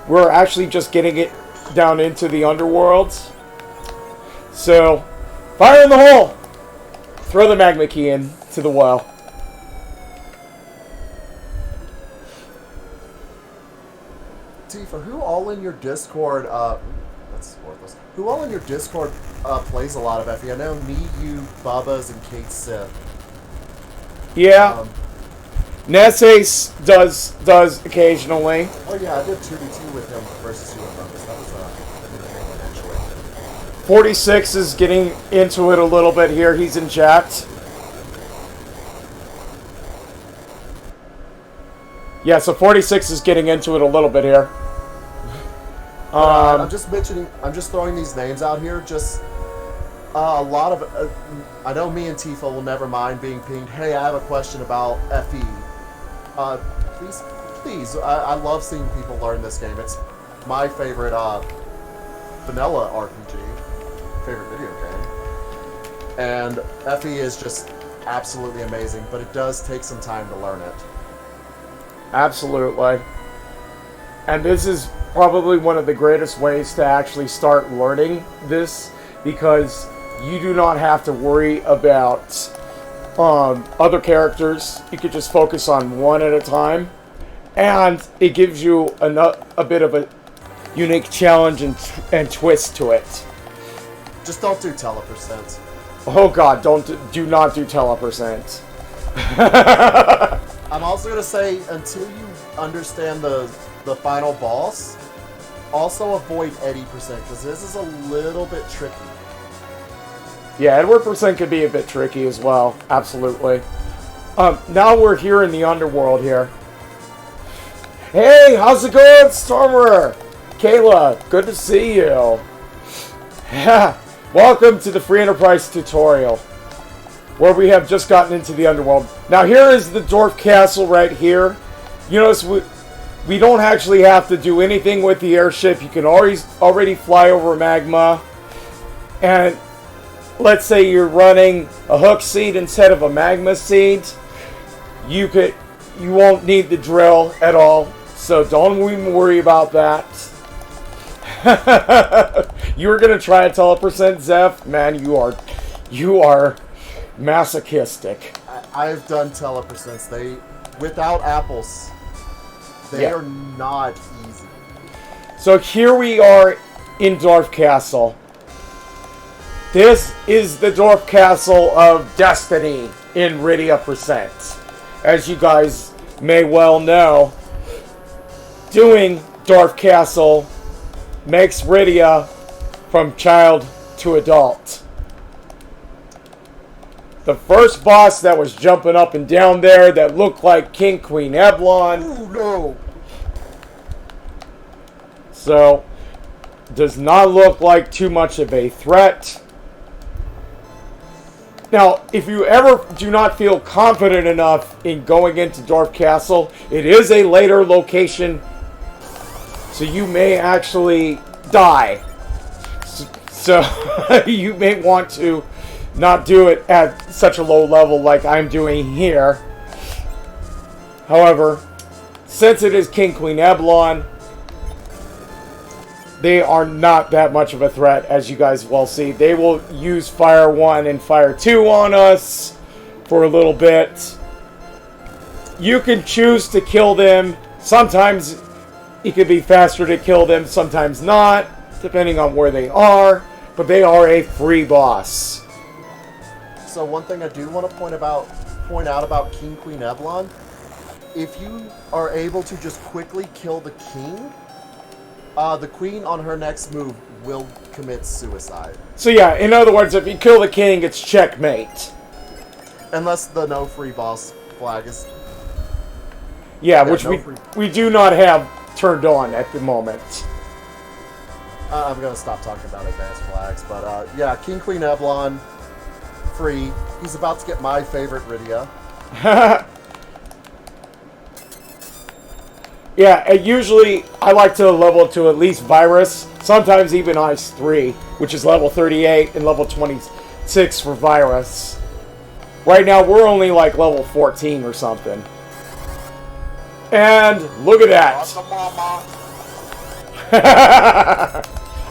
We're actually just getting it down into the underworld. So, fire in the hole. Throw the magma key into the well. Tifa, who all in your Discord, that's worthless. Who all in your Discord plays a lot of FE? I know me, you, Babas, and Kate Sith. Yeah. Nessace does occasionally. Oh yeah, I did 2v2 with him versus you and Babas. That was an entertaining actually. 46 is getting into it a little bit here. He's in chat. Yeah, so 46 is getting into it a little bit here. I'm just mentioning, I'm just throwing these names out here. Just a lot of, I know me and Tifa will never mind being pinged. Hey, I have a question about FE. Please, I love seeing people learn this game. It's my favorite vanilla RPG, favorite video game. And FE is just absolutely amazing, but it does take some time to learn it. Absolutely. And this is probably one of the greatest ways to actually start learning this, because you do not have to worry about other characters. You could just focus on one at a time, and it gives you a bit of a unique challenge and twist to it. Just don't do telepercent. Oh god, do not do telepercent. I'm also gonna say, until you understand the final boss, also avoid 80% because this is a little bit tricky. Yeah, Edward percent could be a bit tricky as well. Absolutely. Now we're here in the underworld here. Hey, how's it going, Stormer? Kayla, good to see you. Welcome to the Free Enterprise tutorial, where we have just gotten into the underworld. Now here is the Dwarf Castle right here. You notice we don't actually have to do anything with the airship. You can already fly over magma. And let's say you're running a hook seed instead of a magma seed. you won't need the drill at all. So don't even worry about that. You were gonna try a telepercent, Zeph? Man, you are masochistic. I've done telepercents. They, without apples, they are not easy. So here we are in Dwarf Castle. This is the Dwarf Castle of Destiny in Rydia Percent. As you guys may well know, doing Dwarf Castle makes Rydia from child to adult. The first boss that was jumping up and down there that looked like King Queen Eblon. Oh no! So, does not look like too much of a threat. Now, if you ever do not feel confident enough in going into Dwarf Castle, it is a later location, so you may actually die. So, you may want to not do it at such a low level like I'm doing here. However, since it is King Queen Eblon, they are not that much of a threat, as you guys will see. They will use Fire 1 and Fire 2 on us for a little bit. You can choose to kill them. Sometimes it could be faster to kill them, sometimes not, depending on where they are. But they are a free boss. So one thing I do want to point out about King Queen Eblon, if you are able to just quickly kill the king, the queen on her next move will commit suicide. So yeah, in other words, if you kill the king, it's checkmate. Unless the no free boss flag is... Yeah, which we do not have turned on at the moment. I'm going to stop talking about advanced flags, but yeah, King Queen Eblon, free. He's about to get my favorite Rydia. Yeah, and usually I like to level to at least Virus, sometimes even Ice 3, which is level 38 and level 26 for Virus. Right now we're only like level 14 or something. And look at that.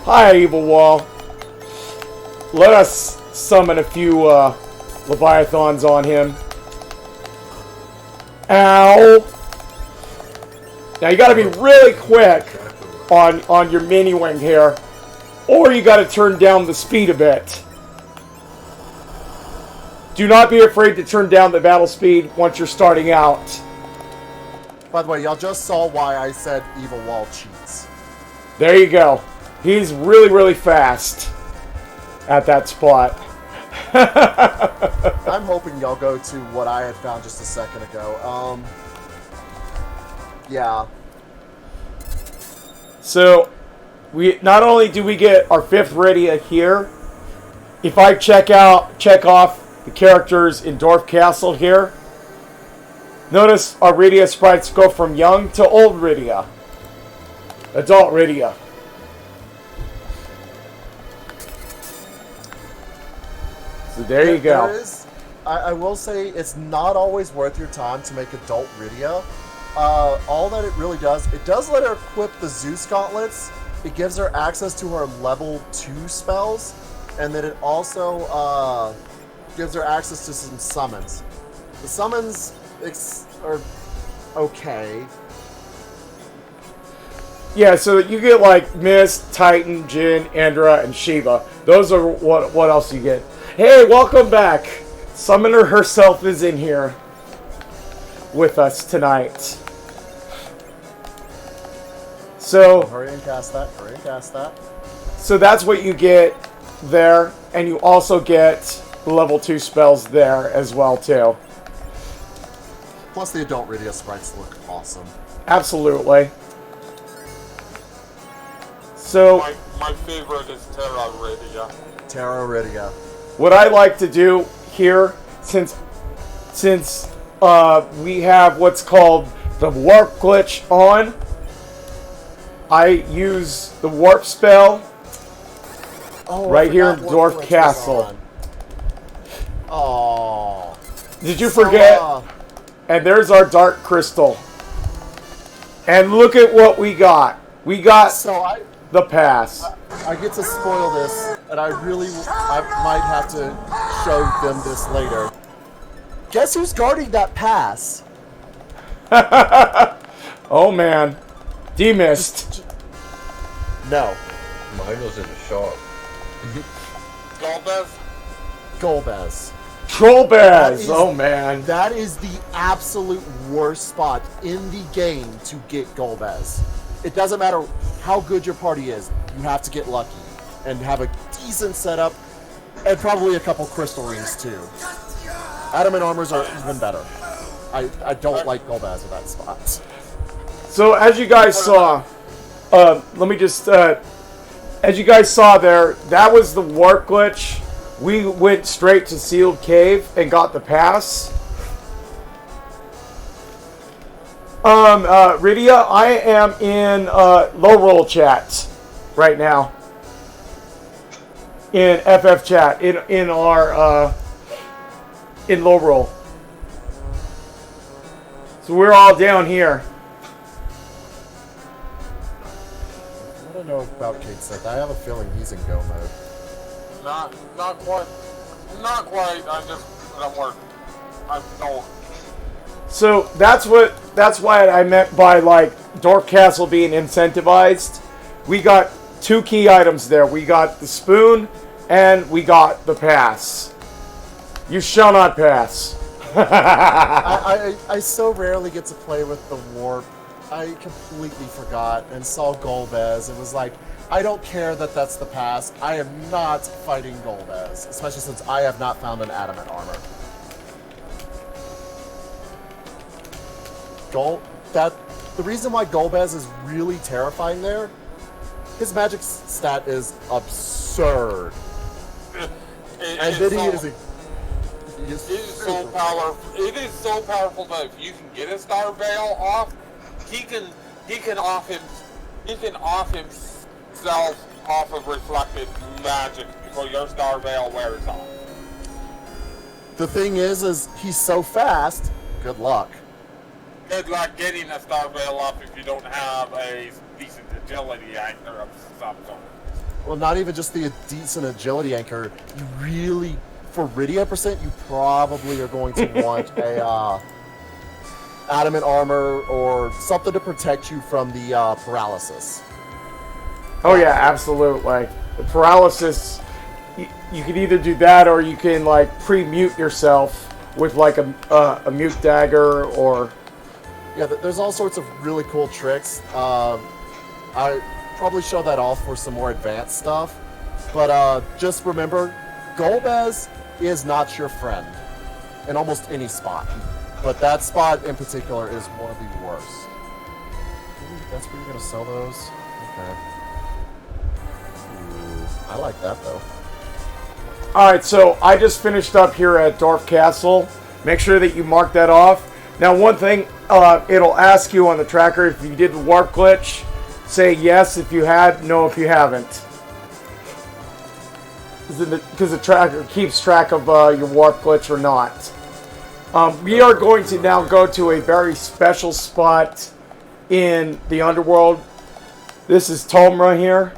Hi, Evil Wall. Let us summon a few Leviathans on him. Ow! Now you gotta be really quick on your mini wing here, or you gotta turn down the speed a bit. Do not be afraid to turn down the battle speed once you're starting out. By the way, y'all just saw why I said Evil Wall cheats. There you go. He's really, really fast at that spot. I'm hoping y'all go to what I had found just a second ago. Yeah. So, we not only do we get our 5th Rydia here, if I check off the characters in Dwarf Castle here, notice our Rydia sprites go from young to old Rydia. Adult Rydia. So there you go. I will say it's not always worth your time to make adult Rydia. All that it really does, it does let her equip the Zeus gauntlets. It gives her access to her level 2 spells, and then it also gives her access to some summons. The summons are okay. Yeah, so you get like Mist, Titan, Jin, Andra, and Shiva. Those are what else you get. Hey, welcome back. Summoner herself is in here with us tonight. So hurry and cast that. Hurry and cast that. So that's what you get there, and you also get level 2 spells there as well too. Plus the adult Rydia sprites look awesome. Absolutely. So my favorite is Terra Rydia. Terra Rydia. What I like to do here, since we have what's called the warp glitch on, I use the warp spell right here in Dwarf Castle. Oh. Did you forget? And there's our dark crystal. And look at what we got. We got the pass. I get to spoil this, and I might have to show them this later. Guess who's guarding that pass? Oh man, demist. No, Mine was in the shop. Golbez? Golbez. Golbez. Oh man. That is the absolute worst spot in the game to get Golbez. It doesn't matter how good your party is, you have to get lucky and have a decent setup, and probably a couple crystal rings too. Adamant armors are even better. I don't like Golbez at that spot. So as you guys saw, let me just, as you guys saw there, that was the warp glitch. We went straight to Sealed Cave and got the pass. Rydia, I am in Lorule chat right now. In FF chat, in our in Lorule. So we're all down here. I don't know about Kate Sith. I have a feeling he's in go mode. Not quite. Not quite. I'm no. So that's why I meant by like Dwarf Castle being incentivized. We got 2 key items there. We got the spoon and we got the pass. You shall not pass. I so rarely get to play with the warp. I completely forgot and saw Golbez. It was like, I don't care that that's the pass. I am not fighting Golbez, especially since I have not found an adamant armor. The reason why Golbez is really terrifying there, his magic stat is absurd. And then he is so powerful. It is so powerful that if you can get a Star Veil off, he can off himself off of reflected magic before your Star Veil wears off. The thing is he's so fast. Good luck. Good luck getting a Star Veil off if you don't have a decent agility anchor of some sort. Well, not even just the decent agility anchor. You really, for Rydia percent, you probably are going to want a adamant armor or something to protect you from the paralysis. Oh yeah, absolutely. The paralysis, you can either do that or you can like pre-mute yourself with like a mute dagger or... Yeah, there's all sorts of really cool tricks. I probably show that off for some more advanced stuff. But just remember, Golbez is not your friend in almost any spot. But that spot in particular is one of the worst. Ooh, that's where you're going to sell those? Okay. Ooh, I like that, though. Alright, so I just finished up here at Dwarf Castle. Make sure that you mark that off. Now, one thing, it'll ask you on the tracker if you did the warp glitch. Say yes if you had, no if you haven't. Because the tracker keeps track of your warp glitch or not. We are going to now go to a very special spot in the underworld. This is Tomra here.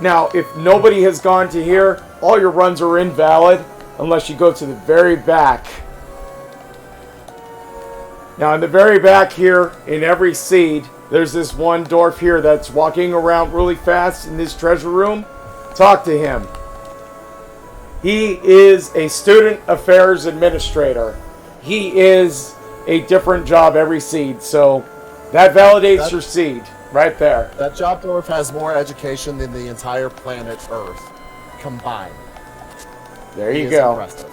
Now, if nobody has gone to here, all your runs are invalid unless you go to the very back. Now, in the very back here, in every seed, there's this one dwarf here that's walking around really fast in this treasure room. Talk to him. He is a student affairs administrator. He is a different job every seed, so that validates your seed right there. That job dwarf has more education than the entire planet Earth combined. There you go. Impressive.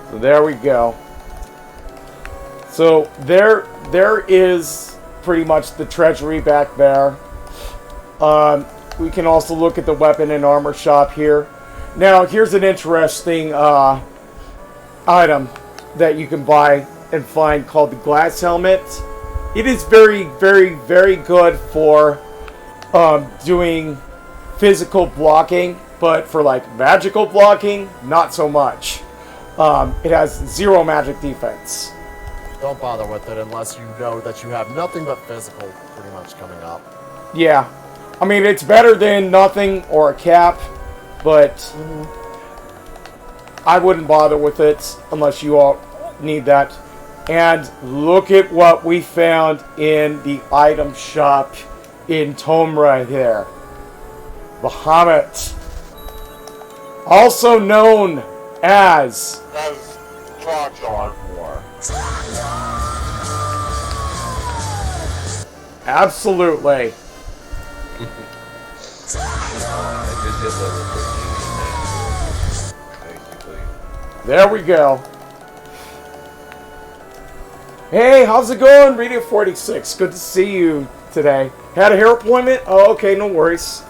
So there we go. So there is pretty much the treasury back there. We can also look at the weapon and armor shop here. Now, here's an interesting item that you can buy and find called the glass helmet. It is very, very, very good for doing physical blocking, but for like magical blocking, not so much. It has 0 magic defense. Don't bother with it unless you know that you have nothing but physical pretty much coming up. Yeah. I mean, it's better than nothing or a cap, but I wouldn't bother with it unless you all need that. And look at what we found in the item shop in Tomra here. Bahamut. Also known as Trogdor. Absolutely. I did hit level 13 basically. There we go. Hey, how's it going, Rydia 46? Good to see you today. Had a hair appointment? Oh, okay, no worries.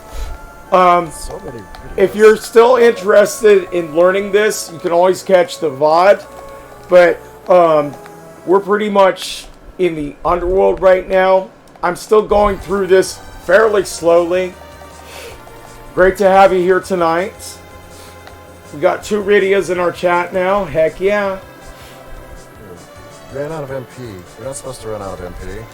So many videos. If you're still interested in learning this, you can always catch the VOD. But we're pretty much in the underworld right now. I'm still going through this fairly slowly. Great to have you here tonight. We got 2 Rydias in our chat now. Heck yeah. Ran out of MP. You're not supposed to run out of MP.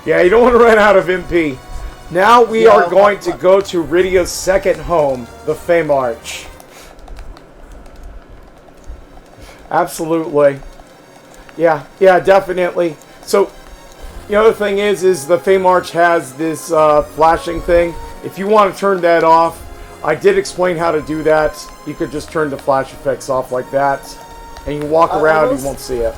Yeah, you don't want to run out of MP. Now we are going to go to Rydia's second home, the Fame Arch. Absolutely. Yeah, definitely. So, the other thing is the Fame Arch has this flashing thing. If you want to turn that off, I did explain how to do that. You could just turn the flash effects off like that, and you can walk around and you won't see it.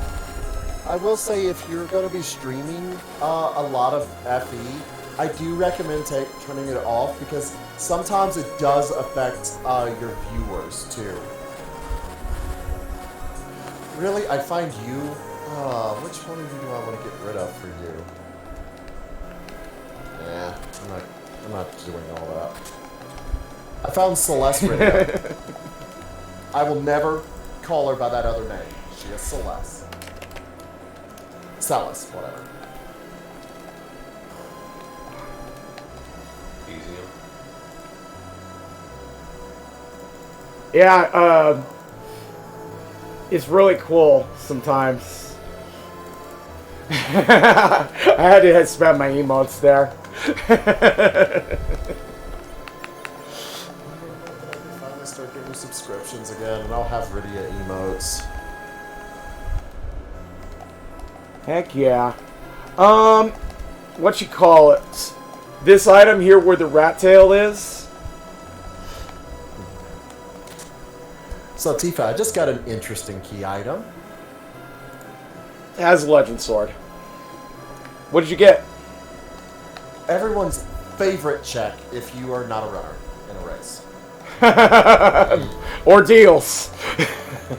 I will say if you're going to be streaming a lot of FE, I do recommend turning it off because sometimes it does affect your viewers too. Really, I find you. Which one of you do I want to get rid of for you? Nah, I'm not doing all that. I found Celeste Rydia. I will never call her by that other name. She is Celeste. Celeste, whatever. Easy. Yeah, it's really cool sometimes. I had to spam my emotes there. Finally start getting subscriptions again, and I'll have Rydia emotes. Heck yeah. What you call it? This item here where the rat tail is? So Tifa, I just got an interesting key item. It has a legend sword. What did you get? Everyone's favorite check if you are not a runner in a race. Ordeals.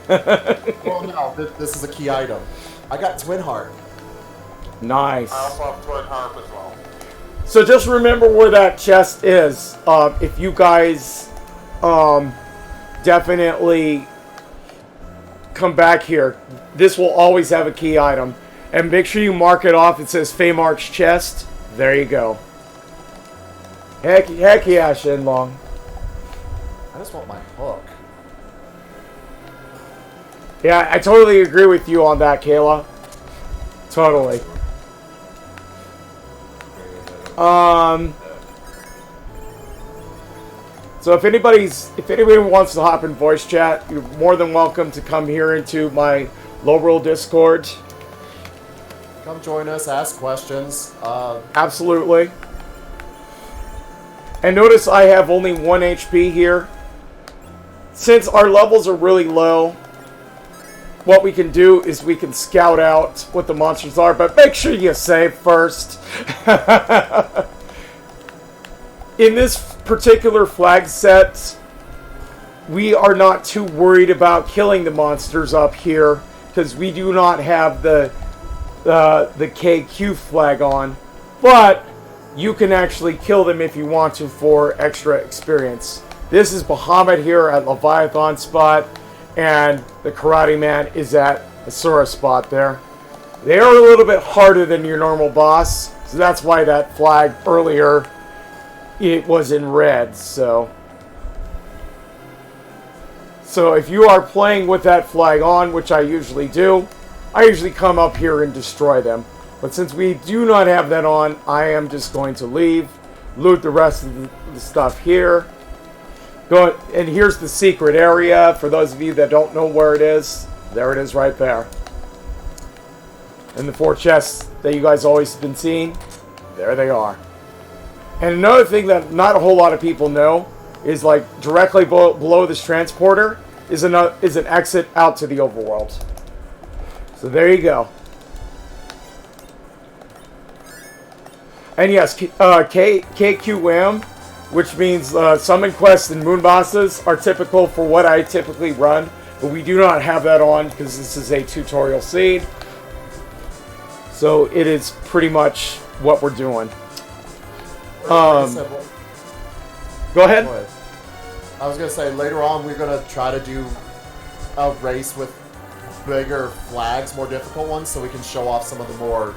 Well, no, this is a key item. I got Twin Heart. Nice. I also have Twin Harp as well. So just remember where that chest is. If you guys definitely come back here, this will always have a key item. And make sure you mark it off. It says Fame Arch Chest. There you go. Heck yeah, Shenlong. I just want my hook. Yeah, I totally agree with you on that, Kayla. Totally. So if anybody wants to hop in voice chat, you're more than welcome to come here into my Lorule Discord. Come join us, ask questions. Absolutely. And notice I have only 1 HP here. Since our levels are really low, what we can do is we can scout out what the monsters are, but make sure you save first. In this particular flag set, we are not too worried about killing the monsters up here because we do not have the KQ flag on, but you can actually kill them if you want to for extra experience. This is Bahamut here at Leviathan spot, and the Karate Man is at Asura spot there. They are a little bit harder than your normal boss, so that's why that flag earlier, it was in red, so if you are playing with that flag on, which I usually do, I usually come up here and destroy them. But since we do not have that on, I am just going to leave, loot the rest of the stuff here. Go, and here's the secret area, for those of you that don't know where it is. There it is right there. And the 4 chests that you guys always have been seeing, there they are. And another thing that not a whole lot of people know is like directly below this transporter is an exit out to the overworld. So there you go. And yes, KQM, which means summon quests and moon bosses, are typical for what I typically run, but we do not have that on because this is a tutorial seed. So it is pretty much what we're doing. Go ahead. I was going to say, later on, we're going to try to do a race with bigger flags, more difficult ones, so we can show off some of the more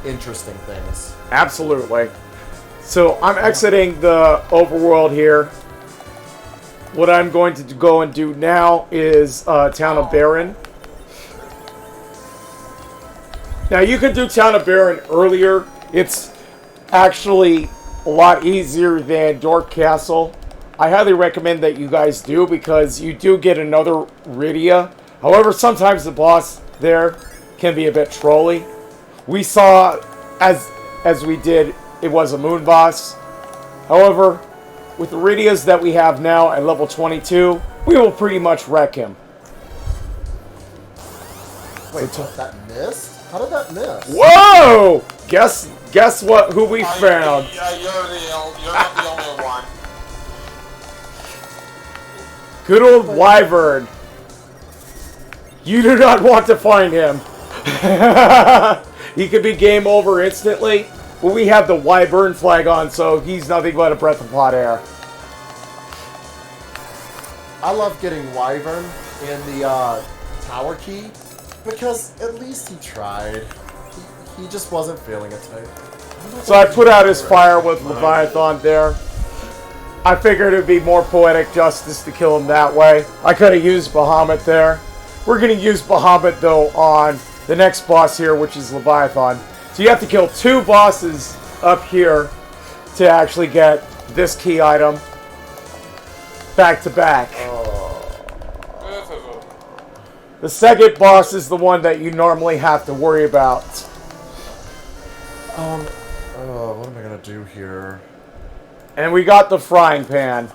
interesting things. Absolutely. So I'm exiting the overworld here. What I'm going to go and do now is Town of Baron. Now you could do Town of Baron earlier. It's actually a lot easier than Dork Castle. I highly recommend that you guys do because you do get another Rydia. However, sometimes the boss there can be a bit trolly. We saw, as we did, it was a moon boss. However, with the Rydias that we have now at level 22, we will pretty much wreck him. Wait, that missed? How did that miss? Whoa! Guess what? Who we found? Yeah, you're not the only one. Good old Wyvern. You do not want to find him. He could be game over instantly. But we have the Wyvern flag on, so he's nothing but a breath of hot air. I love getting Wyvern in the tower key because at least he tried. He just wasn't feeling it today. So I put out his fire with Leviathan there. I figured it would be more poetic justice to kill him that way. I could have used Bahamut there. We're going to use Bahamut, though, on the next boss here, which is Leviathan. So you have to kill 2 bosses up here to actually get this key item back to back. The second boss is the one that you normally have to worry about. What am I gonna do here? And we got the frying pan.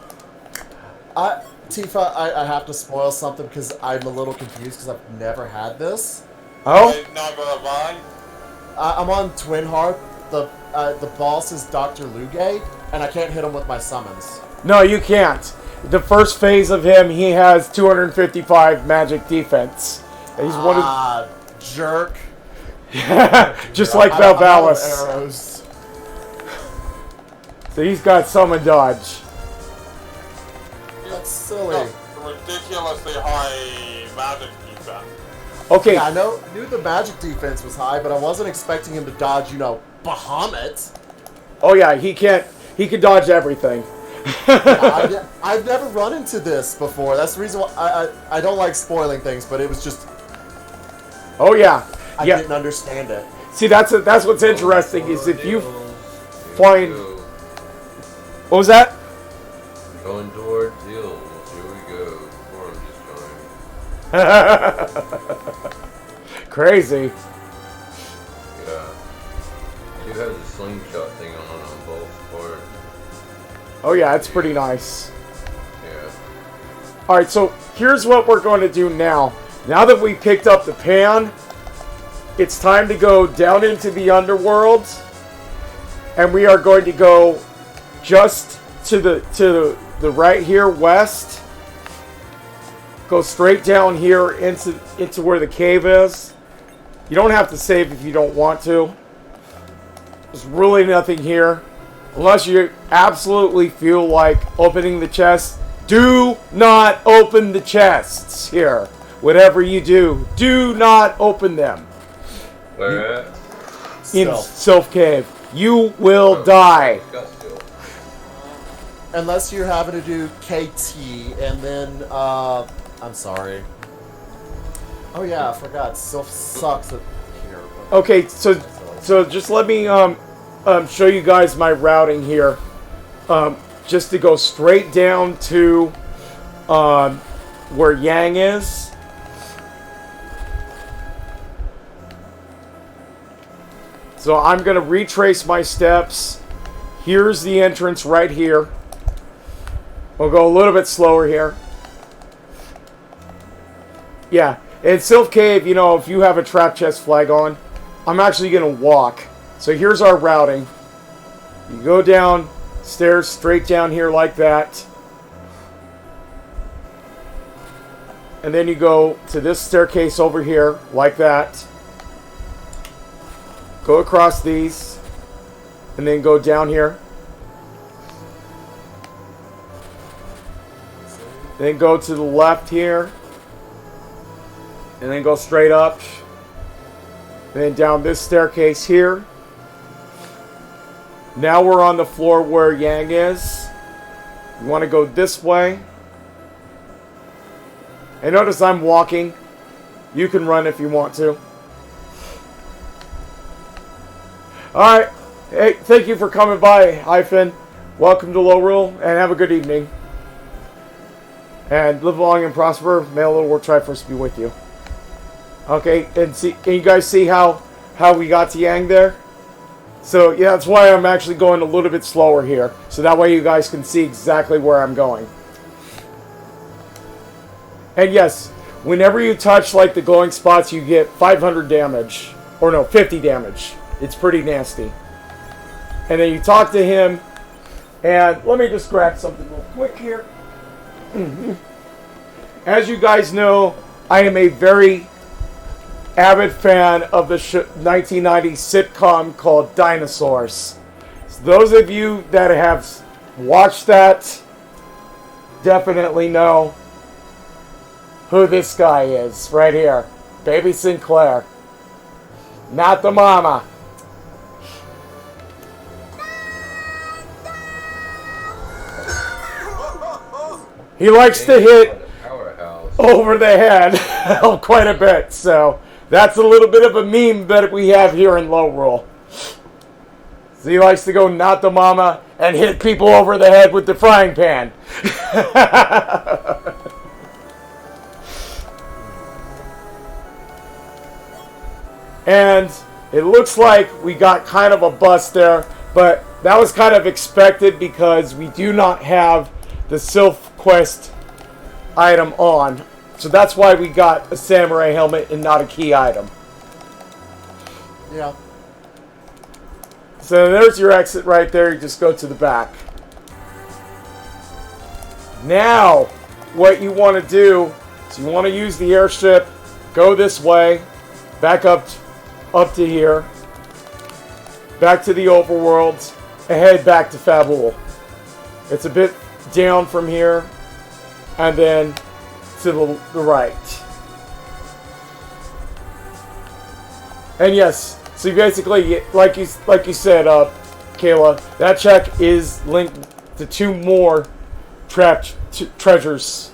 Tifa, I have to spoil something because I'm a little confused because I've never had this. Oh? Never have I. I'm on Twin Hearth. The boss is Dr. Lugay, and I can't hit him with my summons. No, you can't. The first phase of him, he has 255 magic defense. And he's one of... jerk. Just like I'm out of Balbalis. arrows. So he's got summon dodge. That's silly. No, ridiculously high magic defense. Okay. Yeah, I knew the magic defense was high, but I wasn't expecting him to dodge, Bahamut. Oh yeah, he can dodge everything. Yeah, I've never run into this before. That's the reason why I don't like spoiling things, but it was just... Oh yeah. I didn't understand it. See, that's what's interesting is if you find... What was that? Going towards hills. Here we go. Or I'm just going. Crazy. Yeah. He has a slingshot thing on both parts. Oh yeah, it's pretty nice. Yeah. Alright, so here's what we're going to do now. Now that we picked up the pan, it's time to go down into the underworld. And we are going to go just to the right here, west. Go straight down here into where the cave is. You don't have to save if you don't want to. There's really nothing here. Unless you absolutely feel like opening the chest. Do not open the chests here. Whatever you do, do not open them. Where at? In Stealth. Sylph Cave. You will die. Got still. Unless you're having to do KT and then, I'm sorry. Oh yeah, I forgot. Sylph sucks at here. Okay, so just let me show you guys my routing here. Just to go straight down to where Yang is. So I'm going to retrace my steps. Here's the entrance right here. We'll go a little bit slower here. Yeah, in Sylph Cave, you know, if you have a trap chest flag on, I'm actually going to walk. So here's our routing. You go down stairs straight down here like that. And then you go to this staircase over here like that. Go across these. And then go down here. Then go to the left here. And then go straight up. And then down this staircase here. Now we're on the floor where Yang is. You want to go this way. And notice I'm walking. You can run if you want to. Alright. Hey, thank you for coming by, Hyphen. Welcome to Lorule, and have a good evening. And live long and prosper. May the Lord Triforce be with you. Okay, and see, can you guys see how we got to Yang there? So, yeah, that's why I'm actually going a little bit slower here. So that way you guys can see exactly where I'm going. And yes, whenever you touch, like, the glowing spots, you get 500 damage. Or no, 50 damage. It's pretty nasty. And then you talk to him. And let me just grab something real quick here. As you guys know, I am a very avid fan of the 1990s sitcom called Dinosaurs. So those of you that have watched that definitely know who this guy is right here. Baby Sinclair. Not the mama. He likes to hit over the head quite a bit, so that's a little bit of a meme that we have here in Lorule. So he likes to go not the mama and hit people over the head with the frying pan. And it looks like we got kind of a bust there, but that was kind of expected because we do not have the Sylph Quest item on. So that's why we got a samurai helmet and not a key item. Yeah. So there's your exit right there. You just go to the back. Now, what you want to do is you want to use the airship, go this way, back up to here, back to the overworld, and head back to Fabul. It's a bit down from here, and then to the right. And yes, so basically, like you said, Kayla, that check is linked to 2 more trapped treasures.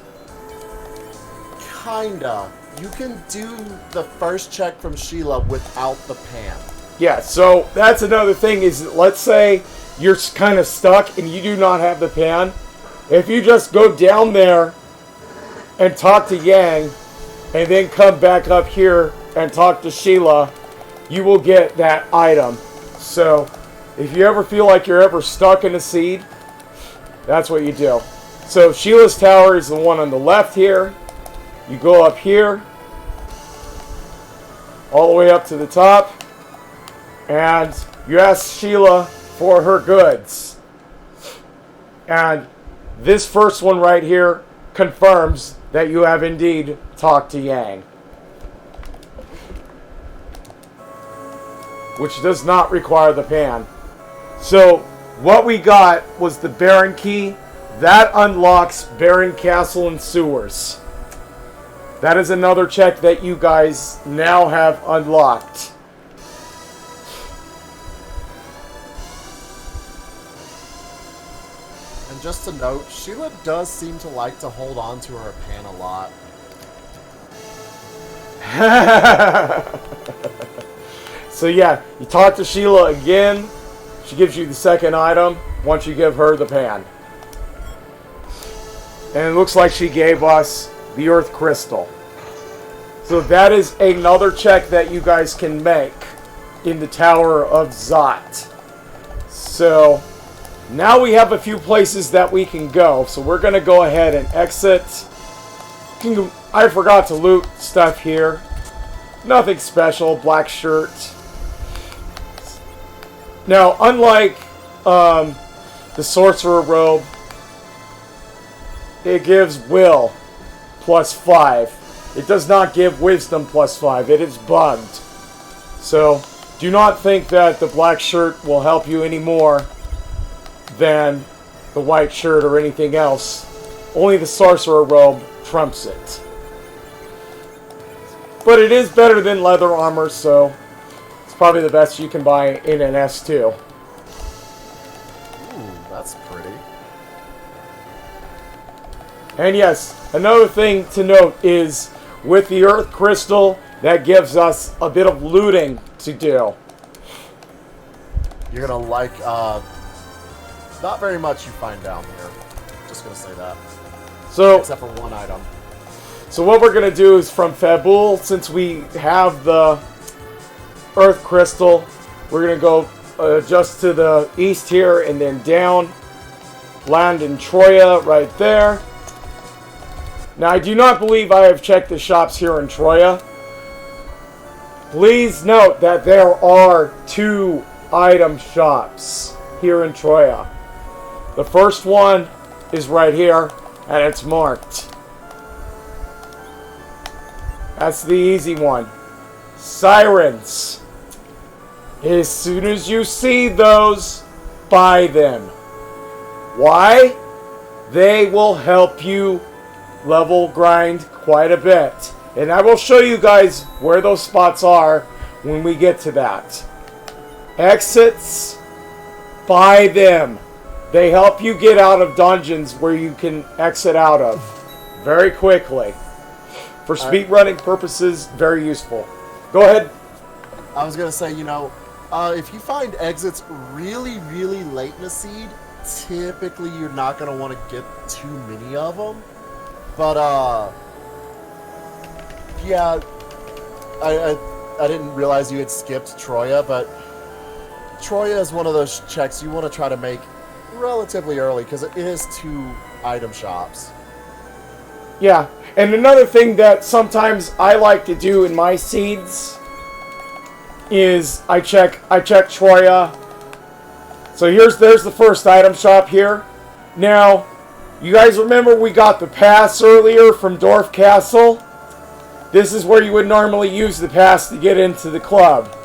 Kinda. You can do the first check from Sheila without the pan. Yeah, so that's another thing is, let's say you're kind of stuck and you do not have the pan. If you just go down there and talk to Yang and then come back up here and talk to Sheila, you will get that item. So if you ever feel like you're ever stuck in a seed, that's what you do. So Sheila's tower is the one on the left here. You go up here, all the way up to the top, and you ask Sheila for her goods. And this first one right here confirms that you have indeed talked to Yang, which does not require the pan. So what we got was the Baron Key. That unlocks Baron Castle and Sewers. That is another check that you guys now have unlocked. And just to note, Sheila does seem to like to hold on to her pan a lot. So yeah, you talk to Sheila again. She gives you the second item once you give her the pan. And it looks like she gave us the Earth Crystal. So that is another check that you guys can make in the Tower of Zot. So now we have a few places that we can go. So we're going to go ahead and exit. I forgot to loot stuff here. Nothing special. Black shirt. Now, unlike the Sorcerer Robe, it gives Will +5. It does not give Wisdom +5. It is bugged. So, do not think that the black shirt will help you any more than the white shirt or anything else. Only the Sorcerer Robe trumps it. But it is better than leather armor, so it's probably the best you can buy in an S2. Ooh, that's pretty. And yes, another thing to note is with the Earth Crystal, that gives us a bit of looting to do. You're gonna like, not very much you find down here. Just gonna say that. So, except for one item. So what we're going to do is from Fabul, since we have the Earth Crystal, we're going to go just to the east here and then down. Land in Troya right there. Now I do not believe I have checked the shops here in Troya. Please note that there are 2 item shops here in Troya. The first one is right here and it's marked. That's the easy one. Sirens. As soon as you see those, buy them. Why? They will help you level grind quite a bit. And I will show you guys where those spots are when we get to that. Exits. Buy them. They help you get out of dungeons where you can exit out of very quickly. For speedrunning purposes, very useful. Go ahead. I was gonna say, you know, if you find exits really, really late in a seed, typically you're not gonna want to get too many of them. But yeah, I didn't realize you had skipped Troya, but Troya is one of those checks you want to try to make relatively early because it is 2 item shops. Yeah, and another thing that sometimes I like to do in my seeds is I check Troya. So there's the first item shop here. Now, you guys remember we got the pass earlier from Dorf Castle? This is where you would normally use the pass to get into the club.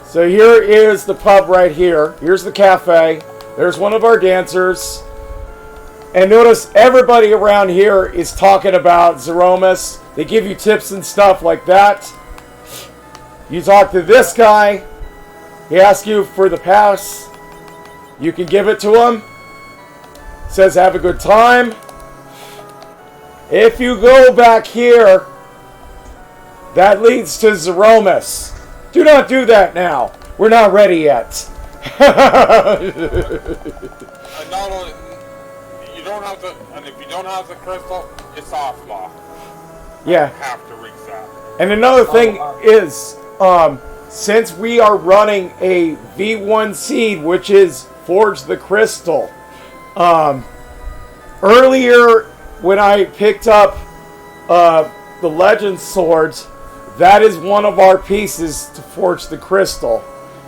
So here is the pub right here. Here's the cafe. There's one of our dancers. And notice everybody around here is talking about Zeromus. They give you tips and stuff like that. You talk to this guy. He asks you for the pass. You can give it to him. Says have a good time. If you go back here, that leads to Zeromus. Do not do that now. We're not ready yet. Not only, you don't have the, and if you don't have the crystal, it's off lock. Yeah. You have to reset. And another thing is, since we are running a V1 seed, which is Forge the Crystal, earlier when I picked up the Legend Swords, that is one of our pieces to forge the crystal.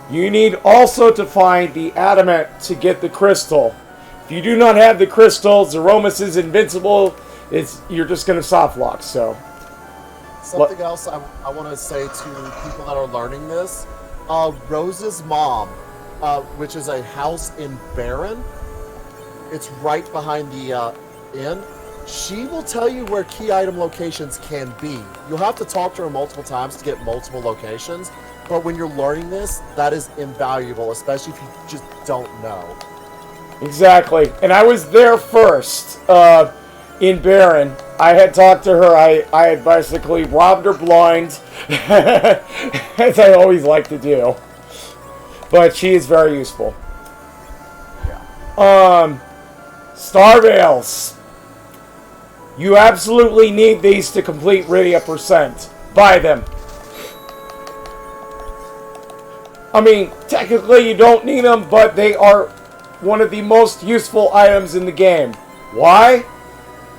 You need also to find the adamant to get the crystal. If you do not have the crystal, Zeromus is invincible. You're just going to soft lock. So something else I want to say to people that are learning this, Rose's mom, which is a house in Barron, it's right behind the inn. She will tell you where key item locations can be. You'll have to talk to her multiple times to get multiple locations, But when you're learning this, that is invaluable, especially if you just don't know. Exactly. And I was there first in Baron. I had talked to her. I had basically robbed her blind, as I always like to do. But she is very useful. Star Veils. You absolutely need these to complete Rydia percent. Buy them. I mean, technically you don't need them, but they are one of the most useful items in the game. Why?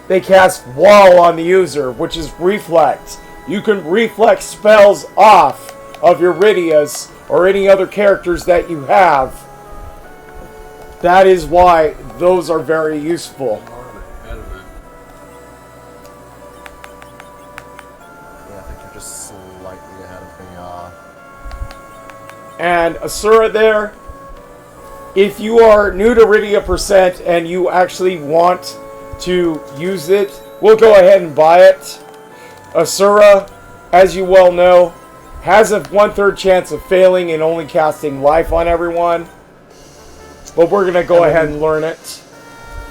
They cast Wall on the user, which is Reflect. You can reflect spells off of your Rydias or any other characters that you have. That is why those are very useful. Yeah, I think you're just slightly ahead of me. And Asura there, if you are new to Rydia percent and you actually want to use it, we'll go ahead and buy it. Asura, as you well know, has a 1/3 chance of failing and only casting life on everyone. But we're going to go ahead and learn it.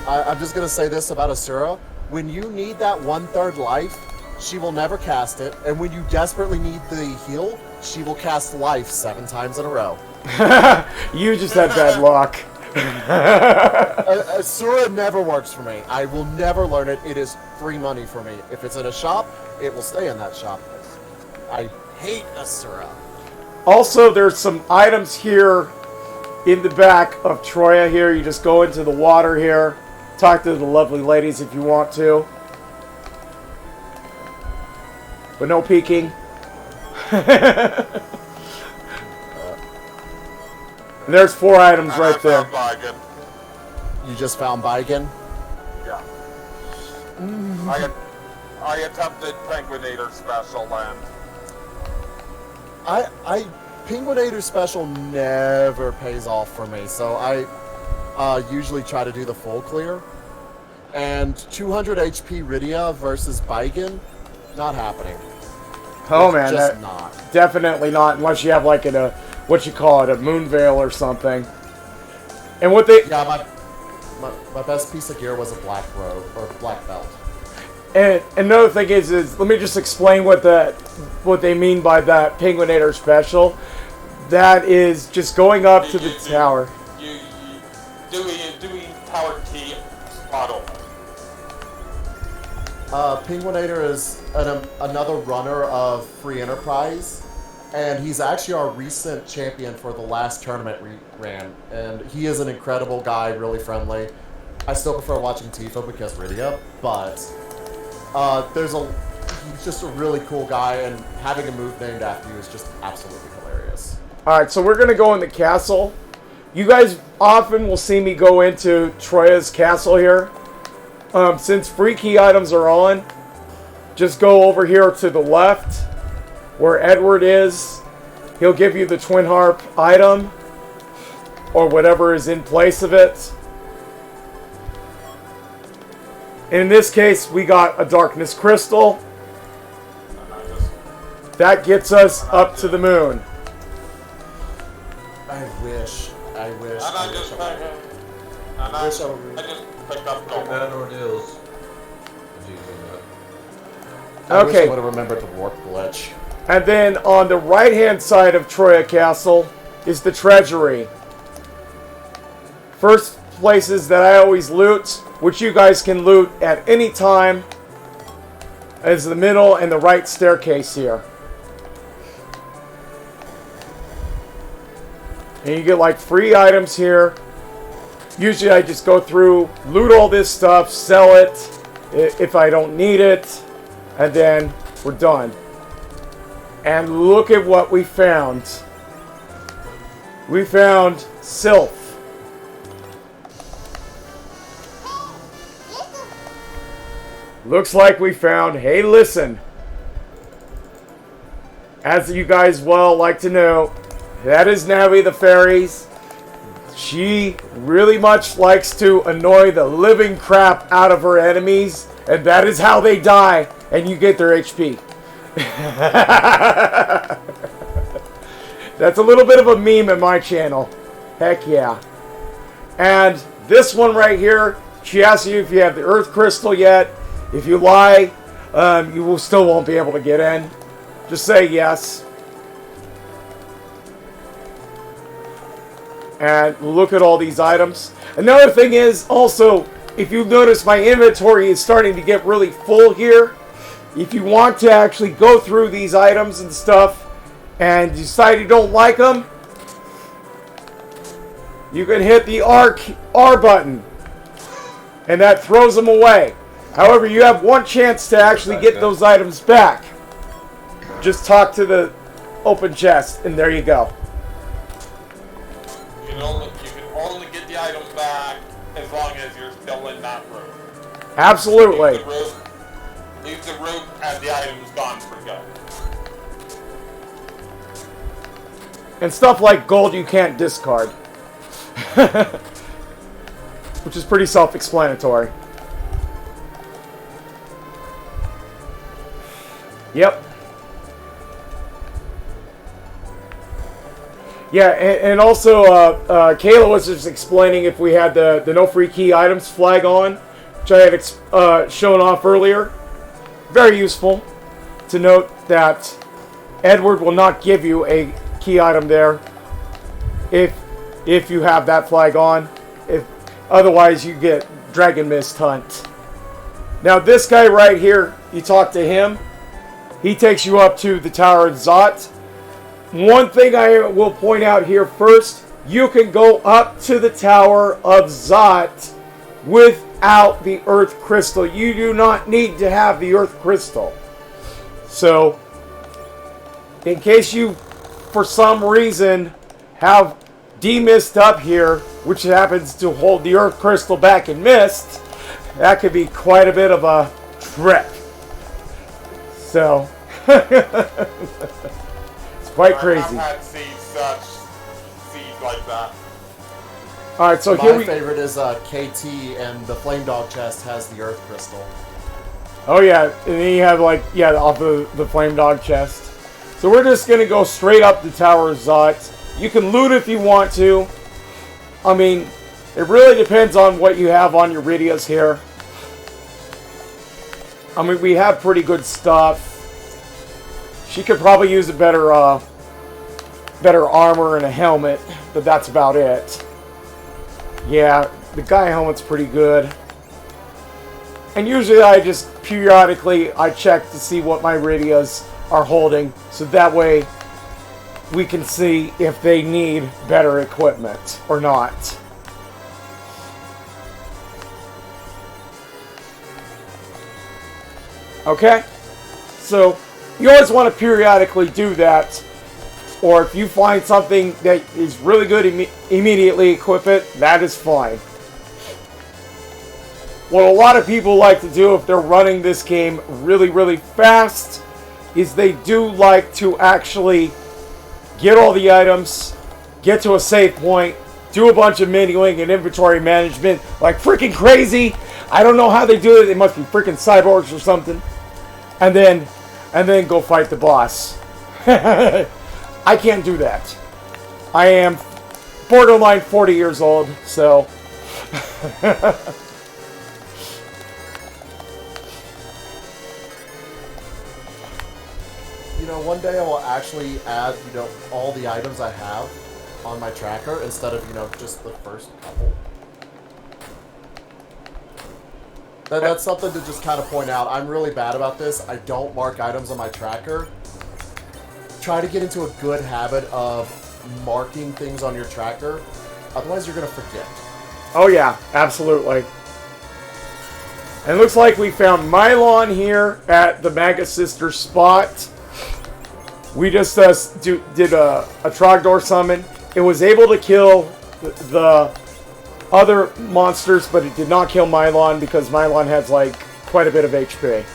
I'm just going to say this about Asura. When you need that 1/3 life, she will never cast it. And when you desperately need the heal, she will cast life 7 times in a row. You just had bad luck. Asura never works for me. I will never learn it. It is free money for me. If it's in a shop, it will stay in that shop. I hate Asura. Also, there's some items here in the back of Troya here. You just go into the water here. Talk to the lovely ladies if you want to. But no peeking. There's 4 items right there. You just found Baigen? Yeah. I attempted Penguinator Special and Penguinator Special never pays off for me, so I usually try to do the full clear. And 200 HP Rydia versus Baigen, not happening. Oh It's man, just that, not. definitely not unless you have like a what you call it, a moon veil or something. And what they Yeah, my best piece of gear was a black robe or black belt. and another thing is let me just explain what they mean by that Penguinator Special. That is just going up to the tower. doing tower key auto. Penguinator is another runner of Free Enterprise, and he's actually our recent champion for the last tournament we ran. And he is an incredible guy, really friendly. I still prefer watching Tifa because Rydia, but he's just a really cool guy, and having a move named after you is just absolutely hilarious. Alright, so we're gonna go in the castle. You guys often will see me go into Troya's castle here. Since free key items are on, just go over here to the left where Edward is. He'll give you the Twin Harp item or whatever is in place of it. In this case, we got a Darkness Crystal. That gets us up to the moon. I wish. And I just picked up gold. Bad ordeals. I wish I Okay. would have remembered the warp glitch. And then on the right-hand side of Troya Castle is the treasury. First places that I always loot, which you guys can loot at any time, is the middle and the right staircase here. And you get like free items here. Usually I just go through, loot all this stuff, sell it if I don't need it, and then we're done. And look at what we found. We found Sylph. Looks like we found Hey Listen. As you guys well like to know, that is Navi the Fairies. She really much likes to annoy the living crap out of her enemies, and that is how they die, and you get their HP. That's a little bit of a meme in my channel. Heck yeah. And this one right here, she asks you if you have the Earth Crystal yet. If you lie, you will still won't be able to get in. Just say yes. And look at all these items. Another thing is also, if you notice my inventory is starting to get really full here. If you want to actually go through these items and stuff and decide you don't like them, you can hit the R button and that throws them away. However, you have one chance to actually get those items back. Just talk to the open chest and there you go. You can only get the items back as long as you're still in that room. Absolutely. Leave the room and the item's gone for good. And stuff like gold you can't discard. Which is pretty self-explanatory. Yep. Yeah, and also Kayla was just explaining if we had the no free key items flag on, which I had shown off earlier. Very useful to note that Edward will not give you a key item there if you have that flag on. If otherwise you get Dragon Mist Hunt. Now this guy right here, you talk to him, he takes you up to the Tower of Zot. One thing I will point out here first, you can go up to the Tower of Zot without the Earth Crystal. You do not need to have the Earth Crystal. So, in case you, for some reason, have demist up here, which happens to hold the Earth Crystal back in mist, that could be quite a bit of a trip. So, it's quite crazy. I've had seeds like that. Alright, so My here we... favorite is KT, and the Flame Dog chest has the Earth Crystal. Oh yeah, and then you have like, yeah, off of the Flame Dog chest. So we're just going to go straight up the Tower of Zot. You can loot if you want to. I mean, it really depends on what you have on your Rydias here. I mean, we have pretty good stuff. She could probably use a better armor and a helmet, but that's about it. Yeah, the Gaia helmet's pretty good. And usually I just periodically I check to see what my Rydias are holding, so that way we can see if they need better equipment or not. Okay? So you always want to periodically do that. Or if you find something that is really good, immediately equip it. That is fine. What a lot of people like to do if they're running this game really, really fast is they do like to actually get all the items, get to a save point, do a bunch of menuing and inventory management like freaking crazy. I don't know how they do it. They must be freaking cyborgs or something. And then go fight the boss. I can't do that. I am borderline 40 years old, so... You know, one day I will actually add, all the items I have on my tracker instead of, just the first couple. That's something to just kind of point out. I'm really bad about this. I don't mark items on my tracker. Try to get into a good habit of marking things on your tracker. Otherwise, you're going to forget. Oh, yeah. Absolutely. And it looks like we found Mylon here at the Maga Sister spot. We just did a Trogdor summon. It was able to kill the other monsters, but it did not kill Mylon because Mylon has like quite a bit of HP.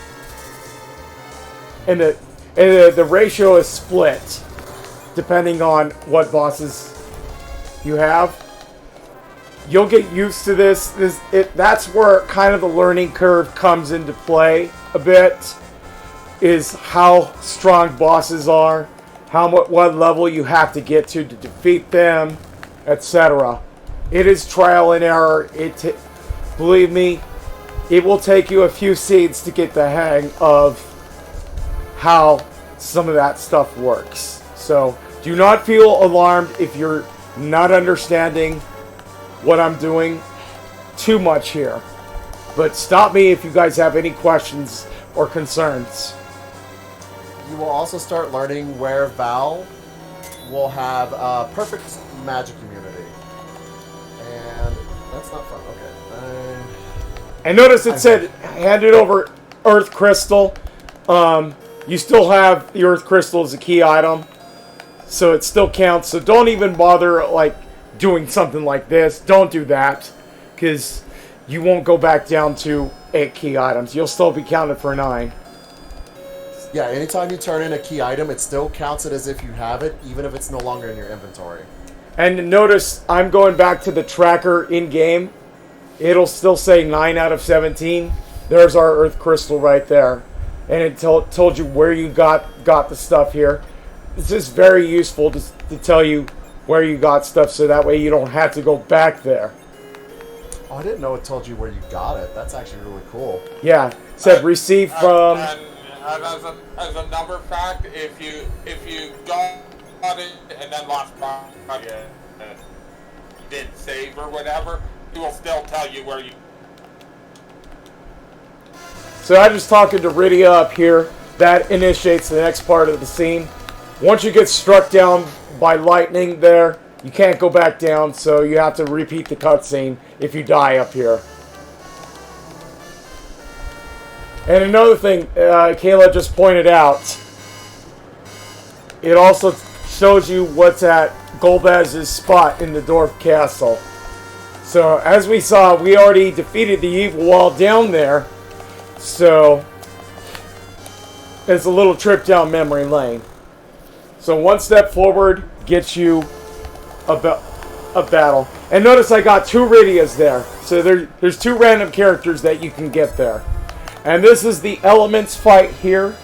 And the ratio is split depending on what bosses you have. You'll get used to this. That's where kind of the learning curve comes into play a bit. Is how strong bosses are, what level you have to get to defeat them, etc. It is trial and error. Believe me, it will take you a few seeds to get the hang of how some of that stuff works. So do not feel alarmed if you're not understanding what I'm doing too much here. But stop me if you guys have any questions or concerns. You will also start learning where Val will have perfect magic immunity. And that's not fun. Okay. And notice it said handed over Earth Crystal. You still have the Earth Crystal as a key item, so it still counts. So don't even bother like doing something like this. Don't do that, because you won't go back down to 8 key items. You'll still be counted for 9. Yeah, anytime you turn in a key item, it still counts it as if you have it, even if it's no longer in your inventory. And notice I'm going back to the tracker in-game. It'll still say 9 out of 17. There's our Earth Crystal right there. And it told you where you got the stuff here. It's just very useful to tell you where you got stuff, so that way you don't have to go back there. Oh, I didn't know it told you where you got it. That's actually really cool. Yeah, it said received from... And as a number fact, if you got it and then lost money, didn't save or whatever, he will still tell you where you. So I'm just talking to Rydia up here. That initiates the next part of the scene. Once you get struck down by lightning there, you can't go back down, so you have to repeat the cutscene if you die up here. And another thing, Kayla just pointed out, it also shows you what's at Golbez's spot in the Dwarf Castle. So, as we saw, we already defeated the evil wall down there. So, it's a little trip down memory lane. So, one step forward gets you a battle. And notice I got 2 Rydias there. So, there's 2 random characters that you can get there. And this is the elements fight here.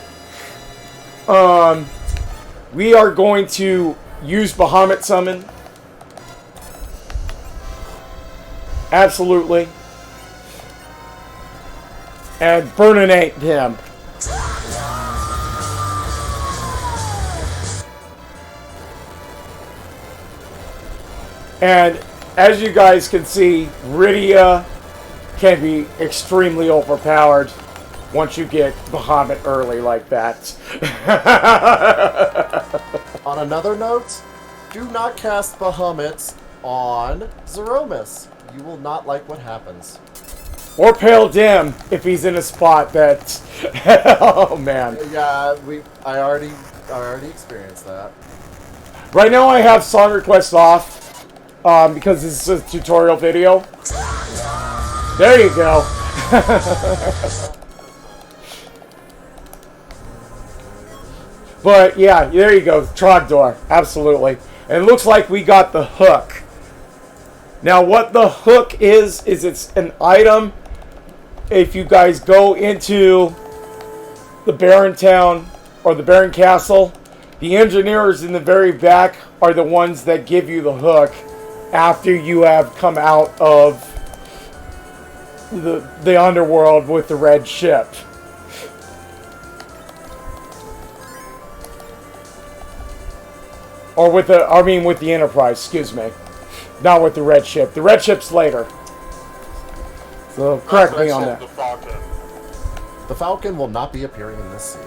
We are going to use Bahamut Summon. Absolutely. And burninate him. And as you guys can see, Rydia can be extremely overpowered once you get Bahamut early like that. On another note, do not cast Bahamut on Zeromus. You will not like what happens. Or Pale Dim if he's in a spot that... oh man. Yeah, I already experienced that. Right now I have song requests off because this is a tutorial video. There you go. But yeah, there you go, Trogdor, absolutely. And it looks like we got the hook. Now what the hook is it's an item. If you guys go into the Baron Town or the Baron Castle, the engineers in the very back are the ones that give you the hook after you have come out of the underworld with the red ship. Or with the Enterprise, excuse me. Not with the red ship. The red ship's later. So correct me on that. The Falcon will not be appearing in this scene.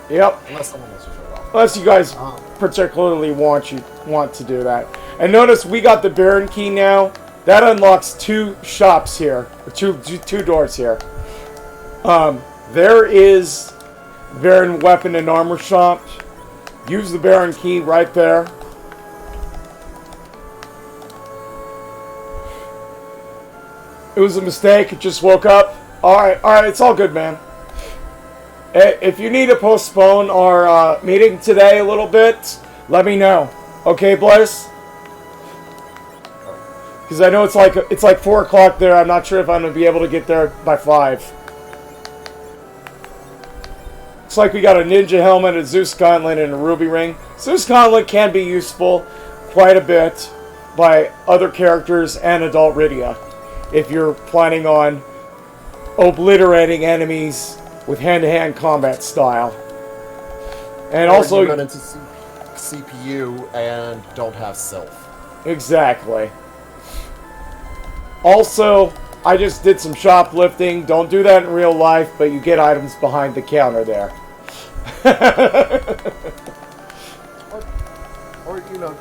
Yep. Unless someone wants to show it off. Unless you guys particularly want to do that. And notice we got the Baron key now. That unlocks 2 shops here. Two doors here. There is Baron Weapon and Armor Shop. Use the Baron key right there. It was a mistake. It just woke up. Alright, it's all good, man. If you need to postpone our meeting today a little bit, let me know. Okay, Blaze? Because I know it's like 4 o'clock there. I'm not sure if I'm going to be able to get there by 5. Looks like we got a ninja helmet, a Zeus gauntlet, and a ruby ring. Zeus gauntlet can be useful quite a bit by other characters and adult Rydia if you're planning on obliterating enemies with hand-to-hand combat style. And Or also you run into CPU and don't have self. exactly. Also, I just did some shoplifting. Don't do that in real life, but you get items behind the counter there. Or you know,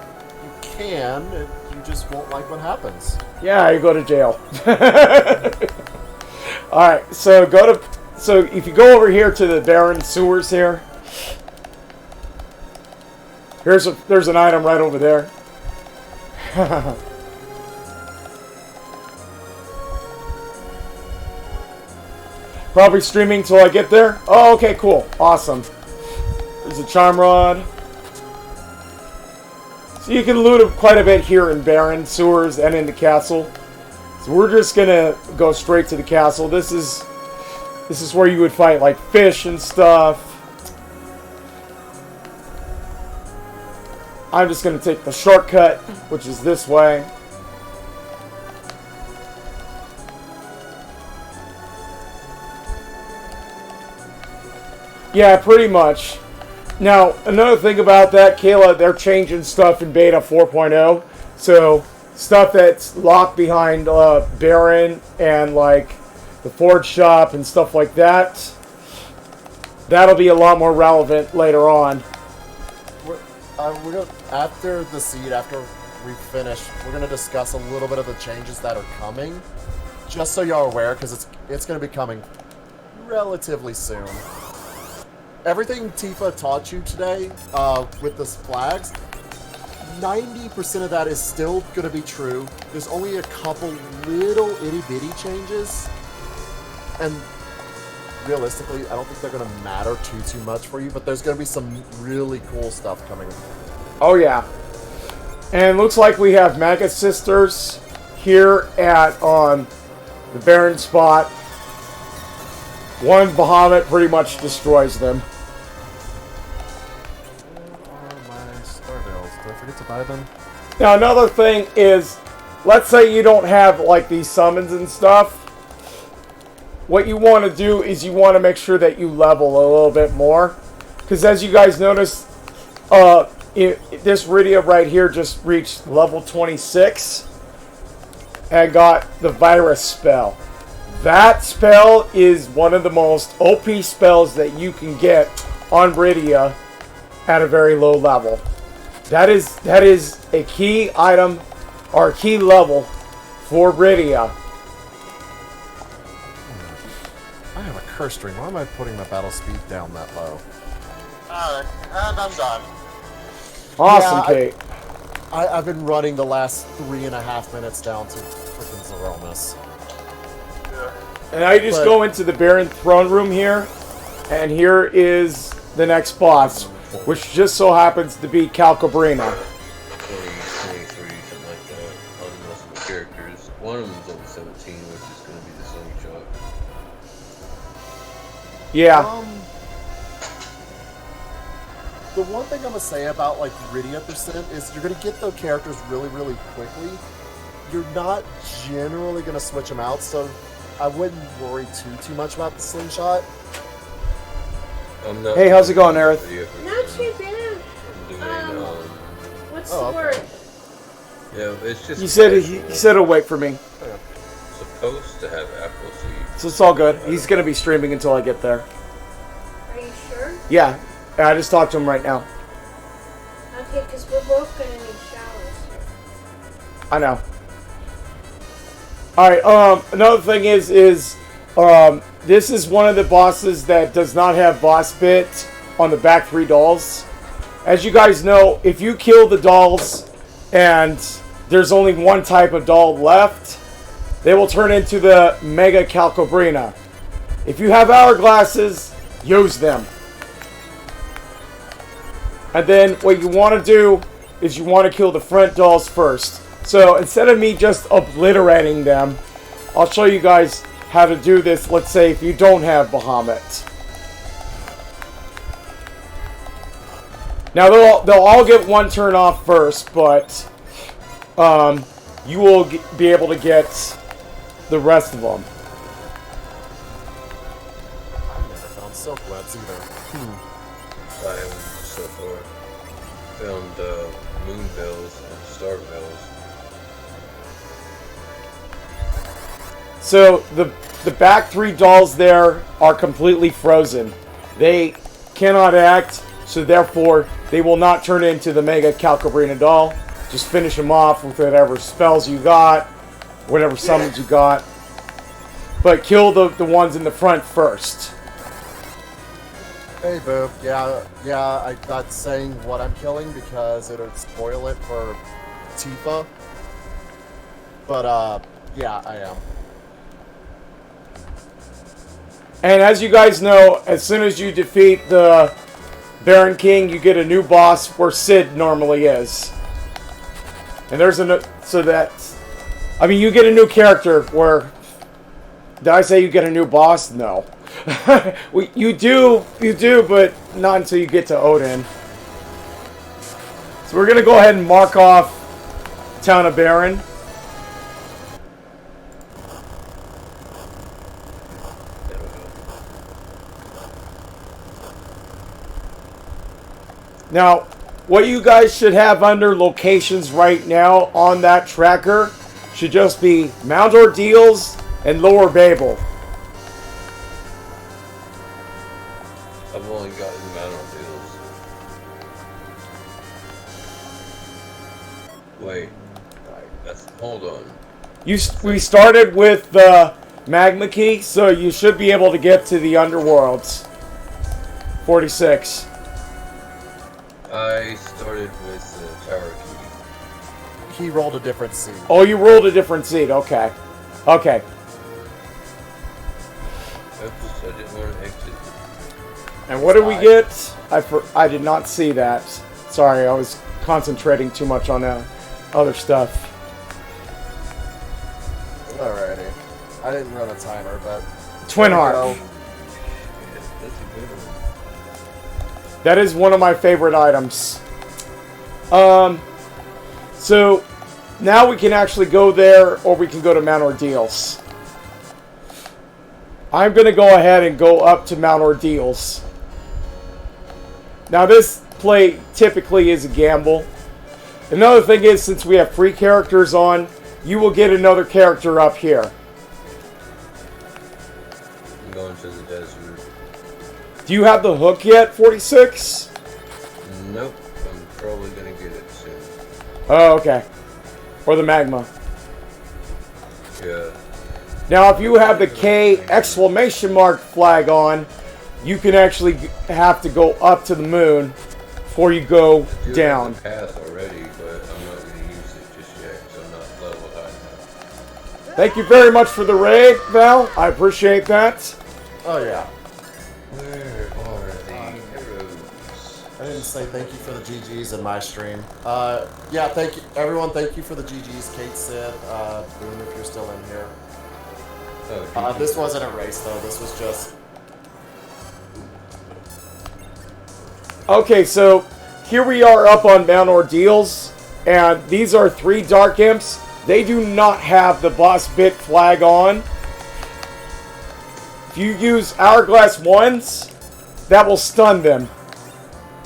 you can, you just won't like what happens. Yeah, you go to jail. Alright, so if you go over here to the barren sewers here, there's an item right over there. Probably streaming till I get there. Oh, okay, cool. Awesome. There's a charm rod. So you can loot quite a bit here in barren sewers and in the castle. So we're just gonna go straight to the castle. This is where you would fight like fish and stuff. I'm just gonna take the shortcut, which is this way. Yeah, pretty much. Now, another thing about that, Kayla, they're changing stuff in beta 4.0. So, stuff that's locked behind Baron and like the Forge Shop and stuff like that, that'll be a lot more relevant later on. We're gonna, after the seed, after we finish, we're gonna discuss a little bit of the changes that are coming, just so y'all are aware, because it's gonna be coming relatively soon. Everything Tifa taught you today with the flags, 90% of that is still going to be true. There's only a couple little itty-bitty changes. And realistically, I don't think they're going to matter too much for you, but there's going to be some really cool stuff coming. Oh, yeah. And looks like we have Mega Sisters here at the Baron spot. One Bahamut pretty much destroys them. Did I forget to buy them? Now another thing is, let's say you don't have like these summons and stuff. What you want to do is you want to make sure that you level a little bit more. Because as you guys notice, this Rydia right here just reached level 26 and got the virus spell. That spell is one of the most OP spells that you can get on Rydia at a very low level. That is a key item or a key level for Rydia. I have a curse string. Why am I putting my battle speed down that low? Alright, and I'm done. Awesome, Yeah, Kate. I've been running the last 3.5 minutes down to freaking Zeromus. And now you just go into the Baron throne room here, and here is the next boss, which just so happens to be Calcabrina. 23, something like that, on multiple characters. One of them's only 17, which is going to be the slingshot. Yeah. The one thing I'm going to say about like Rydia percent is you're going to get those characters really quickly. You're not generally going to switch them out, so I wouldn't worry too much about the slingshot. Hey, how's it going, Aerith? Not too bad. What's the word? Yeah, it's just. He said he'll wait for me, Supposed to have apple seeds. so it's all good. He's gonna be streaming until I get there. Are you sure? Yeah, I just talked to him right now. Okay, because we're both going to need showers. I know. Alright, another thing is this is one of the bosses that does not have boss bit on the back 3 dolls. As you guys know, if you kill the dolls and there's only one type of doll left, they will turn into the Mega Calcabrina. If you have hourglasses, use them. And then what you want to do is you want to kill the front dolls first. So instead of me just obliterating them, I'll show you guys how to do this. Let's say if you don't have Bahamut. Now they'll all get one turn off first, but you will be able to get the rest of them. I've never found silk webs either. I haven't so far found moon bells and star bells. So the back 3 dolls there are completely frozen. They cannot act, so therefore they will not turn into the Mega Calcabrina doll. Just finish them off with whatever spells you got, whatever summons you got. But kill the ones in the front first. Hey, Boo. Yeah, I'm not saying what I'm killing because it would spoil it for Tifa. But, yeah, I am. And as you guys know, as soon as you defeat the Baron King, you get a new boss where Sid normally is. And there's you get a new character where... Did I say you get a new boss? No. you do, but not until you get to Odin. So we're going to go ahead and mark off Town of Baron. Now, what you guys should have under locations right now on that tracker should just be Mount Ordeals and Lower Babel. I've only gotten Mount Ordeals. Wait, hold on. We started with the Magma Key, so you should be able to get to the Underworlds. 46. I started with the Tower Key. He rolled a different seed. Oh, you rolled a different seed. Okay. Okay. I didn't want to exit. And what did we get? I did not see that. Sorry, I was concentrating too much on other stuff. Alrighty. I didn't run a timer, but... Twin Heart. That's a good one. That is one of my favorite items. So now we can actually go there, or we can go to Mount Ordeals. I'm going to go ahead and go up to Mount Ordeals. Now this play typically is a gamble. Another thing is, since we have free characters on, you will get another character up here. I'm going to the desert. Do you have the hook yet, 46? Nope. I'm probably going to get it soon. Oh, okay. Or the magma. Yeah. Now, if you have the K exclamation mark flag on, you can actually have to go up to the moon before you go down. I have the path already, but I'm not going to use it just yet, because I'm not level high enough. Thank you very much for the raid, Val. I appreciate that. Oh, yeah. Where are the heroes? I didn't say thank you for the GGs in my stream. Yeah, thank you, everyone. Thank you for the GGs, Kate, Sid, Boone, if you're still in here. Oh, This wasn't a race, though. This was just... Okay, so here we are up on Mount Ordeals, and these are 3 Dark Imps. They do not have the boss bit flag on. If you use Hourglass 1s, that will stun them.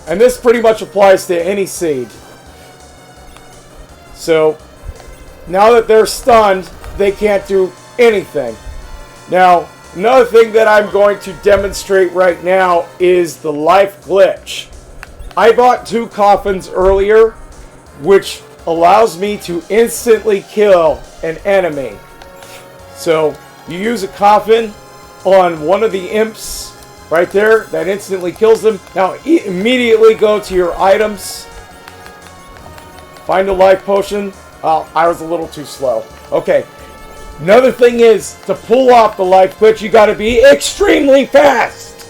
And this pretty much applies to any seed. So, now that they're stunned, they can't do anything. Now, another thing that I'm going to demonstrate right now is the life glitch. I bought 2 coffins earlier, which allows me to instantly kill an enemy. So, you use a coffin on one of the imps right there, that instantly kills them. Now, immediately go to your items, find a life potion. Oh, I was a little too slow. Okay. Another thing is, to pull off the life glitch, you gotta be extremely fast!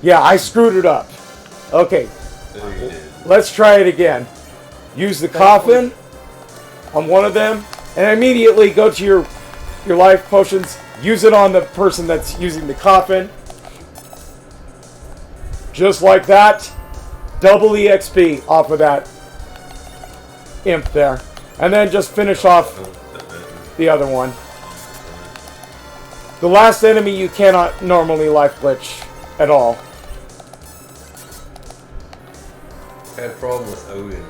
Yeah, I screwed it up. Okay, let's try it again. Use the coffin on one of them, and immediately go to your life potions. Use it on the person that's using the coffin. Just like that. Double EXP off of that imp there. And then just finish off the other one. The last enemy you cannot normally life glitch at all. I had a problem with Odin.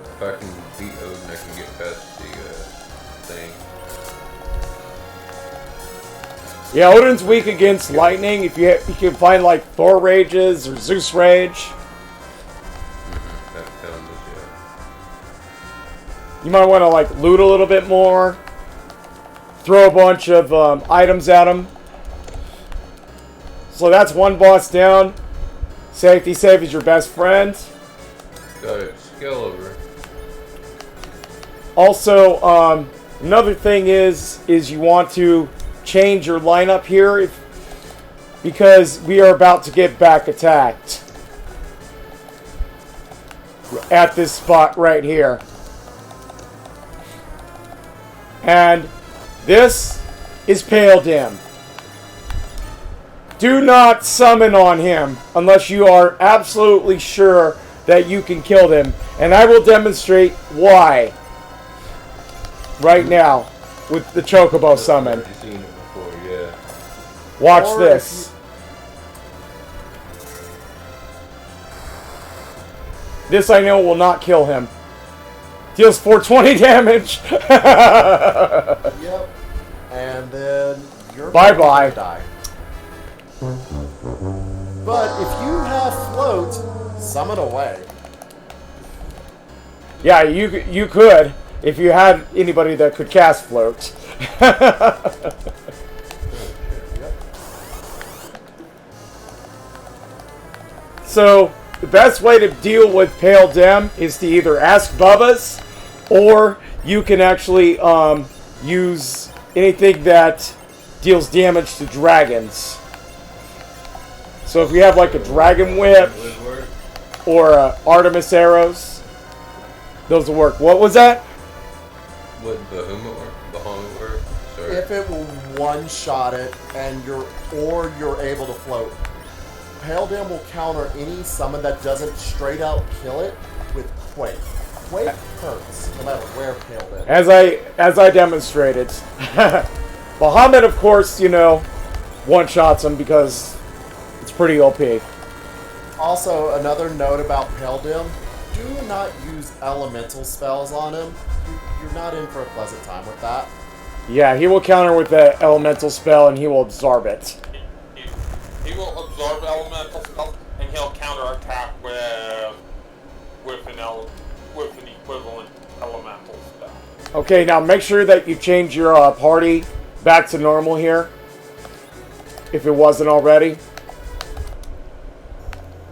If I can beat Odin, I can get past the thing. Yeah, Odin's weak against lightning. If you can find like Thor rages or Zeus rage, I found this, yeah. you might want to like loot a little bit more. Throw a bunch of items at him. So that's one boss down. Safety save is your best friend. Got it. Skill over. Also, another thing is you want to change your lineup here because we are about to get back attacked at this spot right here. And this is Pale Dim. Do not summon on him unless you are absolutely sure that you can kill them. And I will demonstrate why right now with the Chocobo summon. I've seen it before, yeah. Watch Or this. This I know will not kill him. Deals 420 damage. Yep. And then you're Bye-bye. gonna die. But if you have float, summon away. Yeah, you could if you had anybody that could cast float. So the best way to deal with Pale Dim is to either ask Bubba's, or you can actually use anything that deals damage to dragons. So if you have like a dragon whip or Artemis arrows, those will work. What was that? Would Bahamut work? Sorry. If it will one-shot it and you're able to float, Pale Dim will counter any summon that doesn't straight out kill it with Quake. Quake hurts no matter where Pale Dim. As I demonstrated. Bahamut, of course, one-shots him because it's pretty OP. Also, another note about Pale Dim, do not use elemental spells on him. You're not in for a pleasant time with that. Yeah, he will counter with the elemental spell and he will absorb it. He will absorb elemental spells and he'll counterattack with an equivalent elemental spell. Okay, now make sure that you change your party back to normal here, if it wasn't already.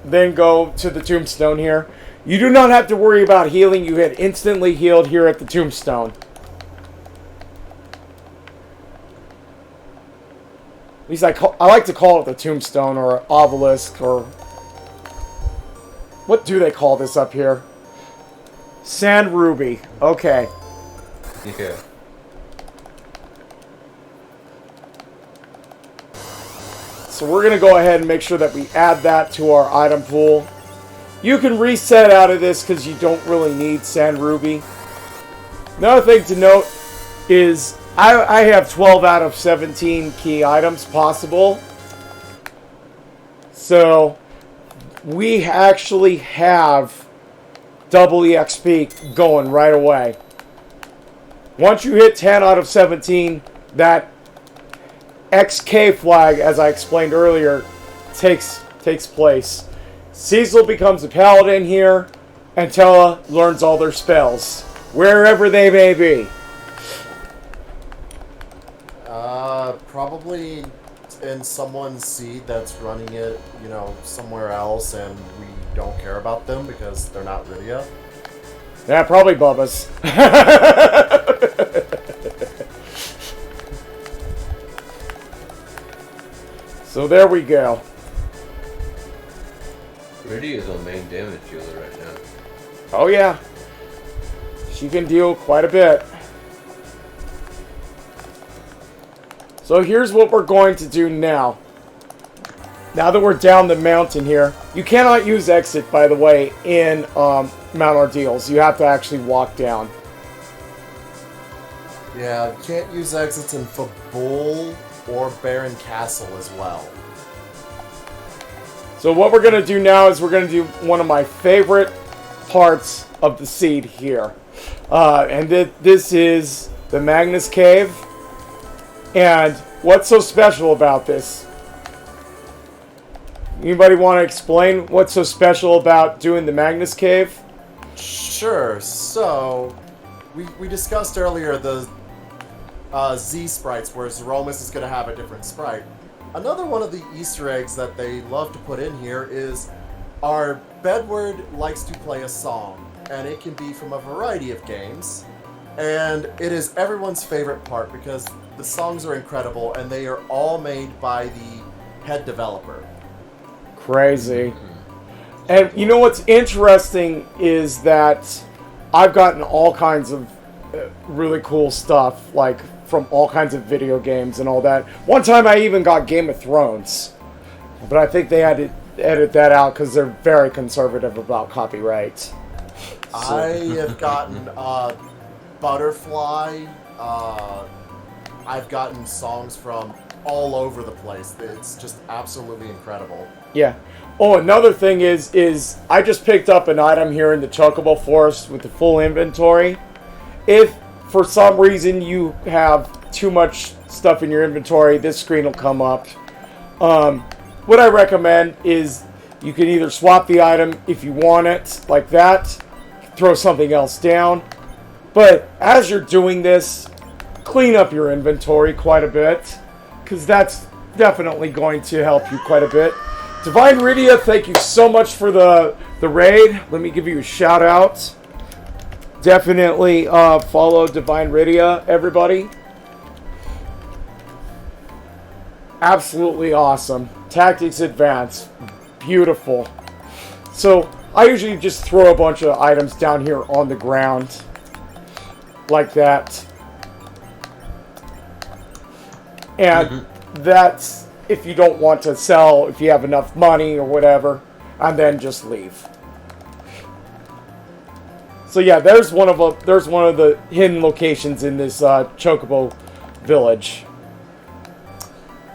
Then go to the tombstone here. You do not have to worry about healing. You get instantly healed here at the tombstone. At least I like to call it the tombstone or obelisk or... What do they call this up here? Sand ruby. Okay. Yeah. So we're going to go ahead and make sure that we add that to our item pool. You can reset out of this because you don't really need Sand Ruby. Another thing to note is I have 12 out of 17 key items possible. So we actually have double EXP going right away. Once you hit 10 out of 17, that XK flag, as I explained earlier, takes place. Cecil becomes a paladin here, and Tella learns all their spells, wherever they may be. Probably in someone's seed that's running it, somewhere else, and we don't care about them because they're not Rydia. Yeah, probably Bubba's. So there we go. Rydia is our main damage dealer right now. Oh yeah. She can deal quite a bit. So here's what we're going to do now. now that we're down the mountain here, you cannot use exit, by the way, in Mount Ordeals. You have to actually walk down. Yeah, you can't use exits in Fabul or Baron Castle as well. So what we're going to do now is we're going to do one of my favorite parts of the seed here. And this is the Magnus Cave. And what's so special about this? Anybody want to explain what's so special about doing the Magnus Cave? Sure, so we discussed earlier the Z sprites, where Zeromus is going to have a different sprite. Another one of the Easter eggs that they love to put in here is our Bedward likes to play a song, and it can be from a variety of games, and it is everyone's favorite part because the songs are incredible and they are all made by the head developer. Crazy. And you know what's interesting is that I've gotten all kinds of really cool stuff, like from all kinds of video games and all that. One time I even got Game of Thrones, but I think they had to edit that out because they're very conservative about copyright. I have gotten Butterfly. I've gotten songs from all over the place. It's just absolutely incredible. Yeah. Oh, another thing is I just picked up an item here in the Chocobo Forest with the full inventory. If for some reason you have too much stuff in your inventory, this screen will come up. What I recommend is you can either swap the item if you want it, like that, throw something else down. But as you're doing this, clean up your inventory quite a bit, because that's definitely going to help you quite a bit. Divine Rydia, thank you so much for the raid. Let me give you a shout out. Definitely follow Divine Rydia, everybody. Absolutely awesome. Tactics Advance. Beautiful. So, I usually just throw a bunch of items down here on the ground. Like that. And that's if you don't want to sell, if you have enough money or whatever, and then just leave. So yeah, there's one of the hidden locations in this Chocobo village.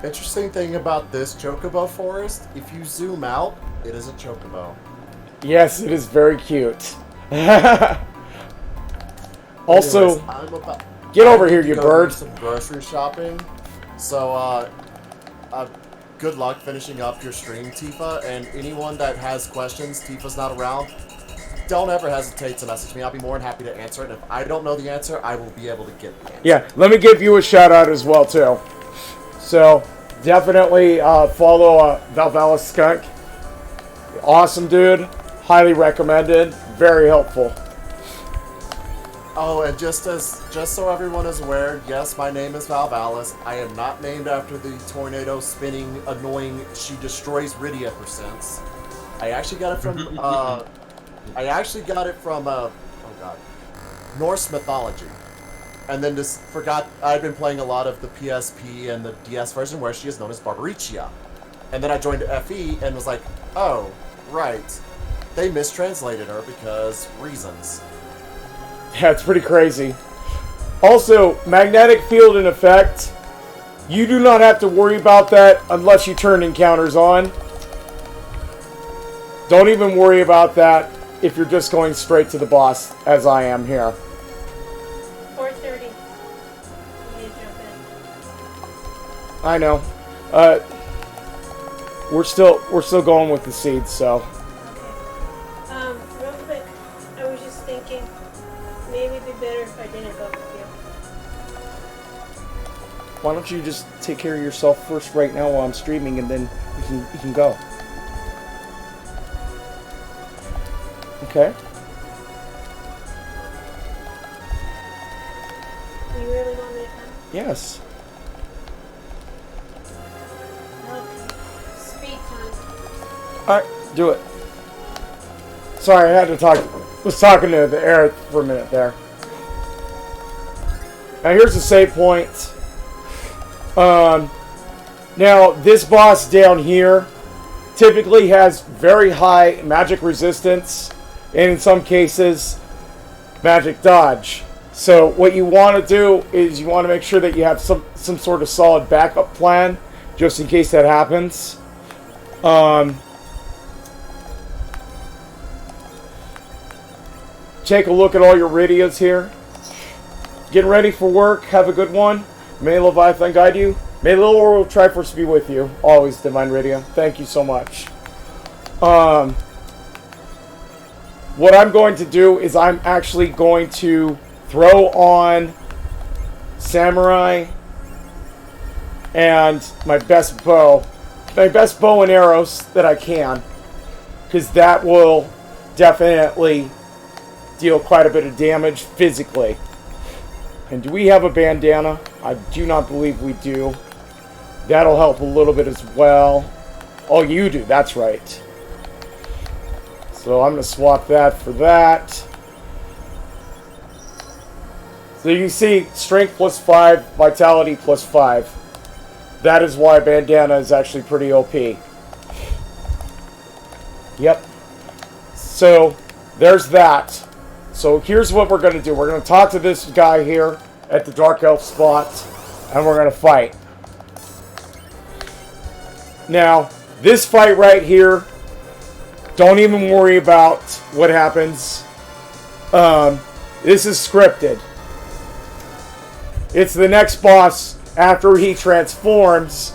Interesting thing about this Chocobo forest, if you zoom out, it is a Chocobo. Yes, it is very cute. Also, anyways, get over here, you bird. Do some grocery shopping. So, good luck finishing up your stream, Tifa. And anyone that has questions, Tifa's not around. Don't ever hesitate to message me. I'll be more than happy to answer it. If I don't know the answer, I will be able to get the answer. Yeah, let me give you a shout out as well too. So definitely follow Valvalis Skunk. Awesome dude. Highly recommended. Very helpful. Oh, and just so everyone is aware, yes, my name is Valvalis. I am not named after the tornado spinning, annoying, she destroys Rydia percents. I actually got it from oh god, Norse mythology. And then just forgot, I've been playing a lot of the PSP and the DS version where she is known as Barbaricia. And then I joined FE and was like, oh, right. They mistranslated her because reasons. Yeah, it's pretty crazy. Also, magnetic field in effect. You do not have to worry about that unless you turn encounters on. Don't even worry about that if you're just going straight to the boss, as I am here. 4:30. You need to jump in. I know. We're still going with the seeds, so. Okay. Real quick, I was just thinking, maybe it'd be better if I didn't go with you. Why don't you just take care of yourself first right now while I'm streaming, and then you can go. Okay. You really want me to come? Yes. Okay. Speed time. Alright, do it. Sorry, I had to talk. Was talking to the air for a minute there. Now here's the save point. Now this boss down here typically has very high magic resistance, and in some cases, magic dodge. So what you want to do is you want to make sure that you have some sort of solid backup plan, just in case that happens. Take a look at all your Rydias here. Getting ready for work. Have a good one. May Leviathan guide you. May Lorule Triforce be with you. Always, Divine Rydia. Thank you so much. What I'm going to do is I'm actually going to throw on Samurai and my best bow. My best bow and arrows that I can. Because that will definitely deal quite a bit of damage physically. And do we have a bandana? I do not believe we do. That'll help a little bit as well. Oh, you do. That's right. So I'm going to swap that for that. So you can see strength plus 5, vitality plus 5. That is why bandana is actually pretty OP. Yep. So there's that. So here's what we're going to do. We're going to talk to this guy here at the Dark Elf spot, and we're going to fight. Now, this fight right here, don't even worry about what happens. This is scripted. It's the next boss after he transforms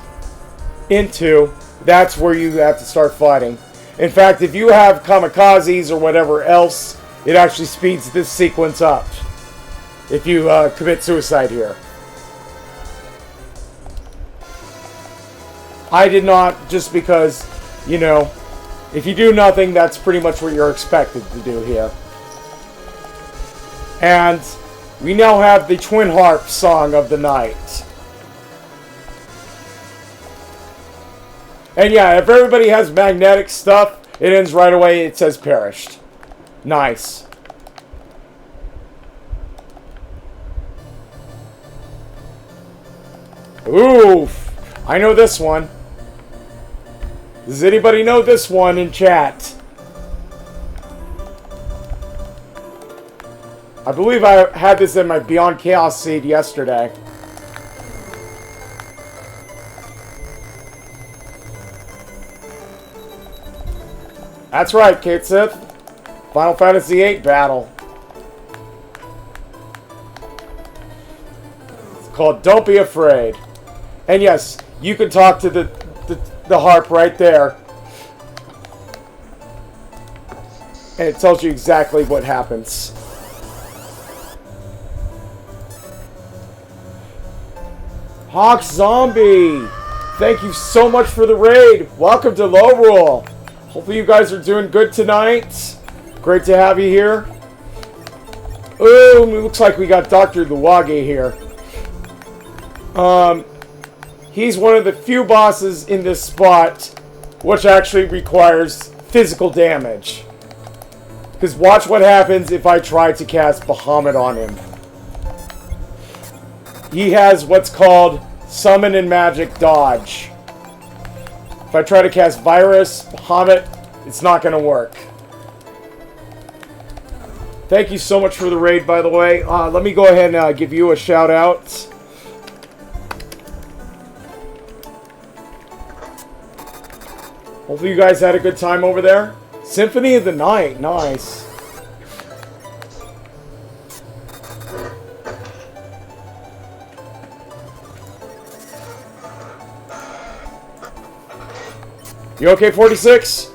into, that's where you have to start fighting. In fact, if you have kamikazes or whatever else, it actually speeds this sequence up if you commit suicide here. I did not, just because, you know, if you do nothing, that's pretty much what you're expected to do here. And we now have the Twin Harp song of the night. And yeah, if everybody has magnetic stuff, it ends right away. It says perished. Nice. Oof. I know this one. Does anybody know this one in chat? I believe I had this in my Beyond Chaos seed yesterday. That's right, Kate Sith. Final Fantasy VIII battle. It's called Don't Be Afraid. And yes, you can talk to the harp right there. And it tells you exactly what happens. Hawk Zombie! Thank you so much for the raid. Welcome to Lorule. Hopefully you guys are doing good tonight. Great to have you here. Oh, it looks like we got Dr. Luwage here. He's one of the few bosses in this spot which actually requires physical damage. Because watch what happens if I try to cast Bahamut on him. He has what's called Summon and Magic Dodge. If I try to cast Virus, Bahamut, it's not going to work. Thank you so much for the raid, by the way. Let me go ahead and give you a shout out. Hopefully you guys had a good time over there. Symphony of the Night, nice. You okay, 46?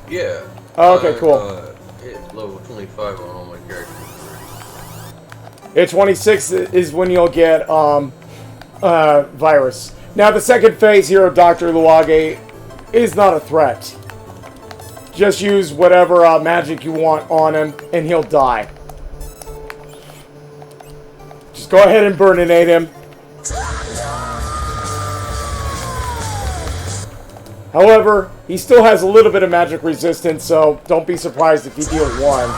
Yeah. Oh, okay, cool. Hit level 25 on all my characters. At 26 is when you'll get Virus. Now, the second phase here of Dr. Luwage is not a threat. Just use whatever magic you want on him, and he'll die. Just go ahead and burninate him. However, he still has a little bit of magic resistance, so don't be surprised if you deal 1.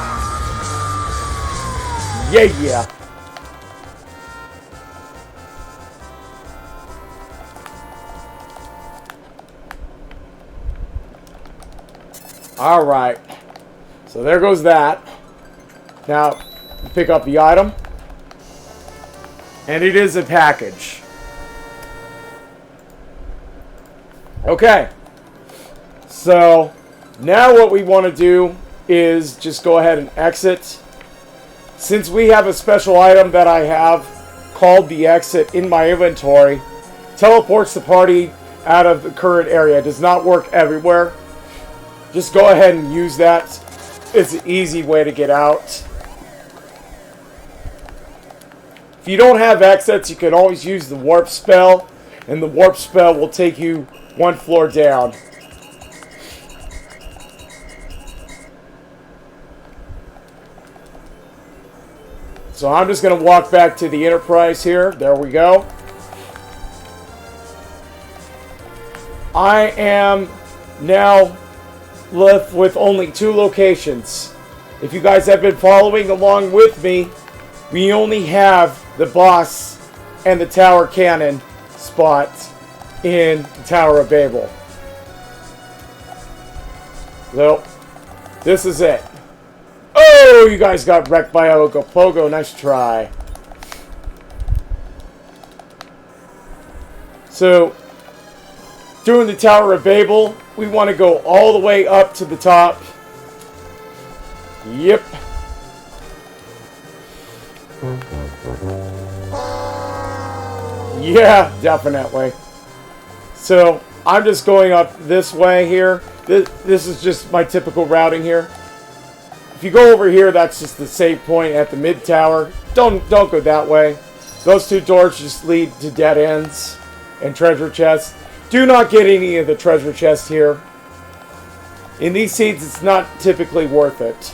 Yeah. Alright. So there goes that. Now, pick up the item. And it is a package. Okay. So, now what we want to do is just go ahead and exit. Since we have a special item that I have called the exit in my inventory, teleports the party out of the current area. It does not work everywhere. Just go ahead and use that. It's an easy way to get out. If you don't have exits, you can always use the warp spell, and the warp spell will take you one floor down. So I'm just going to walk back to the Enterprise here. There we go. I am now left with only 2 locations. If you guys have been following along with me, we only have the boss and the tower cannon spot in the Tower of Babel. So, this is it. Oh, you guys got wrecked by Ogopogo. Nice try. So, doing the Tower of Babel, we want to go all the way up to the top. Yep. Yeah, definitely. So, I'm just going up this way here. This is just my typical routing here. If you go over here, that's just the save point at the mid tower. Don't go that way. Those 2 doors just lead to dead ends and treasure chests. Do not get any of the treasure chests here. In these seeds, it's not typically worth it,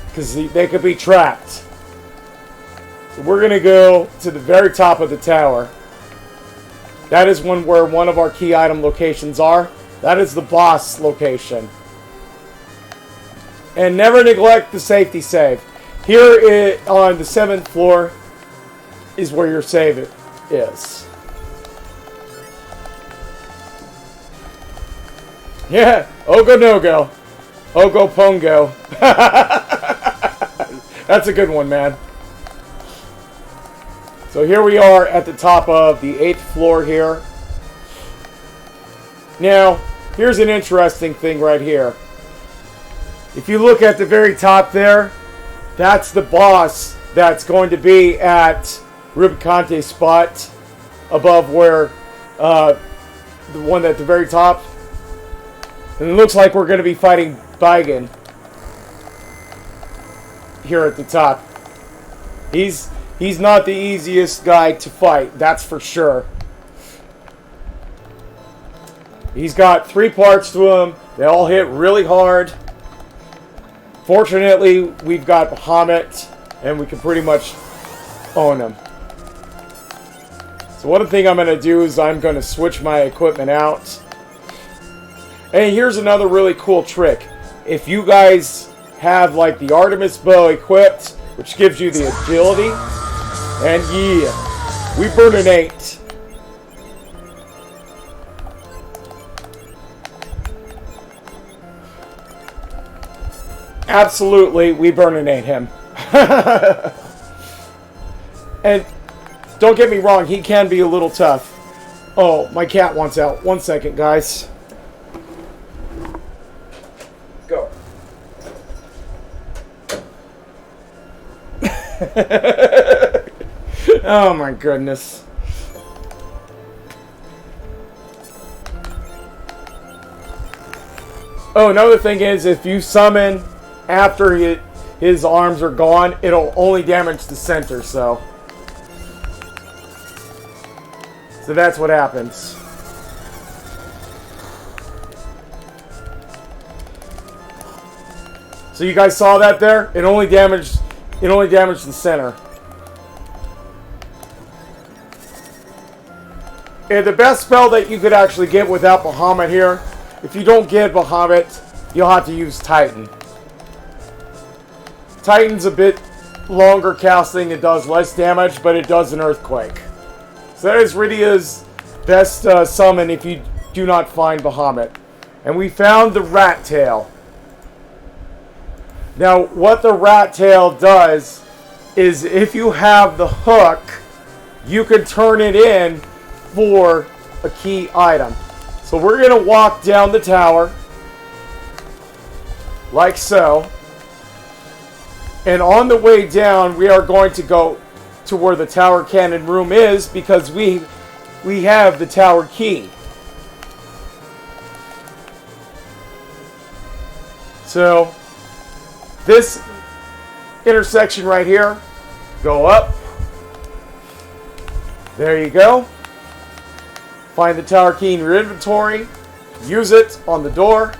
because they could be trapped. So we're going to go to the very top of the tower. That is where one of our key item locations are. That is the boss location. And never neglect the safety save. Here on the 7th floor is where your save is. Yeah, Ogo no go. Ogo Pongo. That's a good one, man. So here we are at the top of the 8th floor here. Now, here's an interesting thing right here. If you look at the very top there, that's the boss that's going to be at Rubicante's spot above where the one at the very top. And it looks like we're going to be fighting Baigan here at the top. He's not the easiest guy to fight, that's for sure. He's got 3 parts to him. They all hit really hard. Fortunately, we've got Bahamut, and we can pretty much own him. So one thing I'm going to do is I'm going to switch my equipment out. And here's another really cool trick. If you guys have like the Artemis bow equipped, which gives you the agility, and yeah, we burn an 8. Absolutely, we burn and ate him. And don't get me wrong, he can be a little tough. Oh, my cat wants out. 1 second, guys. Go. Oh my goodness. Oh, another thing is, if you summon after his arms are gone, it'll only damage the center, so that's what happens. So you guys saw that there? It only damaged the center. And the best spell that you could actually get without Bahamut here, if you don't get Bahamut, you'll have to use Titan. Titan's a bit longer casting, it does less damage, but it does an earthquake. So that is Rydia's best summon if you do not find Bahamut. And we found the rat tail. Now, what the rat tail does is if you have the hook, you can turn it in for a key item. So we're going to walk down the tower, like so. And on the way down, we are going to go to where the tower cannon room is because we have the tower key. So this intersection right here, go up. There you go. Find the tower key in your inventory. Use it on the door.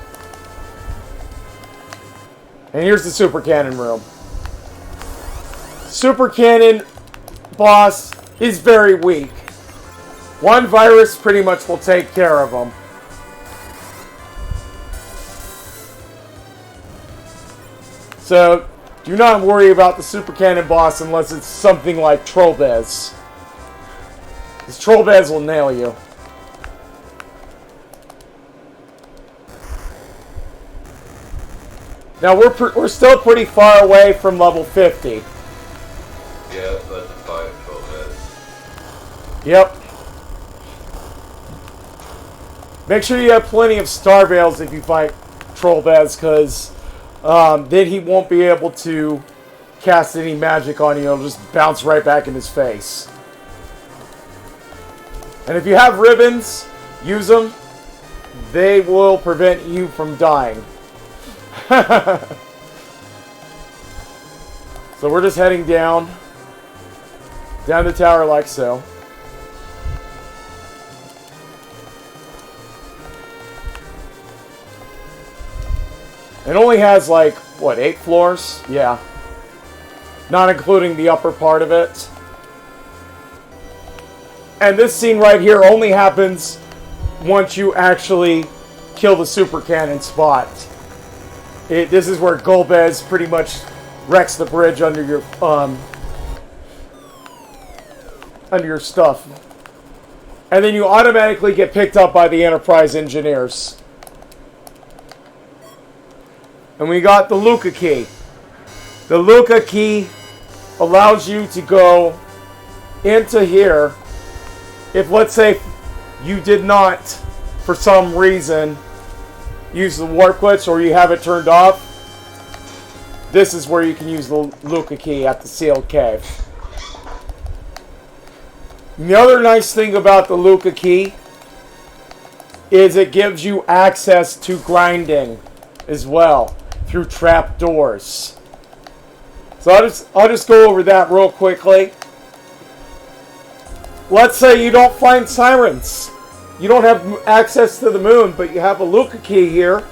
And here's the super cannon room. Super cannon boss is very weak. One virus pretty much will take care of him. So, do not worry about the super cannon boss unless it's something like Trollbez. Because Trollbez will nail you. Now, we're still pretty far away from level 50. Yeah, that's the 5 Trollbez. Yep. Make sure you have plenty of star veils if you fight Trollbez, because then he won't be able to cast any magic on you. It'll just bounce right back in his face. And if you have ribbons, use them. They will prevent you from dying. So we're just heading down the tower like so. It only has like, what, 8 floors? Yeah. Not including the upper part of it. And this scene right here only happens once you actually kill the super cannon spot. This is where Golbez pretty much wrecks the bridge under your stuff. And then you automatically get picked up by the Enterprise engineers. And we got the Luca key. The Luca key allows you to go into here. If, let's say, you did not, for some reason, use the warp glitch or you have it turned off, this is where you can use the Luca key at the sealed cave. And the other nice thing about the Luca key is it gives you access to grinding as well through trap doors. So I'll just go over that real quickly. Let's say you don't find sirens. You don't have access to the moon, but you have a Luca key here.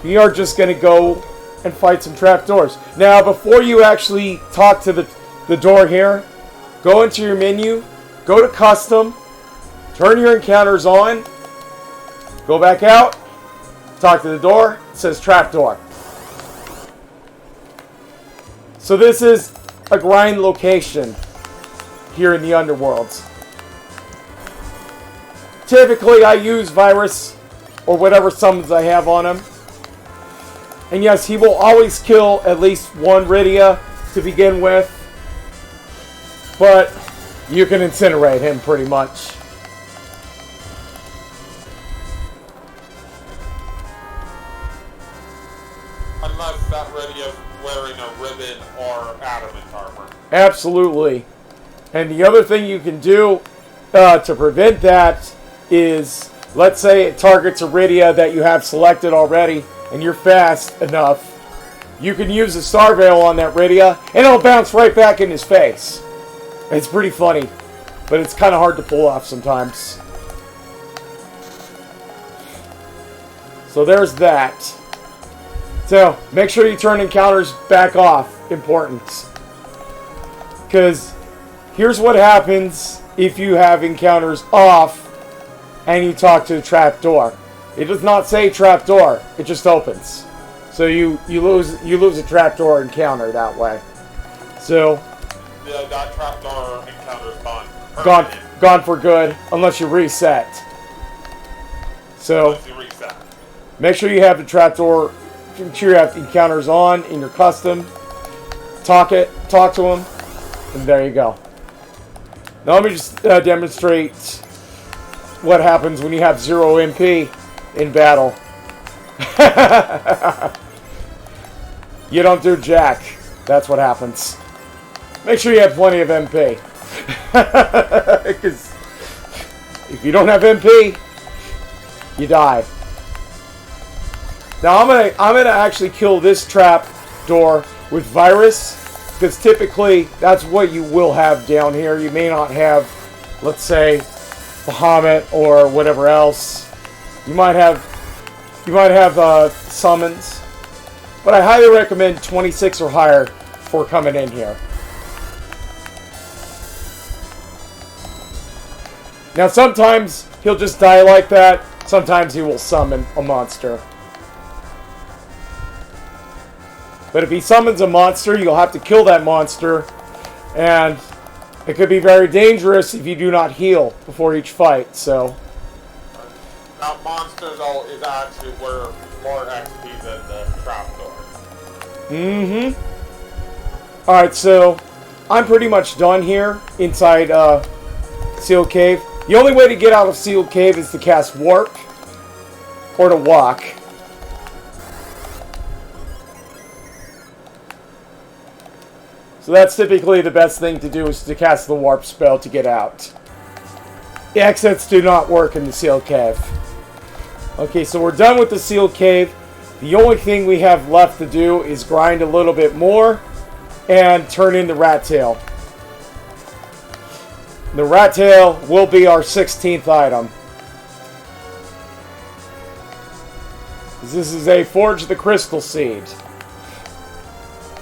You are just going to go and fight some trap doors. Now, before you actually talk to the door here, go into your menu, go to custom, turn your encounters on, go back out, talk to the door, it says trap door. So this is a grind location here in the Underworlds. Typically I use Virus or whatever summons I have on him. And yes, he will always kill at least one Rydia to begin with. But you can incinerate him pretty much. Unless that Rydia's wearing a ribbon or adamant armor. Absolutely. And the other thing you can do to prevent that is, let's say it targets a Rydia that you have selected already, and you're fast enough, you can use a Star Veil on that Rydia, and it'll bounce right back in his face. It's pretty funny, but it's kind of hard to pull off sometimes. So there's that. So, make sure you turn encounters back off. Important. Because here's what happens if you have encounters off and you talk to the trapdoor. It does not say trapdoor. It just opens. So you lose a trapdoor encounter that way. So that trapdoor encounter's gone. Gone for good unless you reset. So unless you reset. Make sure you have the trapdoor sure you have encounters on in your custom. Talk to him, and there you go. Now let me just demonstrate what happens when you have 0 MP in battle. You don't do jack. That's what happens. Make sure you have plenty of MP. Because if you don't have MP, you die. Now I'm gonna actually kill this trap door with virus, because typically that's what you will have down here. You may not have, let's say, Bahamut or whatever else. You might have summons, but I highly recommend 26 or higher for coming in here. Now sometimes he'll just die like that. Sometimes he will summon a monster. But if he summons a monster, you'll have to kill that monster, and it could be very dangerous if you do not heal before each fight. So That monster, though, is actually worth more XP than the trapdoor. Alright, so I'm pretty much done here inside Sealed Cave. The only way to get out of Sealed Cave is to cast Warp or to walk. So that's typically the best thing to do, is to cast the Warp spell to get out. The exits do not work in the Sealed Cave. Okay, so we're done with the Sealed Cave. The only thing we have left to do is grind a little bit more and turn in the Rat Tail. The Rat Tail will be our 16th item. This is a Forge the Crystal Seed.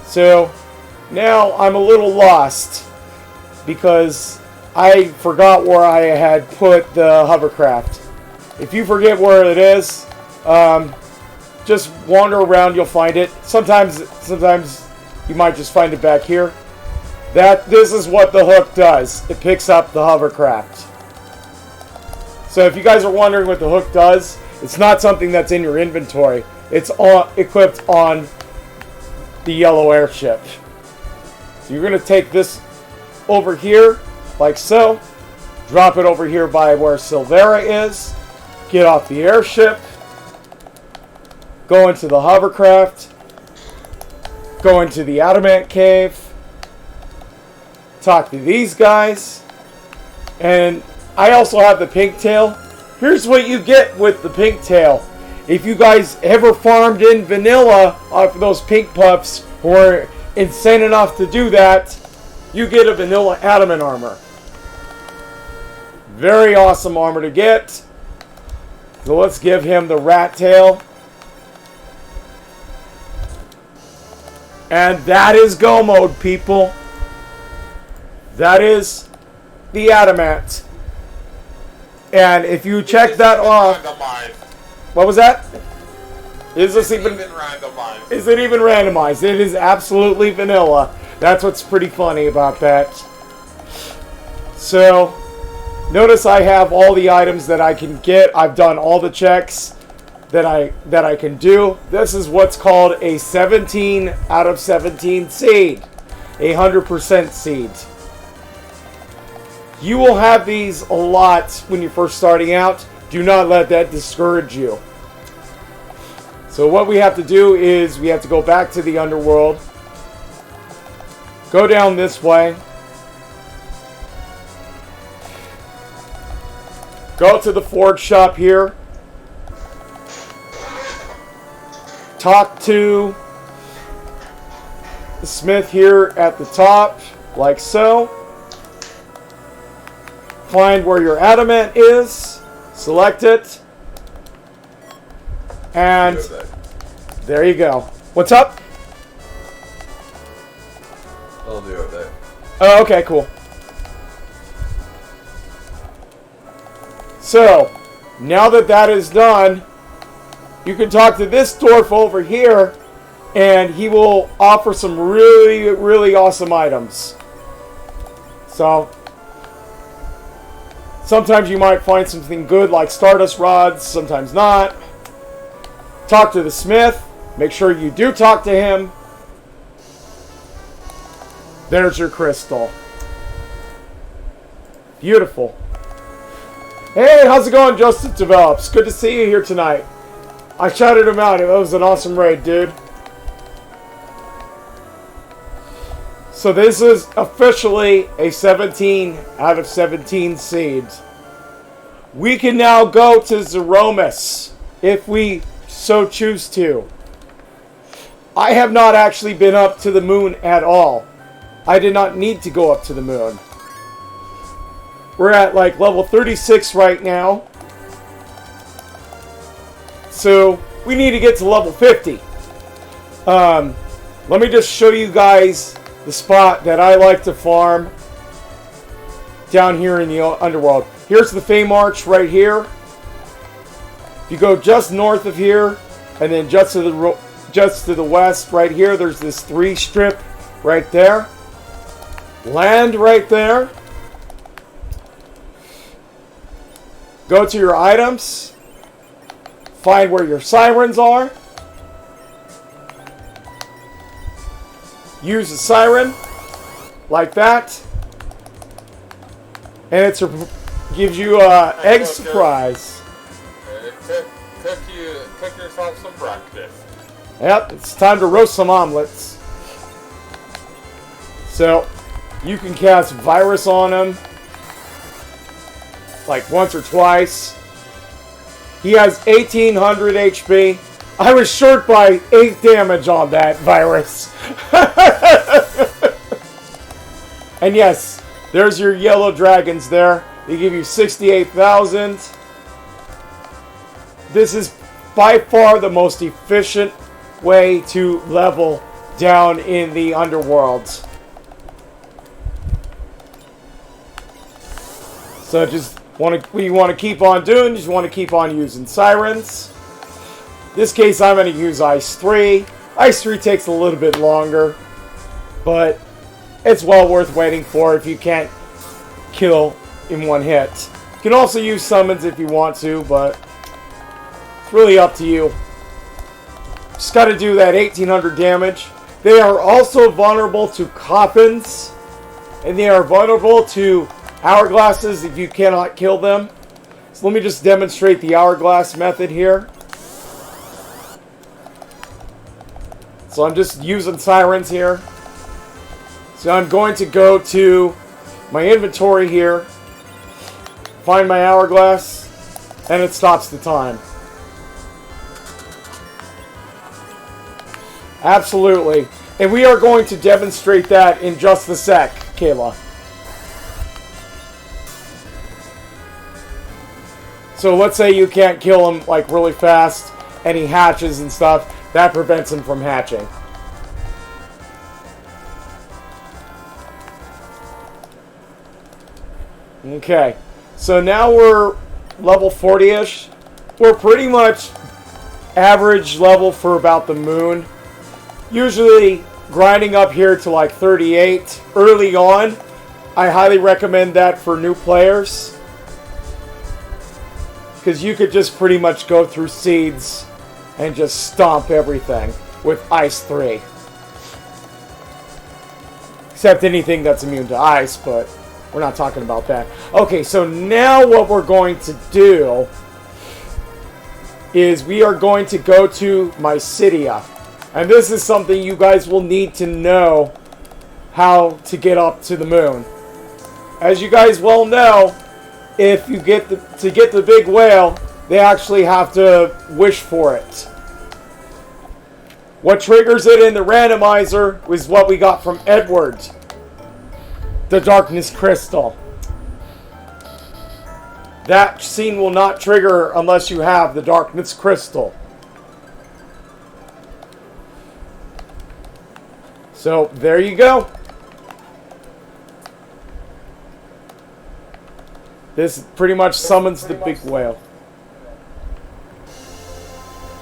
So now I'm a little lost because I forgot where I had put the hovercraft. If you forget where it is, just wander around, you'll find it. Sometimes you might just find it back here. This is what the hook does. It picks up the hovercraft. So if you guys are wondering what the hook does, it's not something that's in your inventory. It's equipped on the yellow airship. So you're going to take this over here, like so. Drop it over here by where Silvera is. Get off the airship. Go into the hovercraft. Go into the Adamant Cave. Talk to these guys. And I also have the pink tail. Here's what you get with the pink tail. If you guys ever farmed in vanilla off of those pink pups who are insane enough to do that, you get a vanilla adamant armor. Very awesome armor to get. So let's give him the rat tail. And that is go mode, people. That is the adamant. And if you check that off... What was that? Is this even randomized? Is it even randomized? It is absolutely vanilla. That's what's pretty funny about that. So, notice I have all the items that I can get. I've done all the checks that I can do. This is what's called a 17 out of 17 seed. 100% seed. You will have these a lot when you're first starting out. Do not let that discourage you. So what we have to do is we have to go back to the underworld. Go down this way. Go to the forge shop here. Talk to the smith here at the top, like so. Find where your adamant is. Select it. And there you go. What's up? I'll do it there. Oh, okay, cool. So, now that that is done, you can talk to this dwarf over here, and he will offer some really, really awesome items. So, sometimes you might find something good like Stardust Rods, sometimes not. Talk to the smith. Make sure you do talk to him. There's your crystal. Beautiful. Hey, how's it going, Justin Develops? Good to see you here tonight. I shouted him out. It was an awesome raid, dude. So this is officially a 17 out of 17 seeds. We can now go to Zeromus if we so choose to. I have not actually been up to the moon at all. I did not need to go up to the moon. We're at like level 36 right now. So we need to get to level 50. Let me just show you guys the spot that I like to farm down here in the underworld. Here's the Fame Arch right here. If you go just north of here, and then just to the west right here, there's this 3 strip right there. Land right there. Go to your items. Find where your sirens are. Use a siren like that. And it gives you an egg surprise. Cook yourself some breakfast. Yep, it's time to roast some omelets. So, you can cast virus on him. Like once or twice. He has 1800 HP. I was short by 8 damage on that virus. And yes, there's your yellow dragons there. They give you 68,000. This is by far the most efficient way to level down in the underworld. So we want to keep on doing, just want to keep on using sirens. In this case, I'm going to use Ice 3. Ice 3 takes a little bit longer, but it's well worth waiting for if you can't kill in one hit. You can also use summons if you want to, but it's really up to you. Just got to do that 1800 damage. They are also vulnerable to coffins, and they are vulnerable to hourglasses if you cannot kill them. So let me just demonstrate the hourglass method here. So I'm just using sirens here. So I'm going to go to my inventory here, find my hourglass, and it stops the time. Absolutely. And we are going to demonstrate that in just a sec, Kayla. So let's say you can't kill him like really fast and he hatches and stuff. That prevents him from hatching. Okay. So now we're level 40-ish. We're pretty much average level for about the moon. Usually grinding up here to like 38 early on. I highly recommend that for new players. Because you could just pretty much go through seeds and just stomp everything with Ice 3. Except anything that's immune to ice, but we're not talking about that. Okay, so now what we're going to do is we are going to go to Mysidia. And this is something you guys will need to know how to get up to the moon. As you guys well know, if you get the big whale, they actually have to wish for it. What triggers it in the randomizer was what we got from Edward. The Darkness Crystal. That scene will not trigger unless you have the Darkness Crystal. So, there you go. This pretty much summons the big whale.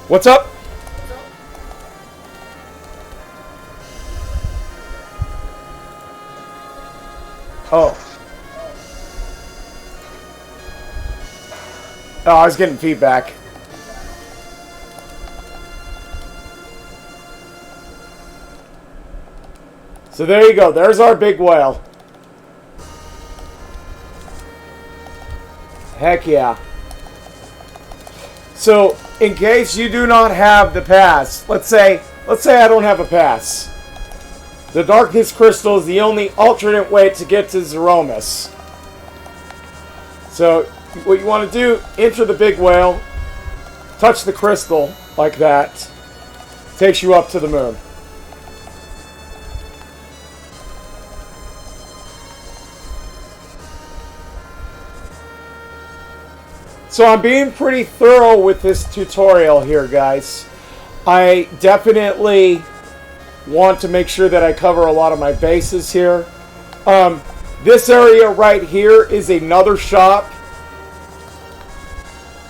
What's up? Oh. Oh, I was getting feedback. So there you go. There's our big whale. Heck yeah. So, in case you do not have the pass, let's say I don't have a pass. The Darkness Crystal is the only alternate way to get to Zeromus. So, what you want to do, enter the big whale, touch the crystal like that, takes you up to the moon. So I'm being pretty thorough with this tutorial here, guys. I definitely want to make sure that I cover a lot of my bases here. This area right here is another shop.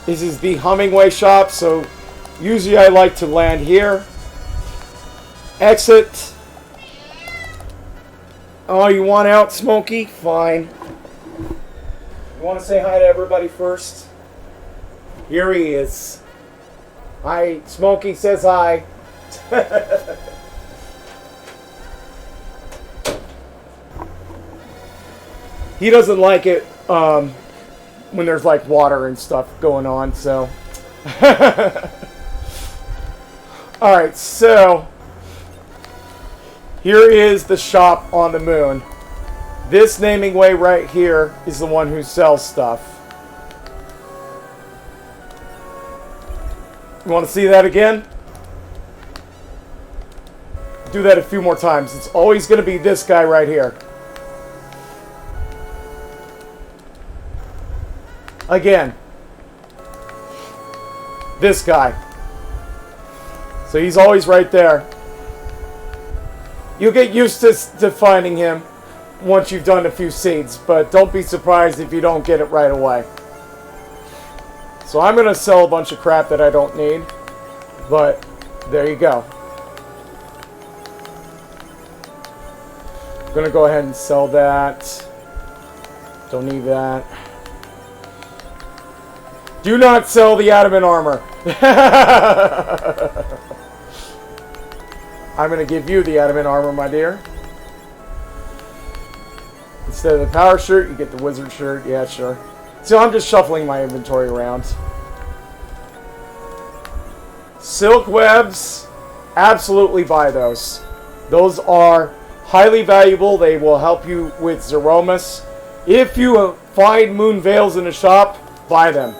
This is the Hummingway shop, so usually I like to land here. Exit. Oh, you want out, Smokey? Fine. You want to say hi to everybody first? Here he is. Hi, Smokey says hi. He doesn't like it when there's like water and stuff going on, so. Alright, so here is the shop on the moon. This naming way right here is the one who sells stuff. You want to see that again? Do that a few more times. It's always going to be this guy right here. Again. This guy. So he's always right there. You'll get used to finding him once you've done a few seeds, but don't be surprised if you don't get it right away. So I'm going to sell a bunch of crap that I don't need, but there you go. I'm going to go ahead and sell that. Don't need that. Do not sell the adamant armor. I'm going to give you the adamant armor, my dear. Instead of the power shirt, you get the wizard shirt. Yeah, sure. So I'm just shuffling my inventory around. Silk webs, absolutely buy those. Those are highly valuable. They will help you with Zeromus. If you find moon veils in a shop, buy them.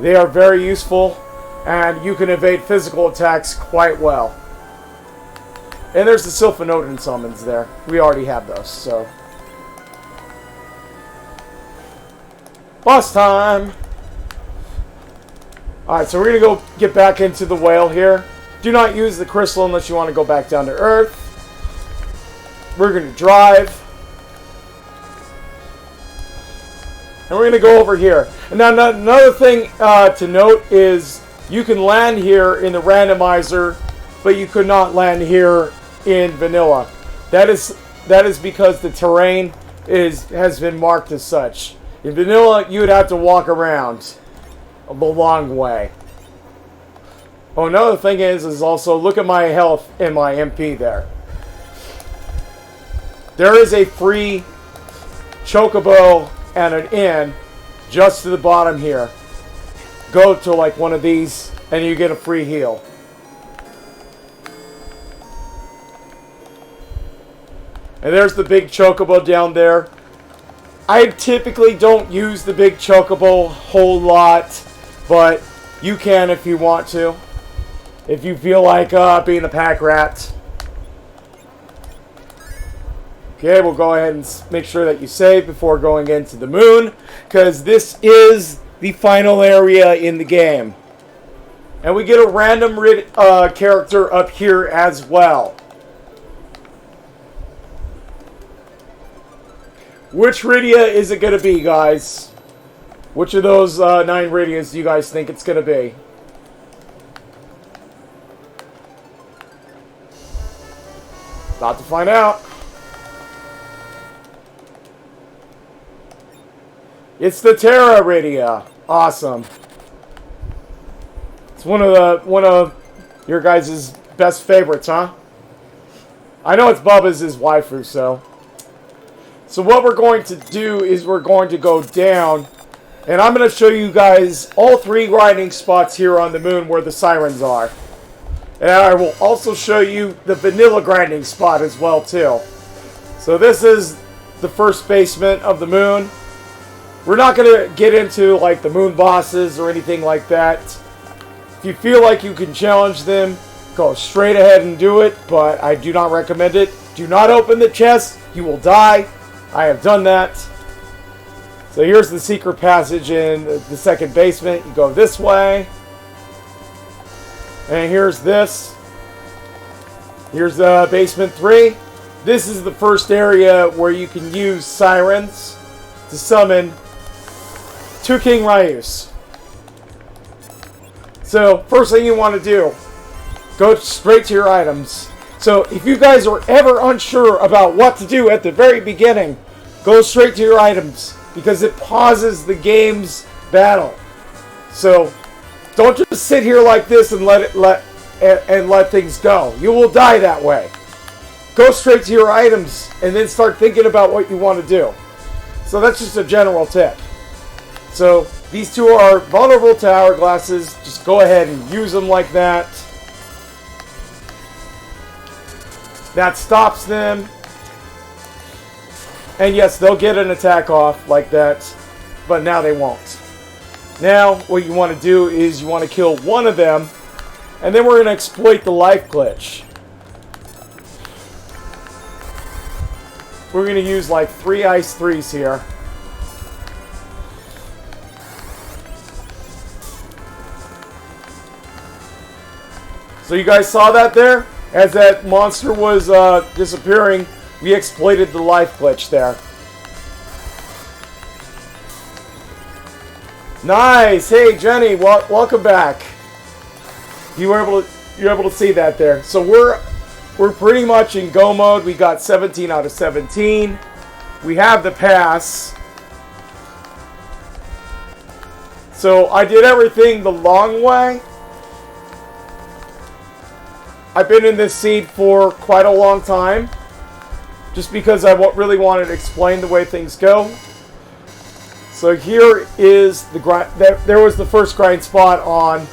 They are very useful, and you can evade physical attacks quite well. And there's the Sylphanodon summons there. We already have those, so. Boss time! Alright, so we're going to go get back into the whale here. Do not use the crystal unless you want to go back down to Earth. We're going to drive. And we're going to go over here. And now another thing to note is you can land here in the randomizer, but you could not land here in vanilla. That is because the terrain has been marked as such. In vanilla, you would have to walk around a long way. Oh, another thing is also look at my health and my MP there. There is a free chocobo and an inn just to the bottom here. Go to like one of these and you get a free heal. And there's the big chocobo down there. I typically don't use the big chocobo a whole lot, but you can if you want to. If you feel like being a pack rat. Okay, we'll go ahead and make sure that you save before going into the moon, because this is the final area in the game. And we get a random character up here as well. Which Rydia is it going to be, guys? Which of those 9 Rydias do you guys think it's going to be? About to find out. It's the Terra Rydia. Awesome. It's one of your guys' best favorites, huh? I know it's Bubba's his waifu, so. So what we're going to do is we're going to go down, and I'm going to show you guys all 3 grinding spots here on the moon where the sirens are. And I will also show you the vanilla grinding spot as well, too. So this is the first basement of the moon. We're not going to get into like the moon bosses or anything like that. If you feel like you can challenge them, go straight ahead and do it, but I do not recommend it. Do not open the chest, you will die. I have done that. So here's the secret passage in the second basement. You go this way. And here's this. Here's basement 3. This is the first area where you can use sirens to summon 2 King Ryus. So first thing you want to do, go straight to your items. So if you guys are ever unsure about what to do at the very beginning, go straight to your items because it pauses the game's battle. So don't just sit here like this and let things go. You will die that way. Go straight to your items and then start thinking about what you want to do. So that's just a general tip. So these 2 are vulnerable to hourglasses. Just go ahead and use them like that. That stops them. And yes, they'll get an attack off like that, but now they won't. Now, what you want to do is you want to kill one of them, and then we're going to exploit the life glitch. We're going to use like 3 ice 3s here. So you guys saw that there? As that monster was disappearing, we exploited the life glitch there. Nice! Hey Jenny, welcome back. You're able to see that there. So we're pretty much in go mode. We got 17 out of 17. We have the pass. So I did everything the long way. I've been in this seed for quite a long time, just because I really wanted to explain the way things go. So here is the grind. There was the first grind spot on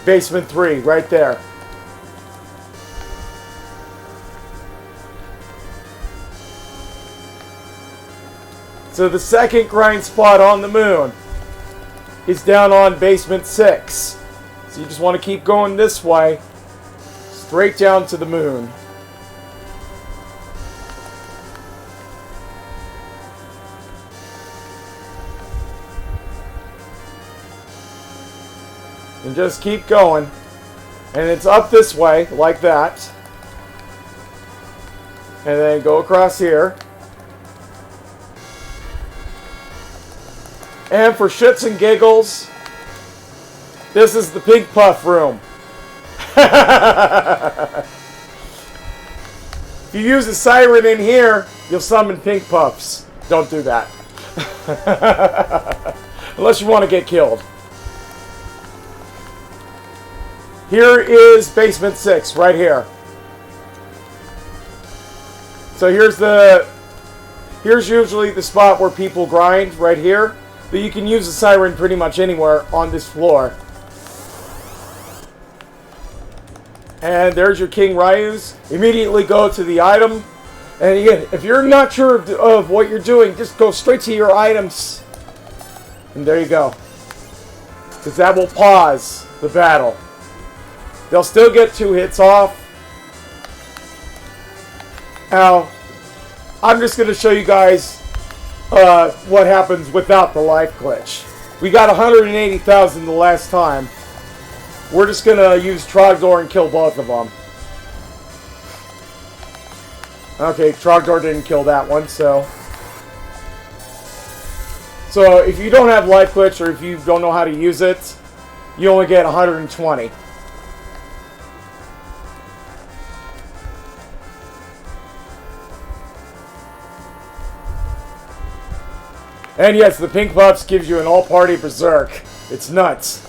basement 3, right there. So the second grind spot on the moon is down on basement 6. So you just want to keep going this way, straight down to the moon. And just keep going. And it's up this way, like that. And then go across here. And for shits and giggles, this is the Pink Puff room. If you use a siren in here, you'll summon Pink Puffs. Don't do that. Unless you want to get killed. Here is basement 6, right here. So here's usually the spot where people grind, right here. But you can use a siren pretty much anywhere on this floor. And there's your King Ryus. Immediately go to the item. And again, if you're not sure of what you're doing, just go straight to your items. And there you go. Because that will pause the battle. They'll still get 2 hits off. Now, I'm just going to show you guys what happens without the life glitch. We got 180,000 the last time. We're just going to use Trogdor and kill both of them. Okay, Trogdor didn't kill that one, so... So, if you don't have life glitch, or if you don't know how to use it, you only get 120. And yes, the Pink Puffs gives you an all-party berserk. It's nuts.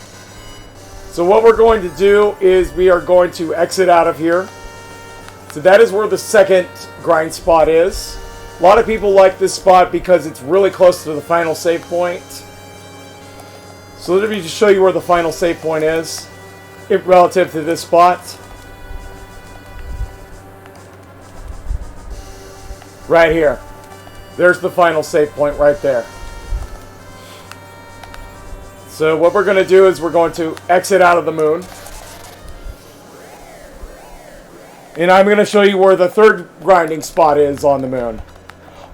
So what we're going to do is we are going to exit out of here. So that is where the second grind spot is. A lot of people like this spot because it's really close to the final save point. So let me just show you where the final save point is relative to this spot. Right here. There's the final save point right there. So what we're going to do is we're going to exit out of the moon. And I'm going to show you where the third grinding spot is on the moon.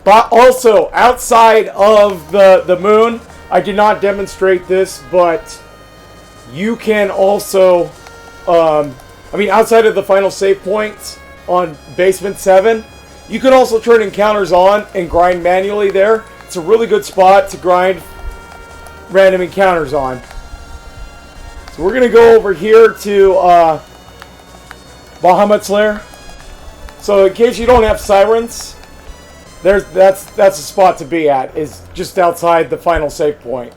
But also, outside of the moon, I did not demonstrate this, but you can also, outside of the final save point on Basement 7, you can also turn encounters on and grind manually there. It's a really good spot to grind random encounters on. So we're going to go over here to Bahamut's Lair. So in case you don't have sirens, that's a spot to be at, is just outside the final save point.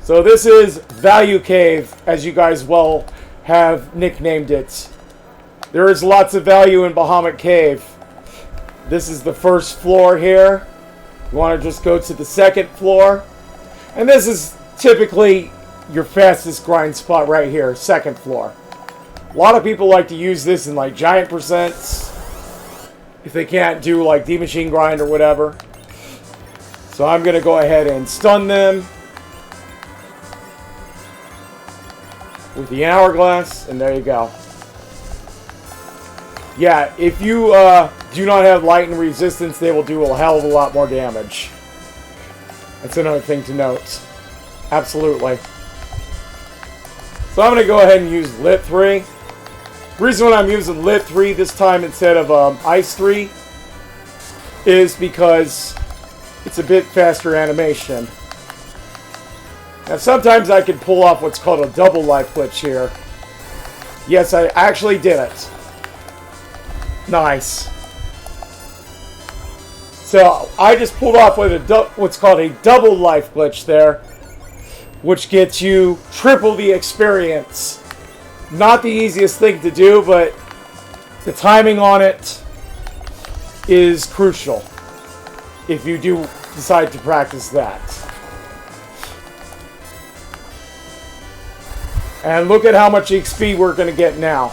So this is Value Cave, as you guys well have nicknamed it. There is lots of value in Bahamut Cave. This is the first floor here. You want to just go to the second floor. And this is typically your fastest grind spot right here, second floor. A lot of people like to use this in like giant percents if they can't do like D-Machine grind or whatever. So I'm going to go ahead and stun them with the hourglass, and there you go. Yeah, if you do not have light and resistance, they will do a hell of a lot more damage. That's another thing to note. Absolutely. So I'm going to go ahead and use Lit 3. The reason why I'm using Lit 3 this time instead of Ice 3 is because it's a bit faster animation. Now sometimes I can pull off what's called a double life glitch here. Yes, I actually did it. Nice. So I just pulled off with what's called a double life glitch there, which gets you triple the experience. Not the easiest thing to do, but the timing on it is crucial if you do decide to practice that. And look at how much XP we're going to get now.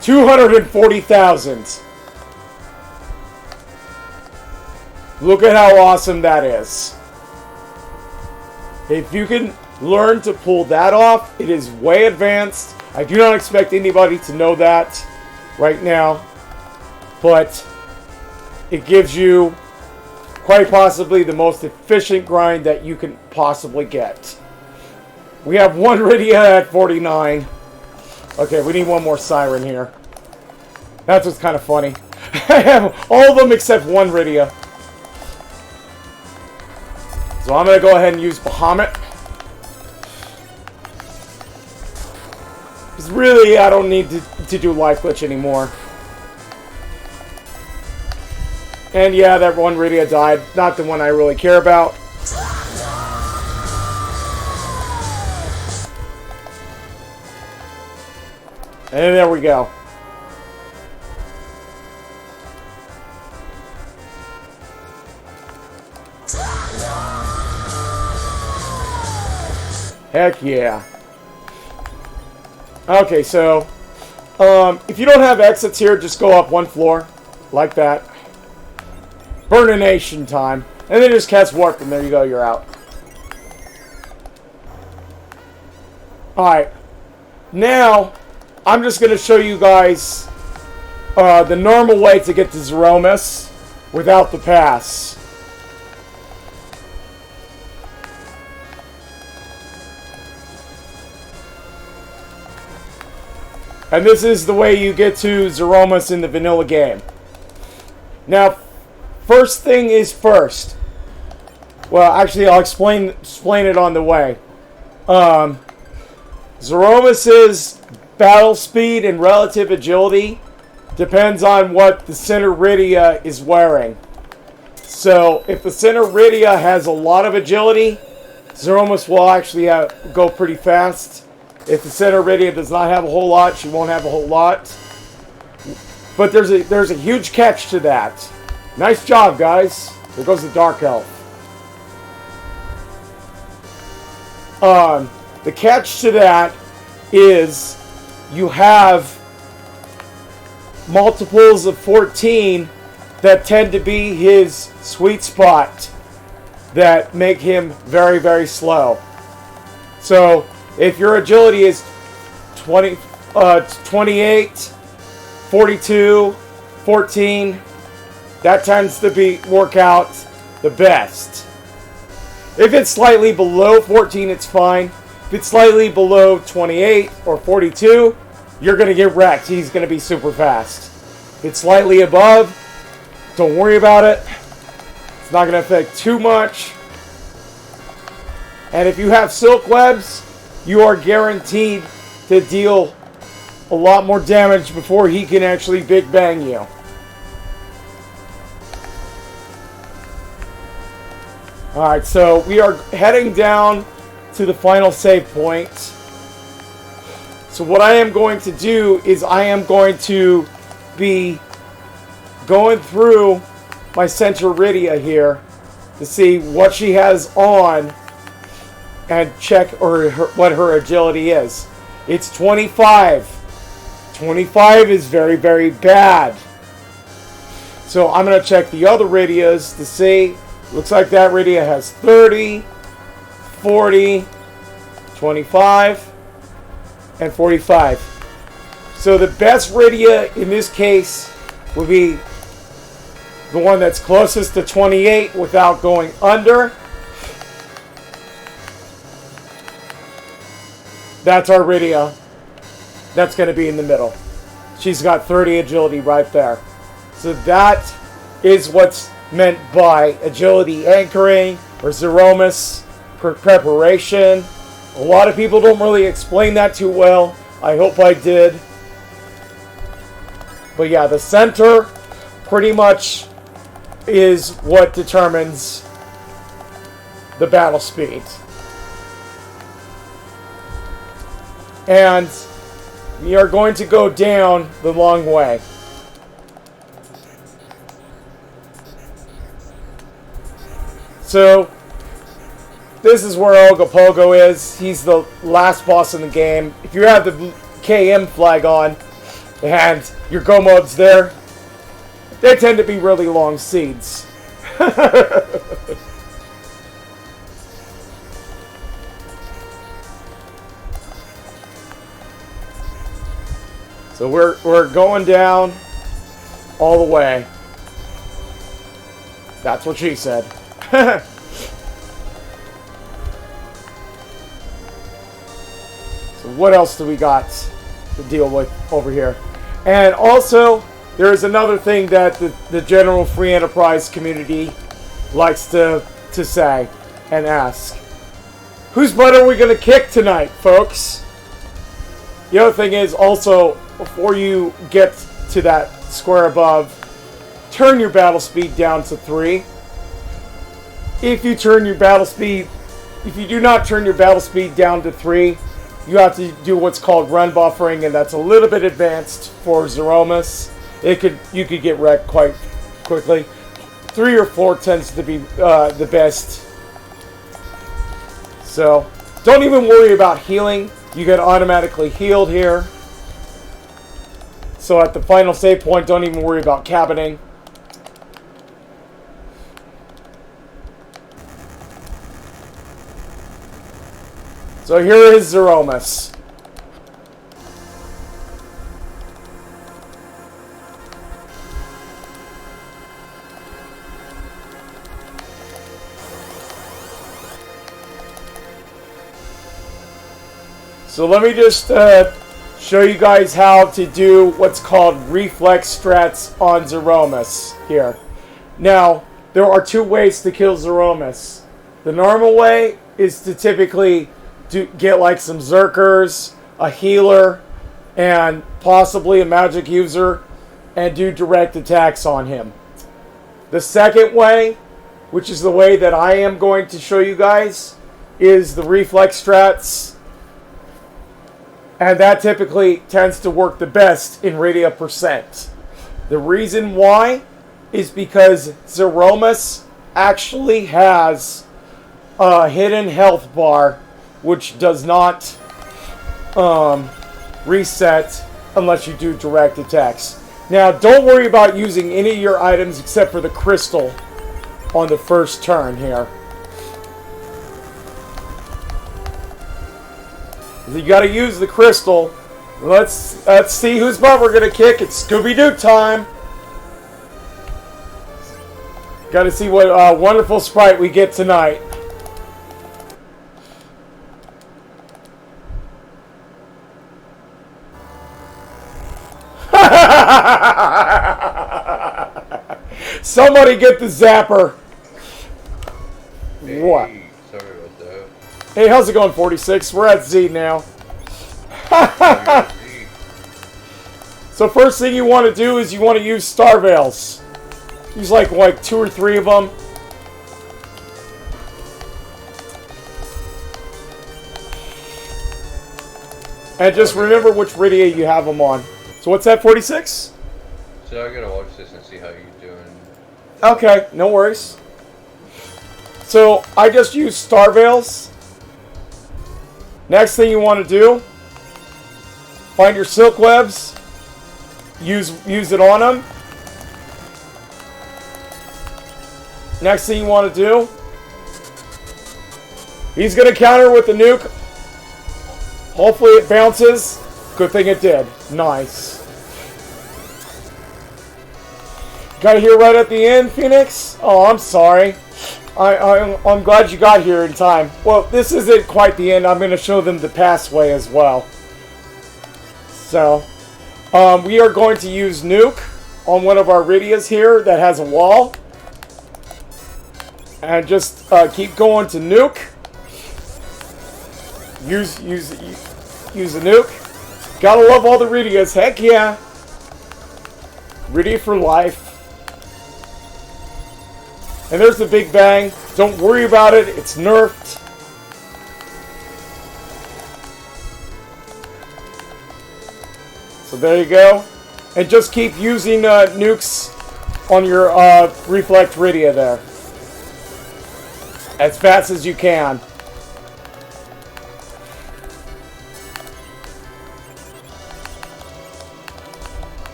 $240,000. Look at how awesome that is. If you can learn to pull that off, it is way advanced. I do not expect anybody to know that right now, but it gives you quite possibly the most efficient grind that you can possibly get. We have one Rydia at 49. Okay, we need one more siren here. That's what's kind of funny. I have all of them except one Rydia. So I'm going to go ahead and use Bahamut. Because really, I don't need to do life glitch anymore. And yeah, that one Rydia died. Not the one I really care about. And there we go. Heck yeah. Okay, so if you don't have exits here, just go up one floor like that. Burnination time. And then just cast warp, and there you go, you're out. Alright. Now, I'm just going to show you guys the normal way to get to Zeromus without the pass. And this is the way you get to Zeromus in the vanilla game. Now, first thing is first. Well, actually, I'll explain it on the way. Zeromus's battle speed and relative agility depends on what the center Rydia is wearing. So if the center Rydia has a lot of agility, Zeromus will actually go pretty fast. If the center Rydia does not have a whole lot, she won't have a whole lot. But there's a huge catch to that. Nice job, guys. There goes the Dark Elf. The catch to that is you have multiples of 14 that tend to be his sweet spot that make him very, very slow. So if your agility is 28, 42, 14, that tends to work out the best. If it's slightly below 14, it's fine. If it's slightly below 28 or 42, you're going to get wrecked. He's going to be super fast. If it's slightly above, don't worry about it. It's not going to affect too much. And if you have silk webs, you are guaranteed to deal a lot more damage before he can actually big bang you. Alright, so we are heading down to the final save point. So what I am going to do is I am going to be going through my center Rydia here to see what she has on and check what her agility is. It's 25. 25 is very, very bad. So I'm going to check the other Rydias to see. Looks like that Rydia has 30, 40, 25, and 45. So the best Rydia in this case would be the one that's closest to 28 without going under. That's our Rydia. That's going to be in the middle. She's got 30 agility right there. So that is what's meant by agility anchoring or Zeromus preparation. A lot of people don't really explain that too well. I hope I did. But yeah, the center pretty much is what determines the battle speed. And we are going to go down the long way. So, this is where Ogopogo is. He's the last boss in the game. If you have the KM flag on and your Gomob's there, they tend to be really long seeds. So we're going down all the way. That's what she said. So what else do we got to deal with over here? And also, there is another thing that the general free enterprise community likes to say and ask. Whose butt are we going to kick tonight, folks? The other thing is also, before you get to that square above, turn your battle speed down to 3. If you do not turn your battle speed down to 3, you have to do what's called run buffering, and that's a little bit advanced for Zeromus. You could get wrecked quite quickly. 3 or 4 tends to be the best. So don't even worry about healing. You get automatically healed here. So at the final save point, don't even worry about cabining. So here is Zeromus. So let me just show you guys how to do what's called reflex strats on Zeromus here. Now, there are 2 ways to kill Zeromus. The normal way is to typically get like some Zerkers, a healer, and possibly a magic user, and do direct attacks on him. The second way, which is the way that I am going to show you guys, is the reflex strats. And that typically tends to work the best in Rydia percent. The reason why is because Zeromus actually has a hidden health bar which does not reset unless you do direct attacks. Now, don't worry about using any of your items except for the crystal on the first turn here. You gotta use the crystal. Let's see whose butt we're gonna kick. It's Scooby-Doo time. Gotta see what wonderful sprite we get tonight. Somebody get the zapper. Hey, What? sorry about that. Hey, how's it going, 46? We're at Z now. So first thing you want to do is you want to use Star Veils. Use like 2 or 3 of them. And just remember which Rydia you have them on. So what's that, 46? So I gotta watch this and see how you're doing. Okay, no worries. So I just use Star Veils. Next thing you want to do, find your silk webs. Use it on them. Next thing you want to do, he's going to counter with the nuke. Hopefully it bounces. Good thing it did. Nice. Got here right at the end, Phoenix? Oh, I'm sorry. I'm glad you got here in time. Well, this isn't quite the end. I'm going to show them the passway as well. So, we are going to use nuke on one of our Rydias here that has a wall. And just keep going to nuke. Use the nuke. Gotta love all the Rydias. Heck yeah. Rydia for life. And there's the Big Bang. Don't worry about it. It's nerfed. So there you go. And just keep using nukes on your Reflect Rydia there. As fast as you can.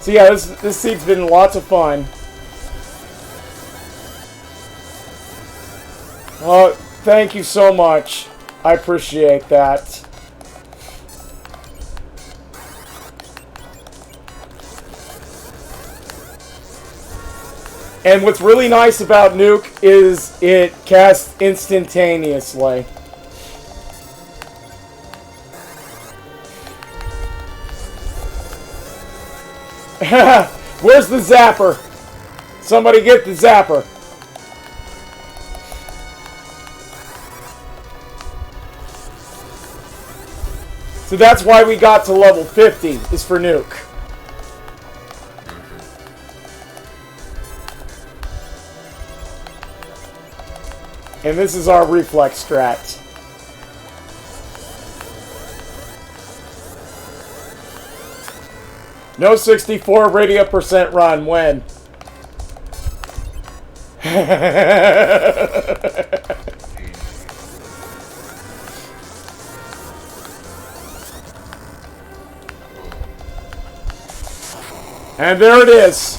So yeah, this seed's been lots of fun. Oh, thank you so much. I appreciate that. And what's really nice about nuke is it casts instantaneously. Where's the zapper? Somebody get the zapper. So that's why we got to level 50, is for nuke. And this is our reflex strat. No 64 Rydia percent run. When? And there it is.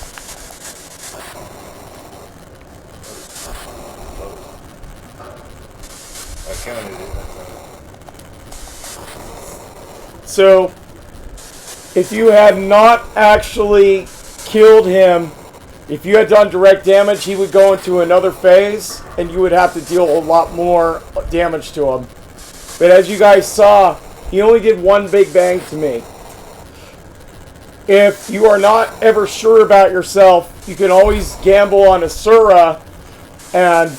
I counted it. So, if you had not actually killed him, if you had done direct damage, he would go into another phase, and you would have to deal a lot more damage to him. But as you guys saw, he only did one big bang to me. If you are not ever sure about yourself, you can always gamble on Asura, and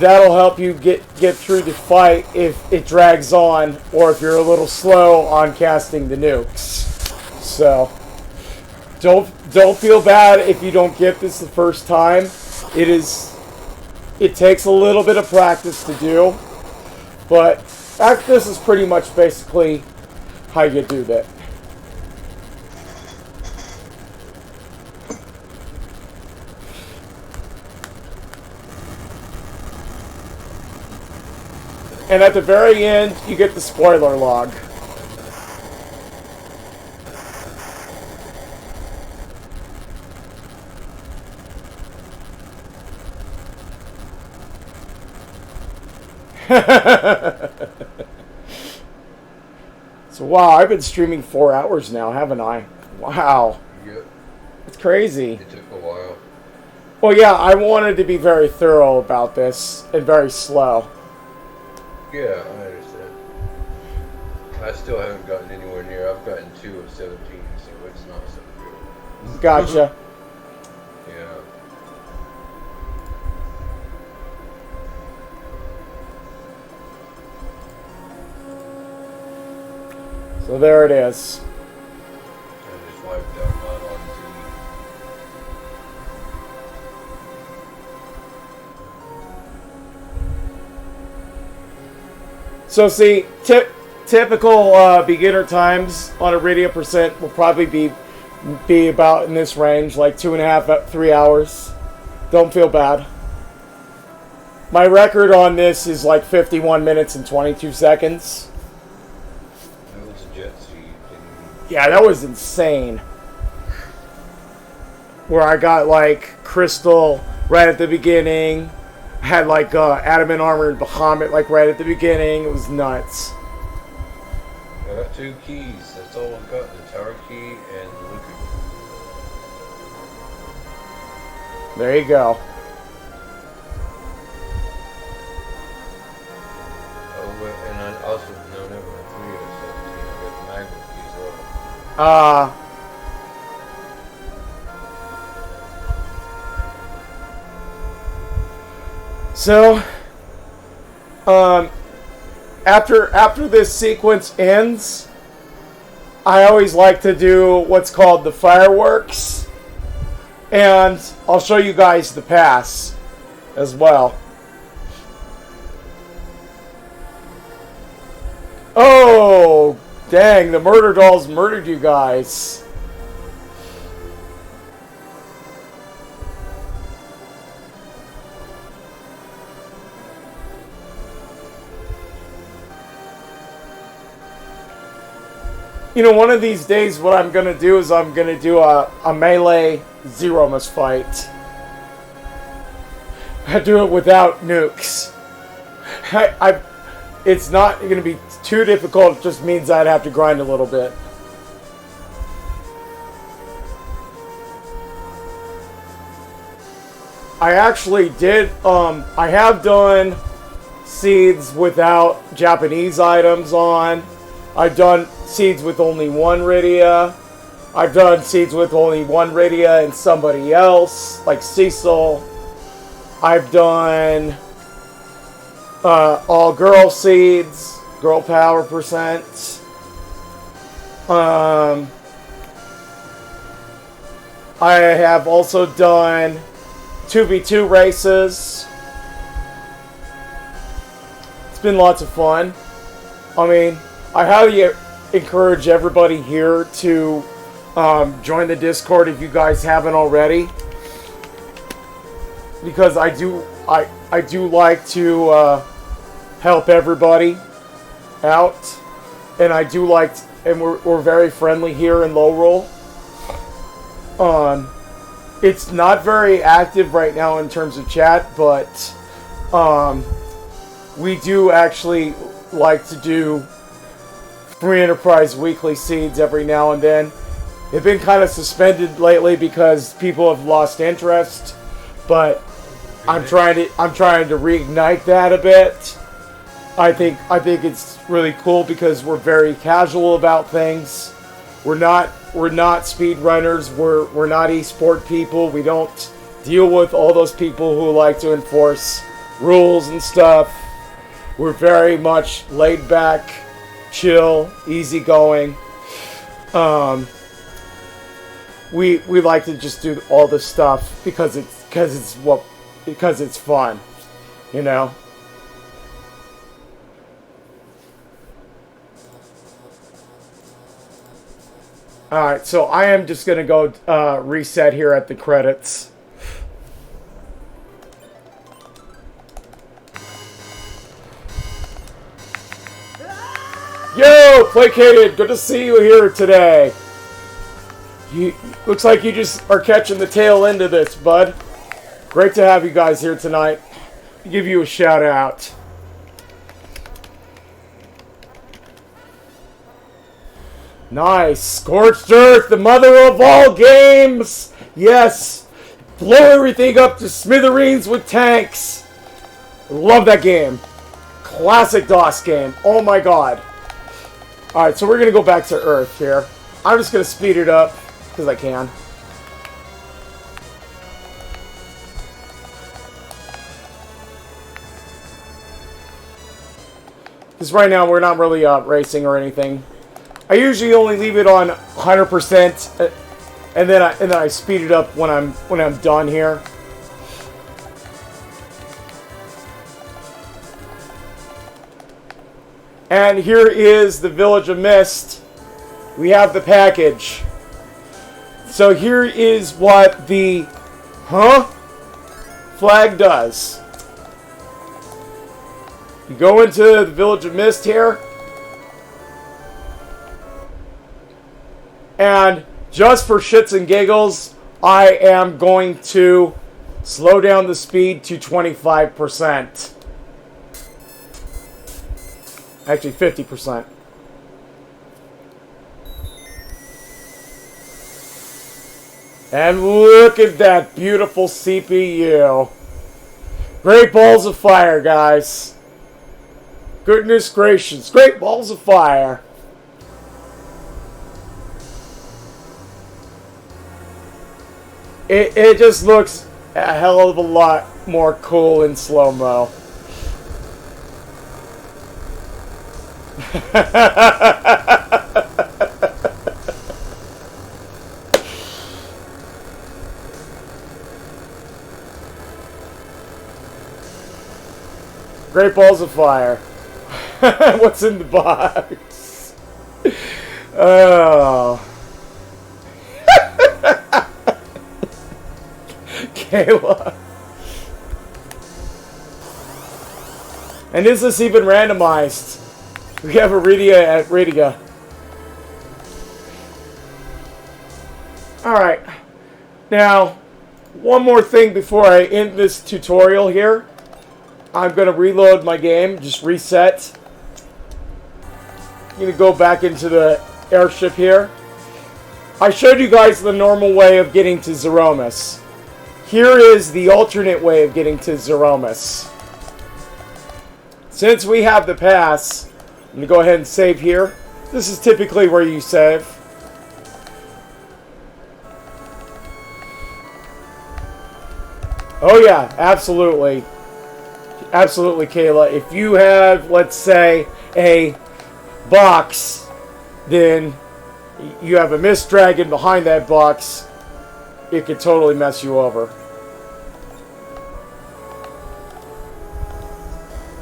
that'll help you get through the fight if it drags on, or if you're a little slow on casting the nukes. So, don't feel bad if you don't get this the first time. It takes a little bit of practice to do, but this is pretty much basically how you do that. And at the very end, you get the spoiler log. So wow, I've been streaming 4 hours now, haven't I? Wow. Yep. It's crazy. It took a while. Well, yeah, I wanted to be very thorough about this and very slow. Yeah, I understand. I still haven't gotten anywhere near. I've gotten 2 of 17, so it's not so good. Gotcha. Yeah. So there it is. I just wiped out my on So see, typical beginner times on a Rydia percent will probably be about in this range, like 2.5, 3 hours. Don't feel bad. My record on this is like 51 minutes and 22 seconds. That was a jet speed. Yeah, that was insane. Where I got like Crystal right at the beginning. I had like Adamant Armor and Bahamut like right at the beginning. It was nuts. I got 2 keys. That's all I've got. The tower key and the liquid. There you go. Oh, and I also never went 3 of 17. I got the magnet key as well. So, after this sequence ends, I always like to do what's called the fireworks, and I'll show you guys the pass as well. Oh, dang, the murder dolls murdered you guys. You know, one of these days what I'm going to do is I'm going to do a melee Zero-Mus fight. I do it without nukes. It's not going to be too difficult, it just means I'd have to grind a little bit. I actually did, I have done seeds without Japanese items on. I've done seeds with only one Rydia. I've done seeds with only one Rydia and somebody else, like Cecil. I've done all girl seeds, girl power percent. I have also done 2v2 races. It's been lots of fun. I mean, I highly encourage everybody here to join the Discord if you guys haven't already, because I do like to help everybody out, and I do like, and we're very friendly here in Lorule. It's not very active right now in terms of chat, but we do actually like to do Free Enterprise weekly seeds every now and then. They've been kind of suspended lately because people have lost interest, but I'm trying to reignite that a bit. I think it's really cool because we're very casual about things. We're not speed runners. We're not esport people. We don't deal with all those people who like to enforce rules and stuff. We're very much laid back, chill, easygoing. We like to just do all this stuff because it's because it's fun, you know. Alright, so I am just going to go reset here at the credits. Yo, Placated, good to see you here today. Looks like you just are catching the tail end of this, bud. Great to have you guys here tonight. I'll give you a shout out. Nice. Scorched Earth, the mother of all games. Yes. Blow everything up to smithereens with tanks. Love that game. Classic DOS game. Oh my god. Alright, so we're going to go back to Earth here. I'm just going to speed it up because I can. Because right now we're not really racing or anything. I usually only leave it on 100%, and then I speed it up when I'm done here. And here is the Village of Mist. We have the package. So here is what the flag does. You go into the Village of Mist here. And just for shits and giggles, I am going to slow down the speed to 25%. Actually, 50%. And look at that beautiful CPU. Great balls of fire, guys. Goodness gracious. Great balls of fire. It just looks a hell of a lot more cool in slow-mo. Great balls of fire. What's in the box? Oh. Kayla. And is this even randomized? We have a Rydia at Rydia. Alright. Now, one more thing before I end this tutorial here. I'm going to reload my game, just reset. I'm going to go back into the airship here. I showed you guys the normal way of getting to Zeromus. Here is the alternate way of getting to Zeromus. Since we have the pass, I'm going to go ahead and save here. This is typically where you save. Oh yeah, absolutely. Absolutely, Kayla. If you have, let's say, a box, then you have a mist dragon behind that box, it could totally mess you over.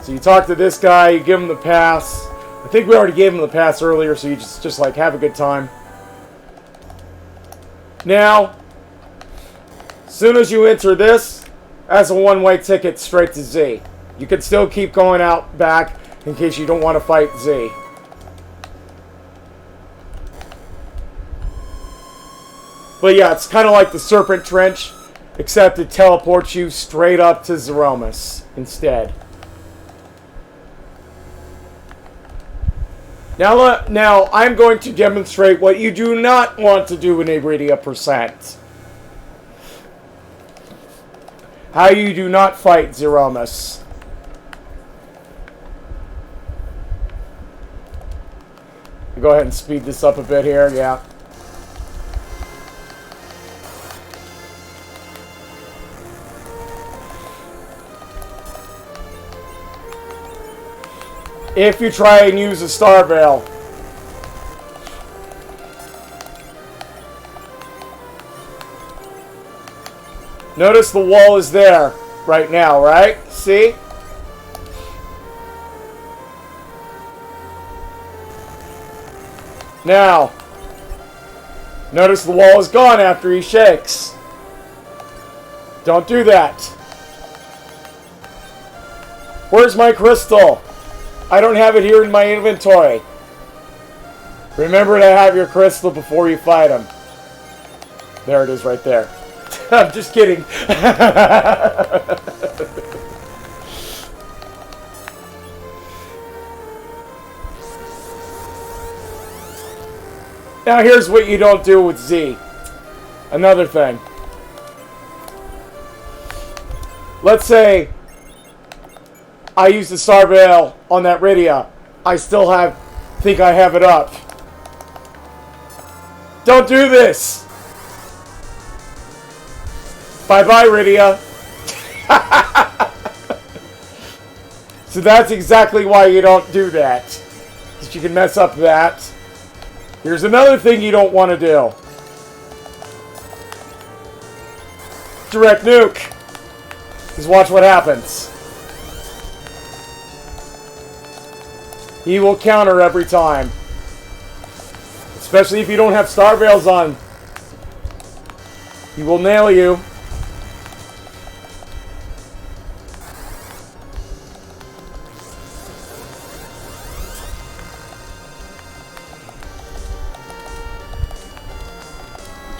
So you talk to this guy, you give him the pass. I think we already gave him the pass earlier, so you just like have a good time. Now, as soon as you enter this, that's a one-way ticket straight to Z. You can still keep going out back in case you don't want to fight Z. But yeah, it's kind of like the Serpent Trench, except it teleports you straight up to Zeromus instead. Now I'm going to demonstrate what you do not want to do in a Rydia percent. How you do not fight Zeromus. Go ahead and speed this up a bit here, yeah. If you try and use a Star Veil. Notice the wall is there. right now, right? See? Now, notice the wall is gone after he shakes. Don't do that. Where's my crystal? I don't have it here in my inventory. Remember to have your crystal before you fight him. There it is right there. I'm just kidding. Now here's what you don't do with Z. Another thing. Let's say I use the Star Veil on that Rydia. I still think I have it up. Don't do this! Bye-bye, Rydia. So that's exactly why you don't do that. Because you can mess up that. Here's another thing you don't want to do. Direct nuke. Just watch what happens. He will counter every time. Especially if you don't have Star Veils on. He will nail you.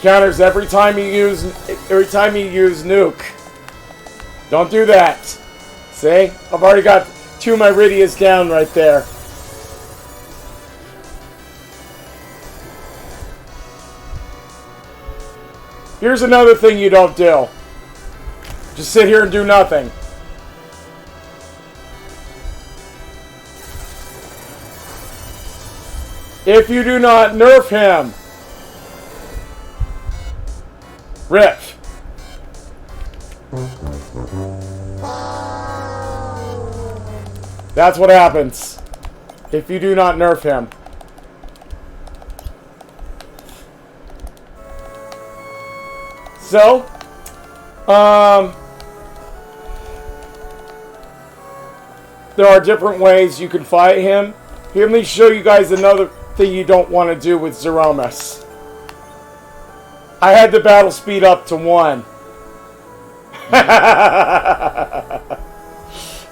Counters every time you use nuke. Don't do that. See? I've already got 2 of my Rydias down right there. Here's another thing you don't do. Just sit here and do nothing. If you do not nerf him, rip. That's what happens if you do not nerf him. So, there are different ways you can fight him. Here, let me show you guys another thing you don't want to do with Zeromus. I had the battle speed up to 1.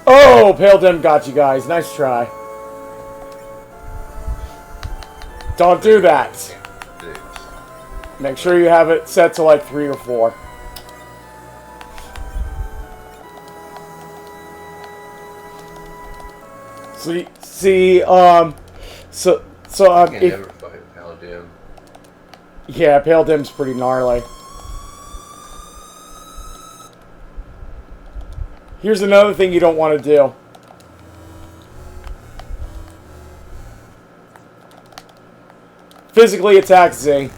Oh, Pale Dim got you guys. Nice try. Don't do that. Make sure you have it set to like 3 or 4. See, so I can if, never fight Paladin. yeah, Pale Dim's pretty gnarly. Here's another thing you don't want to do. Physically attack Z.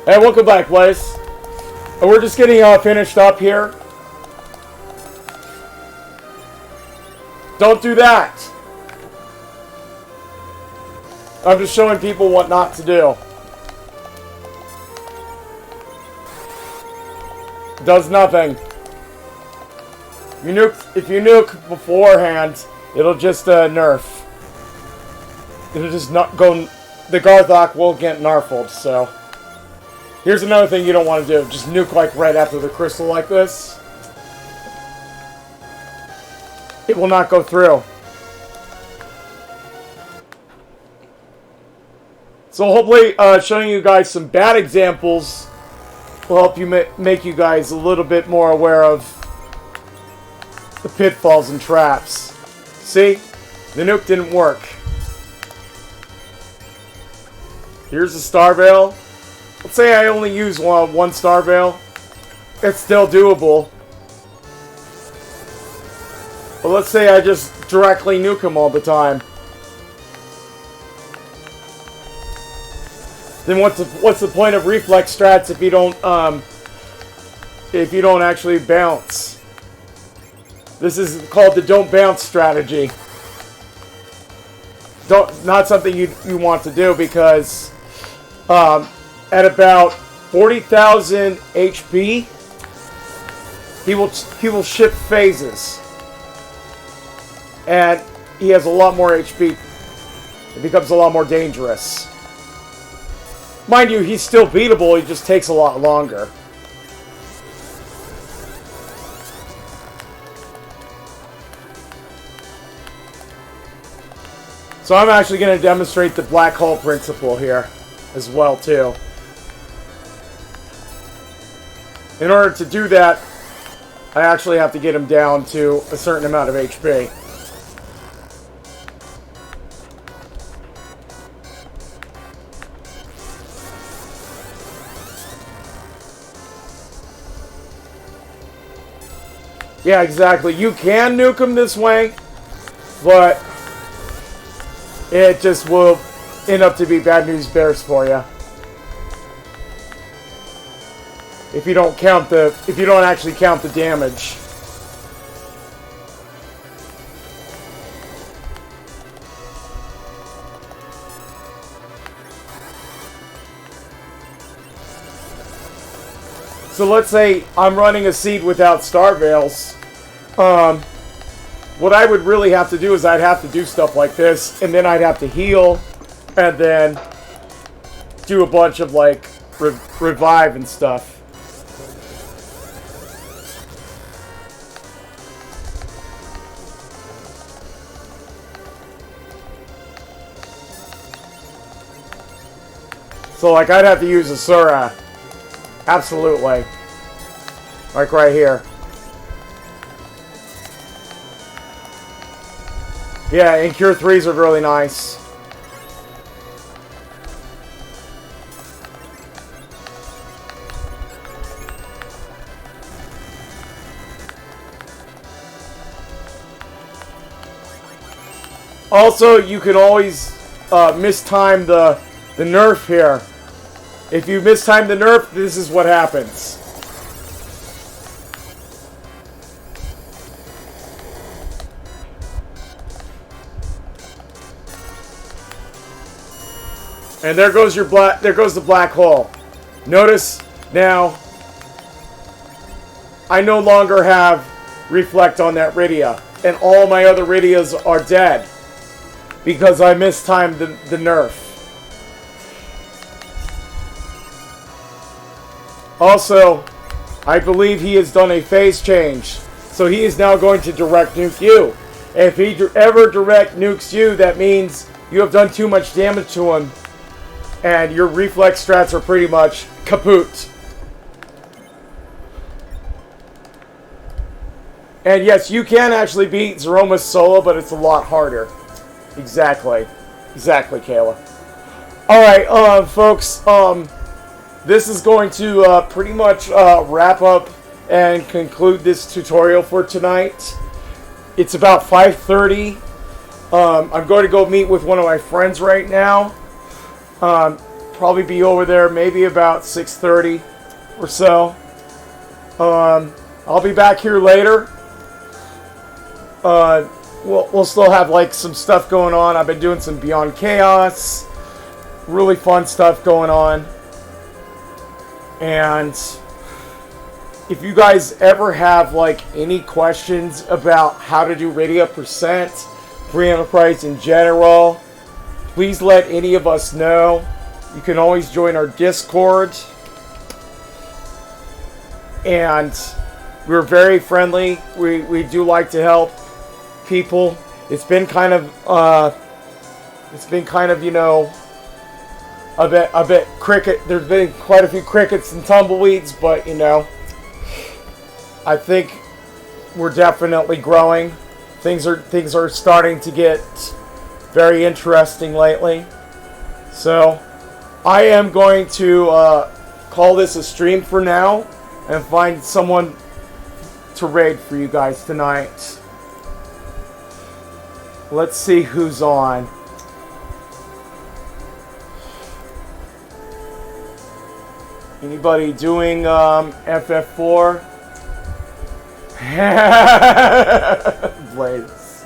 Hey, welcome back, Blaze. And we're just getting finished up here. Don't do that. I'm just showing people what not to do. Does nothing. If you nuke beforehand, it'll just nerf. It'll just not go. The Garthok will get narfled. So here's another thing you don't want to do: just nuke like right after the crystal like this. It will not go through. So hopefully, showing you guys some bad examples will help you make you guys a little bit more aware of the pitfalls and traps. See? The nuke didn't work. Here's a Star Veil. Let's say I only use one Star Veil. It's still doable. But let's say I just directly nuke him all the time. Then what's the point of reflex strats if you don't actually bounce? This is called the don't bounce strategy. Not something you want to do because at about 40,000 HP, he will shift phases. And he has a lot more HP. It becomes a lot more dangerous. Mind you, he's still beatable, he just takes a lot longer. So I'm actually going to demonstrate the black hole principle here as well too. In order to do that, I actually have to get him down to a certain amount of HP. Yeah, exactly. You can nuke him this way, but it just will end up to be bad news bears for you. If you don't actually count the damage. So let's say I'm running a seed without star veils. What I would really have to do is I'd have to do stuff like this, and then I'd have to heal, and then do a bunch of like revive and stuff. So like I'd have to use a Sura. Absolutely. Like right here. Yeah, and Cure 3s are really nice. Also, you can always mistime the nerf here. If you mistime the nerf, this is what happens. And there goes your there goes the black hole. Notice now I no longer have reflect on that Rydia, and all my other Rydias are dead because I mistimed the nerf. Also, I believe he has done a phase change, so he is now going to direct nuke you. If he ever direct nukes you, that means you have done too much damage to him, and your reflex strats are pretty much kaput. And yes, you can actually beat Zeromus solo, but it's a lot harder. Exactly. Exactly, Kayla. Alright, folks, this is going to pretty much wrap up and conclude this tutorial for tonight. It's about 5:30. I'm going to go meet with one of my friends right now. Probably be over there maybe about 6:30 or so. I'll be back here later. We'll still have like some stuff going on. I've been doing some Beyond Chaos. Really fun stuff going on. And if you guys ever have like any questions about how to do Rydia %, Free Enterprise in general, please let any of us know. You can always join our Discord. And we're very friendly. We do like to help people. It's been kind of you know, a bit cricket. There's been quite a few crickets and tumbleweeds, but you know, I think we're definitely growing. Things are starting to get very interesting lately. So I am going to call this a stream for now and find someone to raid for you guys tonight. Let's see who's on. Anybody doing FF4? Blaze.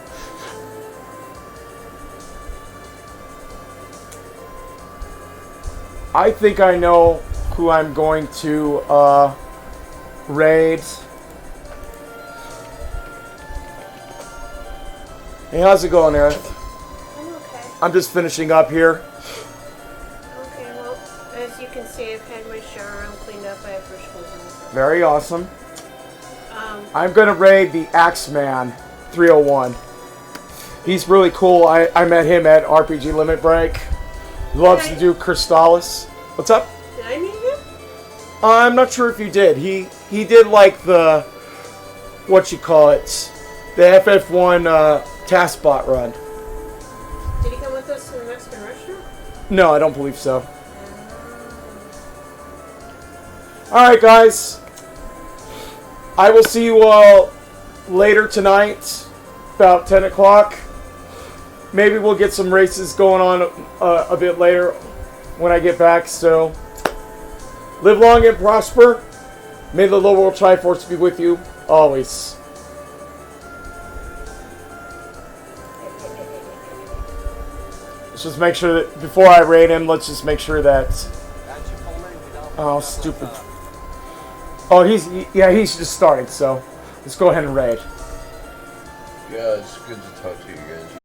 I think I know who I'm going to raid. Hey, how's it going, Eric? I'm okay. I'm just finishing up here. Okay, well, as you can see, I've had my shower, I'm cleaned up, I have fresh clothes on. Very awesome. Um, I'm going to raid the Axeman 301. He's really cool. I met him at RPG Limit Break. Loves to do Crystallis. What's up? did I meet him? I'm not sure if you did. He did like the, what you call it, the FF1 TaskBot run. Did he come with us to the Mexican restaurant? No, I don't believe so. Alright, guys. I will see you all later tonight, about 10 o'clock. Maybe we'll get some races going on a bit later when I get back. So, live long and prosper. May the Lord World Triforce be with you always. Let's just make sure that before I raid him, let's just make sure that. Oh, stupid. Oh, he's just starting. So, let's go ahead and raid. Yeah, it's good to talk to you guys.